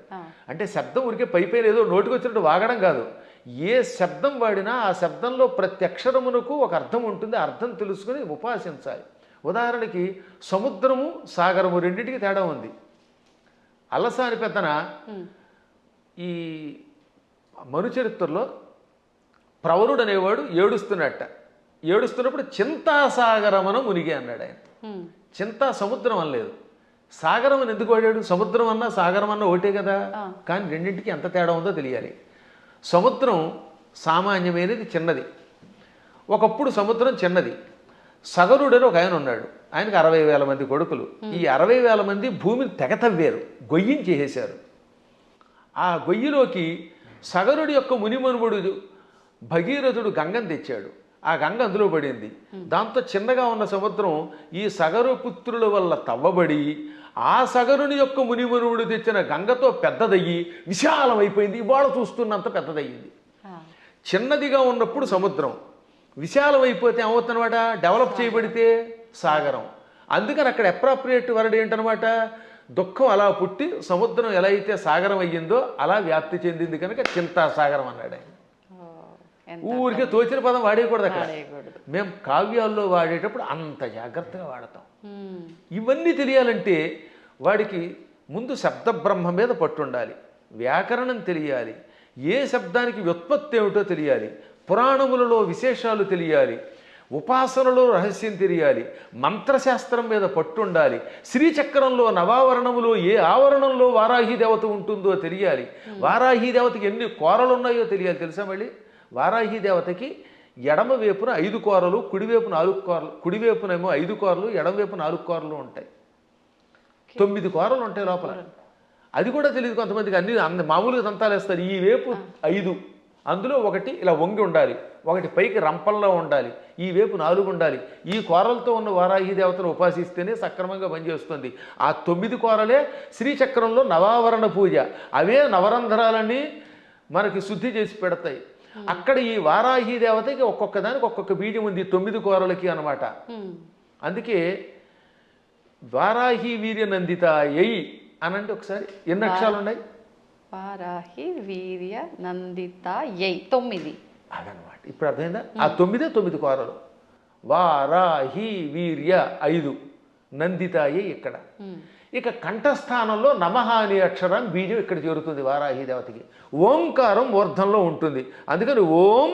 అంటే శబ్దం ఉరికే పైపైన ఏదో నోటికి వచ్చినట్టు వాగడం కాదు. ఏ శబ్దం వాడినా ఆ శబ్దంలో ప్రతి అక్షరమునకు ఒక అర్థం ఉంటుంది. ఆ అర్థం తెలుసుకుని ఉపాసించాలి. ఉదాహరణకి సముద్రము సాగరము రెండింటికి తేడా ఉంది. అల్లసాని పెద్దన ఈ మనుచరిత్రలో ప్రవరుడు అనేవాడు ఏడుస్తున్నప్పుడు చింతాసాగరమన మునిగి అన్నాడు ఆయన. చింతా సముద్రం అనలేదు. సాగరం అని ఎందుకు వాడాడు? సముద్రం అన్నా సాగరం అన్నా ఒకటే కదా. కానీ రెండింటికి ఎంత తేడా ఉందో తెలియాలి. సముద్రం సామాన్యమైనది, చిన్నది. ఒకప్పుడు సముద్రం చిన్నది. సగరుడని ఒక ఆయన ఉన్నాడు. ఆయనకు 60,000 మంది కొడుకులు. ఈ 60,000 మంది భూమిని తెగతవ్వారు, గొయ్యించేసేశారు. ఆ గొయ్యిలోకి సగరుడి యొక్క మునిమనుముడు భగీరథుడు గంగను తెచ్చాడు. ఆ గంగ అందులో పడింది. దాంతో చిన్నగా ఉన్న సముద్రం ఈ సగరు పుత్రుల వల్ల తవ్వబడి ఆ సగరుని యొక్క మునిమనువుడు తెచ్చిన గంగతో పెద్దదయ్యి విశాలమైపోయింది. ఇవాళ చూస్తున్నంత పెద్దదయ్యింది. చిన్నదిగా ఉన్నప్పుడు సముద్రం, విశాలమైపోతే ఏమవుతుందన్నమాట? డెవలప్ చేయబడితే సాగరం. అందుకని అక్కడ అప్రాప్రియేట్ వర్డ్ ఏంటనమాట? దుఃఖం అలా పుట్టి సముద్రం ఎలా అయితే సాగరం అయ్యిందో అలా వ్యాప్తి చెందింది కనుక చింతాసాగరం అన్నాడు ఆయన. ఊరికే తోచిన పదం వాడేయకూడదు అక్కడ. మేము కావ్యాల్లో వాడేటప్పుడు అంత జాగ్రత్తగా వాడతాం. ఇవన్నీ తెలియాలంటే వాడికి ముందు శబ్ద బ్రహ్మ మీద పట్టుండాలి, వ్యాకరణం తెలియాలి, ఏ శబ్దానికి వ్యుత్పత్తి ఏమిటో తెలియాలి, పురాణములలో విశేషాలు తెలియాలి, ఉపాసనలో రహస్యం తెలియాలి, మంత్రశాస్త్రం మీద పట్టుండాలి, శ్రీచక్రంలో నవావరణములో ఏ ఆవరణంలో వారాహి దేవత ఉంటుందో తెలియాలి, వారాహి దేవతకి ఎన్ని కోరలు ఉన్నాయో తెలియాలి. తెలుసా? మళ్ళీ వారాహి దేవతకి ఎడమ వైపున 5 కోరలు, కుడివైపు 4 కోరలు, కుడివైపునేమో 5 కోరలు, ఎడమవైపు 4 కోరలు ఉంటాయి. 9 కోరలు ఉంటాయి లోపల. అది కూడా తెలియదు కొంతమందికి. అన్ని మామూలుగా దంతాలు వేస్తారు. ఈ వైపు 5, అందులో ఒకటి ఇలా వంగి ఉండాలి, ఒకటి పైకి రంపంలో ఉండాలి, ఈ వైపు 4 ఉండాలి. ఈ కోరలతో ఉన్న వారాహి దేవతను ఉపాసిస్తేనే సక్రమంగా పనిచేస్తుంది. ఆ 9 కోరలే శ్రీచక్రంలో నవావరణ పూజ. అవే నవరంధ్రాలని మనకి శుద్ధి చేసి పెడతాయి. అక్కడ ఈ వారాహి దేవతకి ఒక్కొక్క దానికి ఒక్కొక్క బీజం ఉంది 9 కోరలకి అన్నమాట. అందుకే వారాహి వీర్య నందిత ఎయి అనంటే ఒకసారి ఎన్ని అక్షరాలు ఉన్నాయి? వారాహి వీర్య నందిత ఎయి 9. అదనమాట. ఇప్పుడు అర్థమైందా? ఆ 9 కోరలు. వారాహి వీర్య 5, నందితాయి ఇక్కడ. ఇక కంఠస్థానంలో నమః అనే అక్షరం బీజం ఇక్కడ చేరుతుంది వారాహి దేవతకి. ఓంకారం ఊర్ధంలో ఉంటుంది. అందుకని ఓం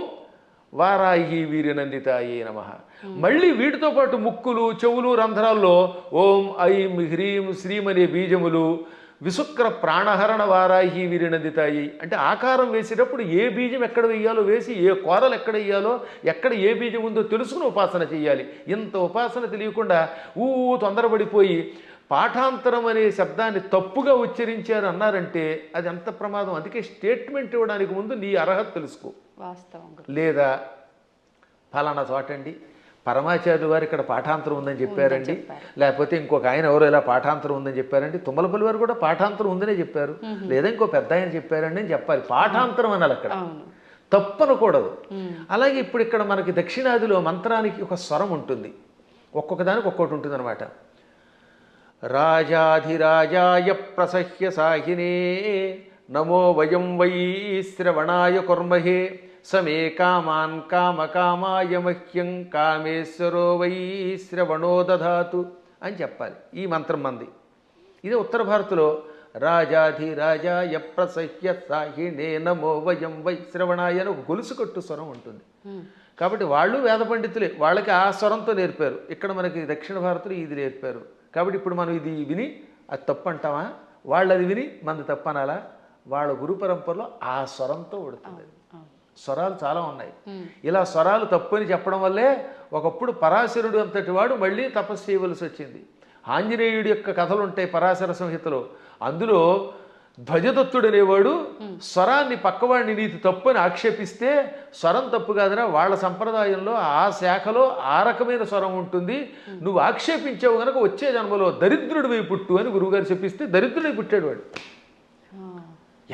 వారాహి వీర్యనందితాయే నమః. మళ్ళీ వీటితో పాటు ముక్కులు, చెవులు, రంధ్రాల్లో ఓం ఐం హ్రీం శ్రీం అనే బీజములు, విశుక్ర ప్రాణహరణ వారాహి వీర్యనందితాయి. అంటే ఆకారం వేసేటప్పుడు ఏ బీజం ఎక్కడ వేయాలో వేసి, ఏ కోరలు ఎక్కడ వేయాలో, ఎక్కడ ఏ బీజం ఉందో తెలుసుకుని ఉపాసన చేయాలి. ఇంత ఉపాసన తెలియకుండా తొందరపడిపోయి పాఠాంతరం అనే శబ్దాన్ని తప్పుగా ఉచ్చరించారు అన్నారంటే అది ఎంత ప్రమాదం. అందుకే స్టేట్మెంట్ ఇవ్వడానికి ముందు నీ అర్హత తెలుసుకో. వాస్తవం. లేదా ఫలానా చోటండి పరమాచార్యులు వారు ఇక్కడ పాఠాంతరం ఉందని చెప్పారండి, లేకపోతే ఇంకొక ఆయన ఎవరో ఇలా పాఠాంతరం ఉందని చెప్పారండి, తుమ్మలపల్లి వారు కూడా పాఠాంతరం ఉందనే చెప్పారు, లేదా ఇంకో పెద్ద ఆయన చెప్పారండి అని చెప్పాలి. పాఠాంతరం అనాలి అక్కడ, తప్పనకూడదు. అలాగే ఇప్పుడు ఇక్కడ మనకి దక్షిణాదిలో మంత్రానికి ఒక స్వరం ఉంటుంది, ఒక్కొక్క దానికి ఒక్కొక్కటి ఉంటుంది అనమాట. రాజాధిరాజాయ ప్రసహ్య సాహినే నమో వయం వై శ్రవణాయ కుర్మహే సమే కామాన్ కామకామాయ మహ్యం కామేశ్వరో వై శ్రవణో దధాతు అని చెప్పాలి. ఈ మంత్రం మంది. ఇదే ఉత్తర భారత్లో రాజాధిరాజాయ ప్రసహ్య సాహినే నమో వయం వై శ్రవణాయ అని ఒక గొలుసు కట్టు స్వరం ఉంటుంది. కాబట్టి వాళ్ళు వేద పండితులే, వాళ్ళకి ఆ స్వరంతో నేర్పారు. ఇక్కడ మనకి దక్షిణ భారత్లో ఇది నేర్పారు. కాబట్టి ఇప్పుడు మనం ఇది విని అది తప్పు అంటామా? వాళ్ళు అది విని మనది తప్పు అనాలా? వాళ్ళ గురు పరంపరలో ఆ స్వరంతో ఉడుతుంది. స్వరాలు చాలా ఉన్నాయి. ఇలా స్వరాలు తప్పు అని చెప్పడం వల్లే ఒకప్పుడు పరాశరుడు అంతటి వాడు మళ్ళీ తపస్సు చేయవలసి వచ్చింది. ఆంజనేయుడి యొక్క కథలు ఉంటాయి పరాశర సంహితలో. అందులో ధ్వజదత్తుడు అనేవాడు స్వరాన్ని పక్కవాడిని నీతి తప్పు అని ఆక్షేపిస్తే స్వరం తప్పు కాదనా, వాళ్ళ సంప్రదాయంలో ఆ శాఖలో ఆ రకమైన స్వరం ఉంటుంది, నువ్వు ఆక్షేపించావు కనుక వచ్చే జన్మలో దరిద్రుడివై పుట్టు అని గురువుగారు చెప్పిస్తే దరిద్రుడై పుట్టాడు వాడు.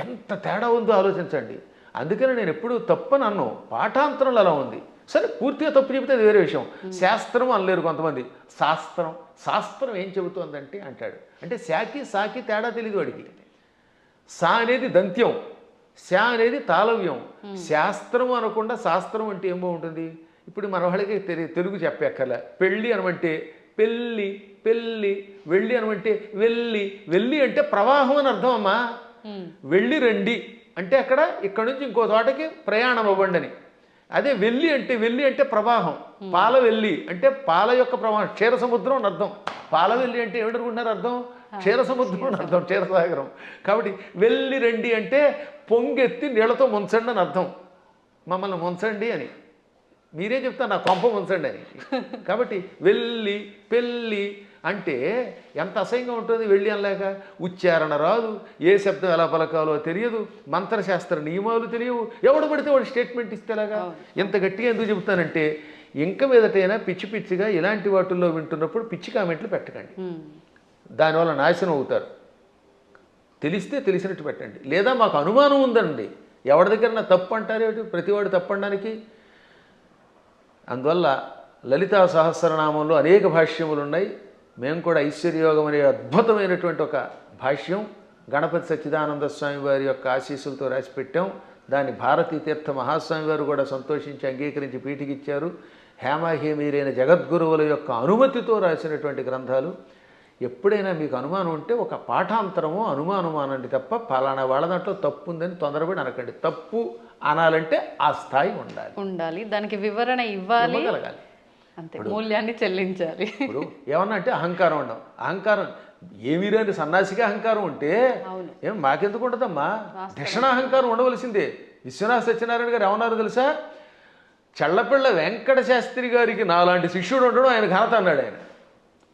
ఎంత తేడా ఉందో ఆలోచించండి. అందుకని నేను ఎప్పుడు తప్పని అన్ను, పాఠాంతరంలో అలా ఉంది. సరే పూర్తిగా తప్పు చెబితే అది వేరే విషయం. శాస్త్రం అనలేరు కొంతమంది, శాస్త్రం శాస్త్రం ఏం చెబుతోందంటే అంటాడు. అంటే శాకి సాకి తేడా తెలియదు వాడికి. సా అనేది దంత్యం, శా అనేది తాళవ్యం. శాస్త్రం అనకుండా శాస్త్రం అంటే ఏమో ఉంటుంది. ఇప్పుడు మన వాళ్ళకి తెలుగు చెప్పక్కర్లే. పెళ్ళి అనమంటే పెళ్ళి, పెళ్ళి. వెళ్ళి అనమంటే వెళ్ళి. వెళ్ళి అంటే ప్రవాహం అని అర్థం అమ్మా. వెళ్ళి రండి అంటే అక్కడ ఇక్కడ నుంచి ఇంకో చోటకి ప్రయాణం అవ్వండి అని. అదే వెళ్ళి అంటే ప్రవాహం. పాల వెళ్ళి అంటే పాల యొక్క ప్రవాహం, క్షీర సముద్రం అని అర్థం. పాల వెళ్ళి అంటే ఏమిటనుకుంటున్నారు అర్థం? క్షీర సముద్రం అని అర్థం, క్షీరసాగరం. కాబట్టి వెళ్ళి రండి అంటే పొంగెత్తి నీళ్లతో ముంచండి అని అర్థం. మమ్మల్ని ముంచండి అని మీరే చెప్తారు, నా కొంప ముంచండి అని. కాబట్టి వెళ్ళి పెళ్ళి అంటే ఎంత అసహ్యంగా ఉంటుంది. వెళ్ళి అనలేక ఉచ్చారణ రాదు, ఏ శబ్దం ఎలా పలకాలో తెలియదు, మంత్రశాస్త్ర నియమాలు తెలియవు. ఎవడు పడితే వాడు స్టేట్మెంట్ ఇస్తేలాగా. ఎంత గట్టిగా ఎందుకు చెబుతానంటే ఇంక మీదటైనా పిచ్చి పిచ్చిగా ఇలాంటి వాటిల్లో వింటున్నప్పుడు పిచ్చి కామెంట్లు పెట్టకండి, దానివల్ల నాశనం అవుతారు. తెలిస్తే తెలిసినట్టు పెట్టండి. లేదా మాకు అనుమానం ఉందండి, ఎవరి దగ్గర నా తప్పు అంటారేమిటి, ప్రతివాడు తప్పు అనడానికి. అందువల్ల లలితా సహస్రనామంలో అనేక భాష్యములు ఉన్నాయి. మేము కూడా ఐశ్వర్యయోగం అనే అద్భుతమైనటువంటి ఒక భాష్యం గణపతి సచ్చిదానంద స్వామి వారి యొక్క ఆశీస్సులతో రాసిపెట్టాం. దాన్ని భారతీ తీర్థ మహాస్వామి వారు కూడా సంతోషించి అంగీకరించి పీఠికిచ్చారు. హేమాహేమీరైన జగద్గురువుల యొక్క అనుమతితో రాసినటువంటి గ్రంథాలు. ఎప్పుడైనా మీకు అనుమానం ఉంటే ఒక పాఠాంతరమో అనుమానమో అనండి తప్ప పలానా వాళ్ళ దాంట్లో తప్పు ఉందని తొందరపడి అనకండి. తప్పు అనాలంటే ఆ స్థాయి ఉండాలి, దానికి వివరణ ఇవ్వాలి, అంతే, మూల్యాన్ని చెల్లించాలి. ఇప్పుడు ఏమన్నా అంటే అహంకారం ఉండవు. అహంకారం ఏమీ రాని సన్నాసిగా అహంకారం ఉంటే ఏం మాకెందుకు ఉంటుందమ్మా? దక్షిణాహంకారం ఉండవలసిందే. విశ్వనాథ సత్యనారాయణ గారు ఏమన్నారు తెలుసా? చల్లపిళ్ళ వెంకట శాస్త్రి గారికి నాలాంటి శిష్యుడు ఉండడం ఆయన ఘనత అన్నాడు ఆయన.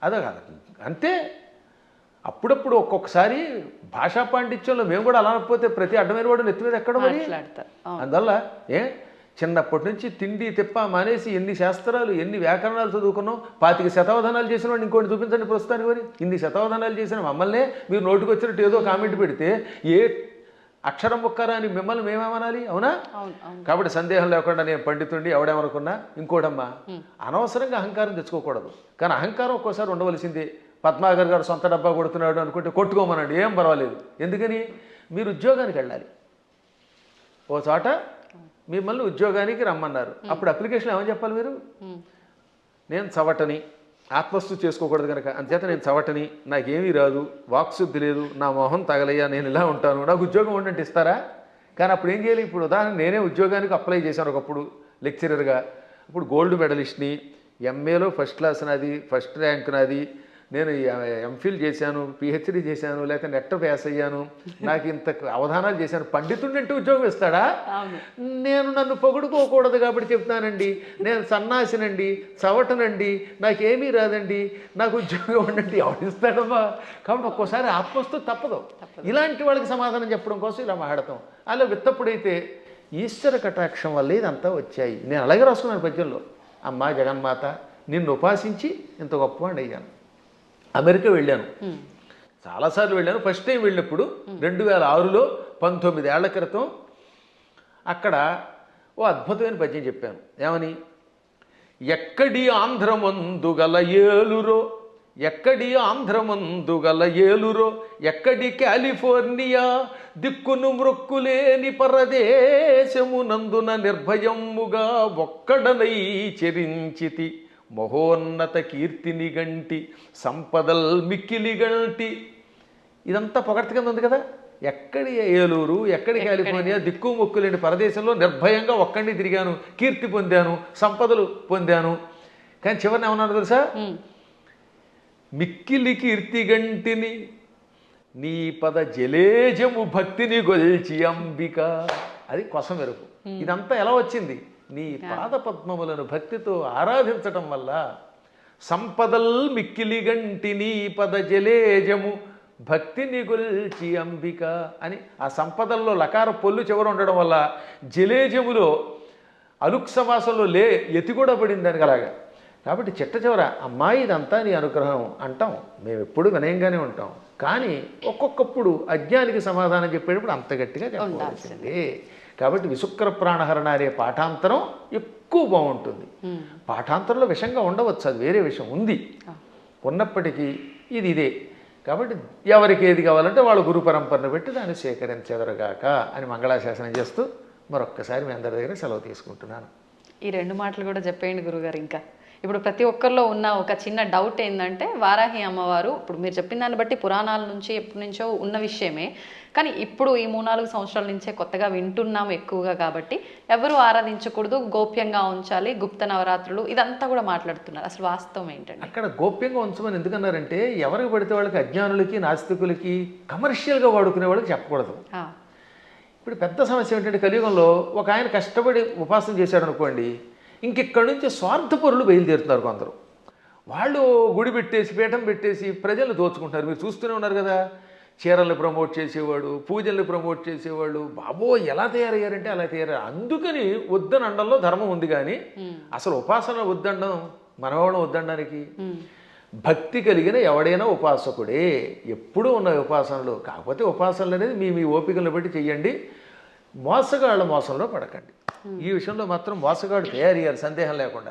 అదే కాదు అంతే. అప్పుడప్పుడు ఒక్కొక్కసారి భాషా పాండిత్యంలో మేము కూడా అలా అనకపోతే ప్రతి అడ్డమైన వాడు నెత్తి మీద ఎక్కడ మరి. అందువల్ల చిన్నప్పటి నుంచి తిండి తిప్ప మానేసి ఎన్ని శాస్త్రాలు ఎన్ని వ్యాకరణాలు చదువుకున్నాం. 25 శతావధానాలు చేసిన వాడిని ఇంకోటి చూపించండి ప్రస్తుతానికి. మరి ఇన్ని శతావధానాలు చేసిన మమ్మల్నే మీరు నోటికి వచ్చినట్టు ఏదో కామెంట్ పెడితే ఏ అక్షరం ఒక్కరా అని మిమ్మల్ని మేమేమనాలి? అవునా? కాబట్టి సందేహం లేకుండా నేను పండితుండి ఎవడేమనుకున్నా. ఇంకోటమ్మా, అనవసరంగా అహంకారం తెచ్చుకోకూడదు. కానీ అహంకారం ఒక్కోసారి ఉండవలసిందే. పద్మాగర్ గారు సొంత డబ్బా కొడుతున్నాడు అనుకుంటే కొట్టుకోమనండి, ఏం పర్వాలేదు. ఎందుకని? మీరు ఉద్యోగానికి వెళ్ళాలి. ఓ చోట మిమ్మల్ని ఉద్యోగానికి రమ్మన్నారు. అప్పుడు అప్లికేషన్ ఏమని చెప్పాలి మీరు? నేను చవటని, ఆత్మస్థుతి చేసుకోకూడదు కనుక అంతేత నేను చవటని, నాకేమీ రాదు, వాక్శుద్ధి లేదు, నా మొహం తగలయ్యా, నేను ఇలా ఉంటాను, నాకు ఉద్యోగం ఉండంటే ఇస్తారా? కానీ అప్పుడు ఏం చేయాలి? ఇప్పుడు ఉదాహరణ నేనే ఉద్యోగానికి అప్లై చేశాను ఒకప్పుడు లెక్చరర్గా. ఇప్పుడు గోల్డ్ మెడలిస్ట్ని, ఎంఏలో ఫస్ట్ క్లాస్ నాది, ఫస్ట్ ర్యాంక్ నాది, నేను ఎంఫిల్ చేశాను, పిహెచ్డి చేశాను, లేకపోతే నెట్ పాస్ అయ్యాను, నాకు ఇంత అవధానాలు చేశాను. పండితుడంటే ఉద్యోగం ఇస్తాడా? నేను నన్ను పొగుడుకోకూడదు కాబట్టి చెప్తానండి, నేను సన్నాసినండి, చవటనండి, నాకేమీ రాదండి, నాకు ఉద్యోగం ఉండండి, ఎవడిస్తాడమ్మా? కాబట్టి ఒక్కోసారి ఆత్మస్తు తప్పదు. ఇలాంటి వాళ్ళకి సమాధానం చెప్పడం కోసం ఇలా మాట్లాడతాం. అలా విత్తప్పుడైతే ఈశ్వర కటాక్షం వల్ల ఇదంతా వచ్చాయి. నేను అలాగే రాసుకున్నాను పద్యంలో. అమ్మా జగన్మాత, నిన్ను ఉపాసించి ఇంత గొప్పవాడిని అయ్యాను. అమెరికా వెళ్ళాను, చాలాసార్లు వెళ్ళాను. ఫస్ట్ టైం వెళ్ళినప్పుడు 2006లో 19 ఏళ్ల క్రితం అక్కడ ఓ అద్భుతమైన పద్యం చెప్పాను. ఏమని? ఎక్కడి ఆంధ్రమందు గల ఏలురో, ఎక్కడి ఆంధ్రమందు గల ఏలురో, ఎక్కడి కాలిఫోర్నియా దిక్కును మృక్కులేని పరదేశమునందున నిర్భయముగా ఒక్కడనై చెరించితి, మహోన్నత కీర్తిని గంటి సంపదల్ మిక్కిలి గంటి. ఇదంతా పొగడ్త కింద ఉంది కదా. ఎక్కడి ఏలూరు, ఎక్కడి కాలిఫోర్నియా దిక్కు మొక్కు లేని పరదేశంలో నిర్భయంగా ఒక్కడిని తిరిగాను, కీర్తి పొందాను, సంపదలు పొందాను. కానీ చివరిని ఏమన్నాను తెలుసా? మిక్కిలి కీర్తి గంటిని నీ పద జలేజము భక్తిని గొల్చి అంబిక. అది కొస మెరుపు. ఇదంతా ఎలా వచ్చింది? నీ పాద పద్మములను భక్తితో ఆరాధించటం వల్ల. సంపదల్ మిక్కిలి గంటి నీ పద జలేజము భక్తి నిగుల్చి అంబిక అని ఆ సంపదల్లో లకార పొల్లు చివర ఉండడం వల్ల జలేజములో అలుక్ సమాసంలో ఎతి కూడా పడింది దానికి అలాగా. కాబట్టి చిట్ట చివర అమ్మాయి ఇదంతా నీ అనుగ్రహం అంటాం, మేము ఎప్పుడు వినయంగానే ఉంటాం. కానీ ఒక్కొక్కప్పుడు అజ్ఞానికి సమాధానం చెప్పేటప్పుడు అంత గట్టిగా చెప్పాల్సిందే. కాబట్టి విశుక్ర ప్రాణహరణ అనే పాఠాంతరం ఎక్కువ బాగుంటుంది. పాఠాంతరంలో విషంగా ఉండవచ్చు, అది వేరే విషయం ఉంది, ఉన్నప్పటికీ ఇదే. కాబట్టి ఎవరికి ఏది కావాలంటే వాళ్ళ గురు పరంపరను పెట్టి దాన్ని సేకరించెదరుగాక అని మంగళాశాసనం చేస్తూ మరొక్కసారి మీ అందరి దగ్గర సెలవు తీసుకుంటున్నాను. ఈ 2 మాటలు కూడా చెప్పేయండి గురుగారు. ఇంకా ఇప్పుడు ప్రతి ఒక్కరిలో ఉన్న ఒక చిన్న డౌట్ ఏంటంటే వారాహి అమ్మవారు ఇప్పుడు మీరు చెప్పిన దాన్ని బట్టి పురాణాల నుంచి ఎప్పటి నుంచో ఉన్న విషయమే, కానీ ఇప్పుడు ఈ 3-4 సంవత్సరాల నుంచే కొత్తగా వింటున్నాం ఎక్కువగా. కాబట్టి ఎవరు ఆరాధించకూడదు, గోప్యంగా ఉంచాలి, గుప్త నవరాత్రులు ఇదంతా కూడా మాట్లాడుతున్నారు. అసలు వాస్తవం ఏంటంటే అక్కడ గోప్యంగా ఉంచమని ఎందుకన్నారంటే ఎవరికి పడితే వాళ్ళకి, అజ్ఞానులకి నాస్తికులకి, కమర్షియల్గా వాడుకునే వాళ్ళకి చెప్పకూడదు. ఇప్పుడు పెద్ద సమస్య ఏంటంటే కలియుగంలో ఒక ఆయన కష్టపడి ఉపాసన చేశాడు అనుకోండి, ఇంకెక్కడి నుంచి స్వార్థపరులు బయలుదేరుతున్నారు కొందరు. వాళ్ళు గుడి పెట్టేసి పీఠం పెట్టేసి ప్రజలు దోచుకుంటారు. మీరు చూస్తూనే ఉన్నారు కదా, చీరల్ని ప్రమోట్ చేసేవాడు, పూజల్ని ప్రమోట్ చేసేవాడు, బాబో ఎలా తయారయ్యారంటే అలా తయారయ్యారు. అందుకని వద్దనండంలో ధర్మం ఉంది, కానీ అసలు ఉపాసన వద్దండం మనవాళ్ళం వద్దనడానికి. భక్తి కలిగిన ఎవడైనా ఉపాసకుడే, ఎప్పుడూ ఉన్న ఉపాసనలు. కాకపోతే ఉపాసనలు అనేది మీ ఓపికలను బట్టి చెయ్యండి, మోసగాళ్ళ మోసంలో పడకండి. ఈ విషయంలో మాత్రం మోసగాడు తయారయ్యారు సందేహం లేకుండా.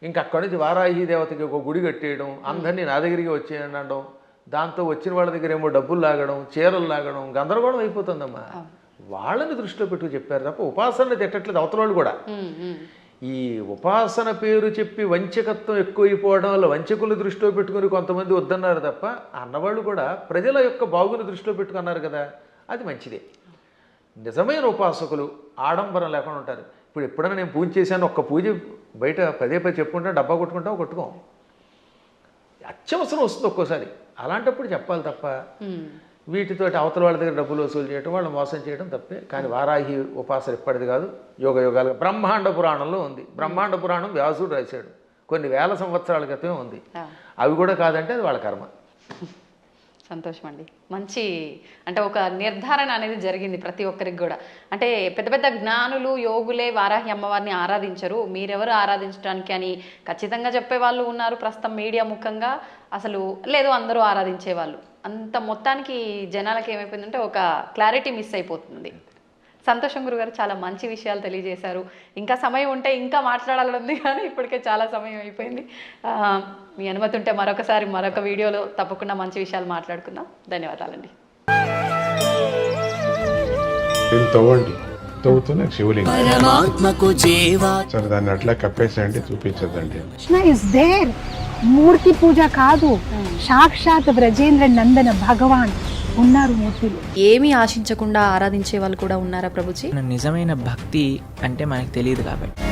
ఇంకా అక్కడి నుంచి వారాహి దేవతకి ఒక గుడి కట్టేయడం, అందరినీ నా దగ్గరికి వచ్చేయండి అనడం, దాంతో వచ్చిన వాళ్ళ దగ్గర ఏమో డబ్బులు లాగడం, చీరలు లాగడం, గందరగోళం అయిపోతుందమ్మా. వాళ్ళని దృష్టిలో పెట్టుకు చెప్పారు తప్ప ఉపాసనని తిట్టట్లేదు అవతల వాళ్ళు కూడా. ఈ ఉపాసన పేరు చెప్పి వంచకత్వం ఎక్కువైపోవడం వల్ల వంచకులు దృష్టిలో పెట్టుకుని కొంతమంది వద్దన్నారు తప్ప, అన్నవాళ్ళు కూడా ప్రజల యొక్క బాగుని దృష్టిలో పెట్టుకున్నారు కదా, అది మంచిదే. నిజమైన ఉపాసకులు ఆడంబరం లేకుండా ఉంటారు. ఇప్పుడు ఎప్పుడైనా నేను పూజ చేశాను, ఒక్క పూజ బయట పదే చెప్పుకుంటా, డబ్బా కొట్టుకుంటావు, కొట్టుకోం, అత్యవసరం వస్తుంది ఒక్కోసారి. అలాంటప్పుడు చెప్పాలి తప్ప వీటితోటి అవతల వాళ్ళ దగ్గర డబ్బులు వసూలు చేయడం, వాళ్ళు మోసం చేయడం తప్పే. కానీ వారాహి ఉపాసన ఇప్పటిది కాదు, యుగాలుగా బ్రహ్మాండ పురాణంలో ఉంది. బ్రహ్మాండ పురాణం వ్యాసుడు రాశాడు, కొన్ని వేల సంవత్సరాల క్రితమే ఉంది. అవి కూడా కాదంటే అది వాళ్ళ కర్మ. సంతోషం అండి. మంచి అంటే ఒక నిర్ధారణ అనేది జరిగింది ప్రతి ఒక్కరికి కూడా. అంటే పెద్ద పెద్ద జ్ఞానులు యోగులే వారాహి అమ్మవారిని ఆరాధించరు, మీరెవరు ఆరాధించడానికి అని ఖచ్చితంగా చెప్పే వాళ్ళు ఉన్నారు ప్రస్తుతం మీడియా ముఖంగా. అసలు లేదు అందరూ ఆరాధించే వాళ్ళు. అంత మొత్తానికి జనాలకి ఏమైపోయిందంటే ఒక క్లారిటీ మిస్ అయిపోతుంది. సంతోషం గురుగారు, చాలా మంచి విషయాలు తెలియజేశారు. ఇంకా సమయం ఉంటే ఇంకా మాట్లాడాలని ఉంది, కానీ ఇప్పటికే చాలా సమయం అయిపోయింది. మీ అనుమతి ఉంటే మరొకసారి మరొక వీడియోలో తప్పకుండా మంచి విషయాలు మాట్లాడుకుందాం. ధన్యవాదాలండి. తవ్వుతూనే శివలింగం సరే దాన్ని అట్లా కప్పేసేయండి, చూపించదండి. మూర్తి పూజ కాదు, సాక్షాత్ బ్రజేంద్ర నందన భగవాన్ ఉన్నారు మూర్తులు. ఏమీ ఆశించకుండా ఆరాధించే వాళ్ళు కూడా ఉన్నారా ప్రభుజీ? నిజమైన భక్తి అంటే మనకు తెలియదు కాబట్టి